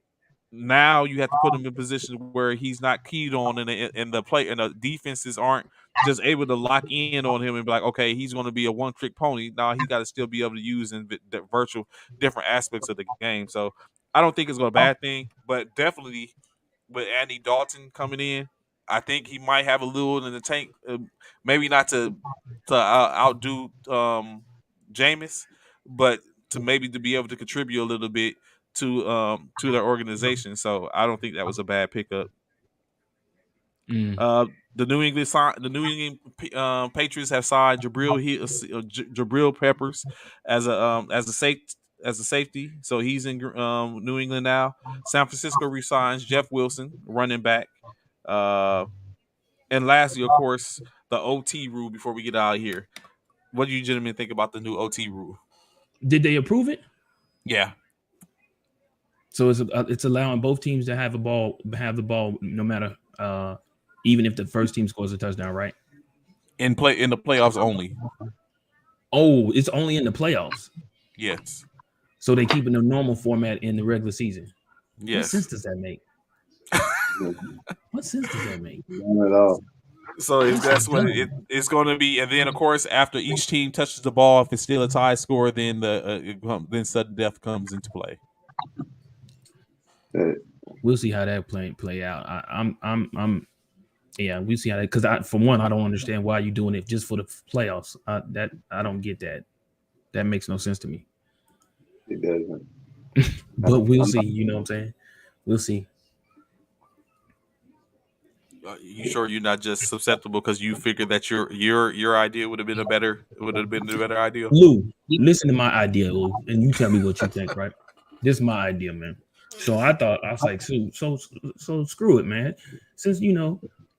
now you have to put him in position where he's not keyed on, and the defenses aren't just able to lock in on him and be like, okay, he's going to be a one trick pony. Now he got to still be able to use in the virtual different aspects of the game. So I don't think it's a bad thing, but definitely with Andy Dalton coming in, I think he might have a little in the tank. Maybe not to outdo Jameis, but to be able to contribute a little bit to their organization. So I don't think that was a bad pickup. Mm. The New England Patriots have signed Jabril Peppers as a safety. So he's in New England now. San Francisco resigns Jeff Wilson, running back. Uh, and lastly, of course, the OT rule. Before we get out of here, what do you gentlemen think about the new OT rule? Did they approve it? Yeah, So it's allowing both teams to have the ball no matter even if the first team scores a touchdown, right? in the playoffs only. Oh, it's only in the playoffs. Yes, So they keeping the normal format in the regular season. What sense yes. does that make? What sense does that make? Not at all. So This is that's what dumb. it's going to be, and then of course after each team touches the ball, if it's still a tie score, then then sudden death comes into play. Uh, We'll see how that play out. I'm yeah, we'll see how that because for one, I don't understand why you're doing it just for the playoffs. That I don't get that. That makes no sense to me. it doesn't. But we'll see. You know what I'm saying? We'll see. You sure you're not just susceptible because you figured that your idea would have been the better idea? Lou, listen to my idea, Lou, and you tell me what you think, right? This is my idea, man. So I was like, so screw it, man. Since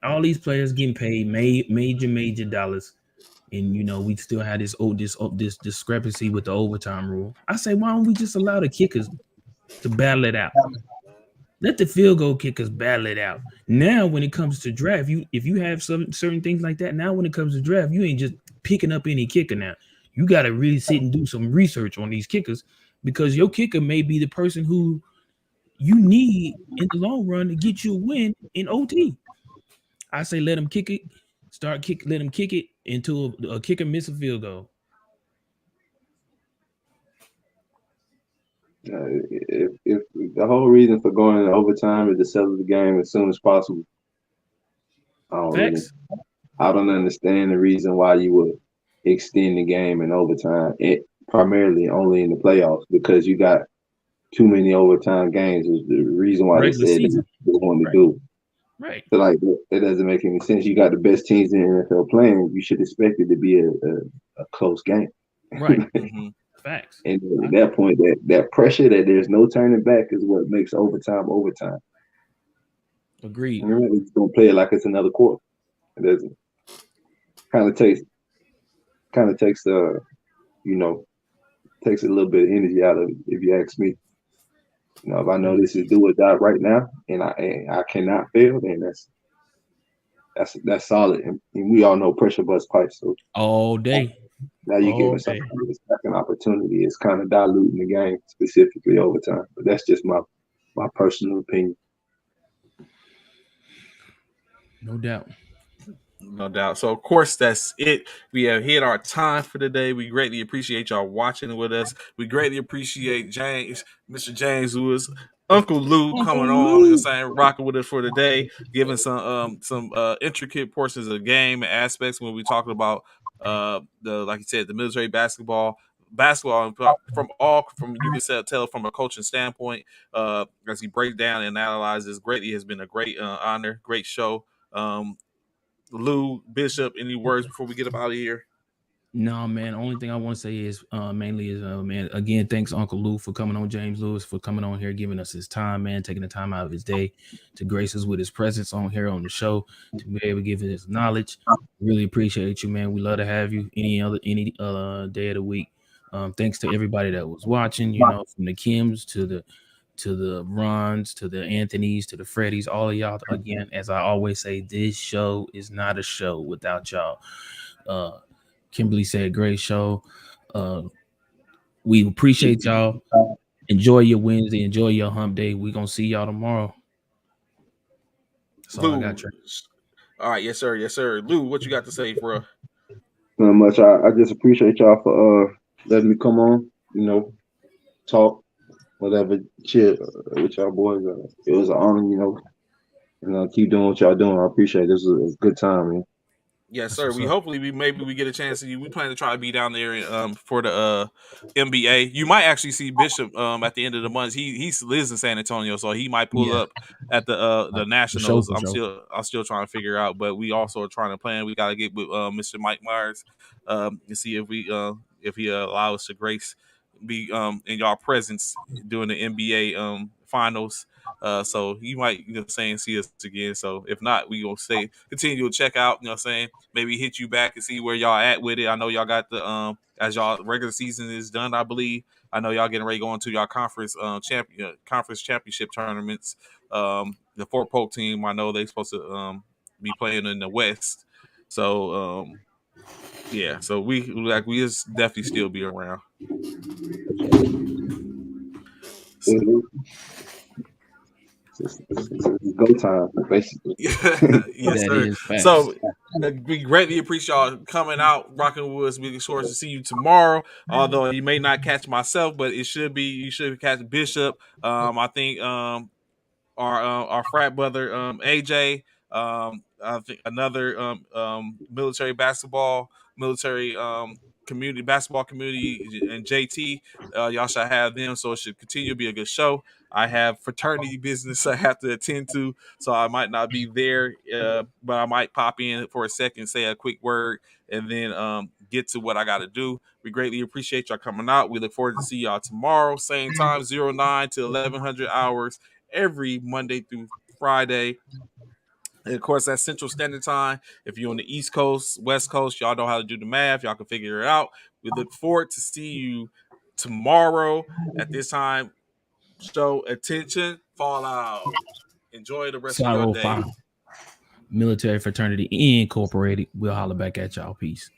all these players getting paid major dollars, and we still had this discrepancy with the overtime rule. I say, why don't we just allow the kickers to battle it out? Let the field goal kickers battle it out. Now, when it comes to draft, if you have some certain things like that, now when it comes to draft, you ain't just picking up any kicker now. You got to really sit and do some research on these kickers because your kicker may be the person who you need in the long run to get you a win in OT. I say let them kick it, let them kick it until a kicker miss a field goal. If the whole reason for going into overtime is to settle the game as soon as possible, I don't really, Facts. I don't understand the reason why you would extend the game in overtime. It primarily only in the playoffs because you got too many overtime games. Is the reason why they Regular said season. they wanted to Right. do. Right. So like that doesn't make any sense. You got the best teams in the NFL playing. You should expect it to be a close game. Right. Mm-hmm. Facts. And at that point, that pressure that there's no turning back is what makes overtime overtime. Agreed. You're really just gonna play it like it's another quarter. It doesn't kind of takes you know takes a little bit of energy out of it. If you ask me, if I know this is do or die right now, and I cannot fail, then that's solid. And we all know pressure busts pipes. So All day. now you're giving All somebody day. a second opportunity. It's kind of diluting the game, specifically overtime. But that's just my personal opinion. No doubt. No doubt. So, of course, that's it. We have hit our time for today. We greatly appreciate y'all watching with us. We greatly appreciate Mr. James Lewis, Uncle Lou Uncle coming on, Lou. saying rocking with us for today, giving some intricate portions of the game and aspects when we talking about the like you said, the military basketball from you can tell from a coaching standpoint, as he breaks down and analyzes greatly has been a great honor, great show. Lou Bishop, any words before we get up out of here? No, man. Only thing I want to say is mainly is man, again, thanks Uncle Lou for coming on, James Lewis for coming on here, giving us his time, man, taking the time out of his day to grace us with his presence on here on the show, to be able to give his knowledge. Really appreciate you, man. We love to have you any day of the week. Thanks to everybody that was watching, from the Kims to the Rons, to the Anthonys, to the Freddys, all of y'all. Again, as I always say, this show is not a show without y'all. Kimberly said, great show. We appreciate y'all. Enjoy your Wednesday. Enjoy your hump day. We're going to see y'all tomorrow. That's all I got, Lou. Trey. All right, yes, sir. Yes, sir. Lou, what you got to say, bro? Not much. I just appreciate y'all for letting me come on. Talk whatever shit with y'all boys. It was an honor. Keep doing what y'all doing. I appreciate it. This was a good time, man. Yes, That's sir. what's We up. hopefully we get a chance to you. We plan to try to be down there for the NBA. You might actually see Bishop at the end of the month. He lives in San Antonio, so he might pull Yeah, up at the for sure, Nationals. for sure. I'm still trying to figure out, but we also are trying to plan. We got to get with Mr. Mike Myers and see if he allows us to grace be in y'all presence during the NBA finals. So you might saying see us again. So if not, we gonna say continue to check out. Saying maybe hit you back and see where y'all at with it. I know y'all got the as y'all regular season is done, I believe. I know y'all getting ready to go into y'all conference championship tournaments. The Fort Polk team, I know they supposed to be playing in the West. So yeah, so we just definitely still be around. So, It's go time, basically. yes, That sir. is facts. So we greatly appreciate y'all coming out, rocking with us. We look forward to see you tomorrow. Although you may not catch myself, but you should catch Bishop. I think our frat brother AJ. I think another military basketball military community, basketball community, and JT. Y'all should have them, so it should continue to be a good show. I have fraternity business I have to attend to, so I might not be there, but I might pop in for a second, say a quick word, and then get to what I got to do. We greatly appreciate y'all coming out. We look forward to see y'all tomorrow, same time, 09 to 1100 hours, every Monday through Friday. And of course, that's Central Standard Time. If you're on the East Coast, West Coast, y'all know how to do the math. Y'all can figure it out. We look forward to see you tomorrow at this time. Show attention, fall out. Enjoy the rest of your day. Military Fraternity Incorporated. We'll holler back at y'all. Peace.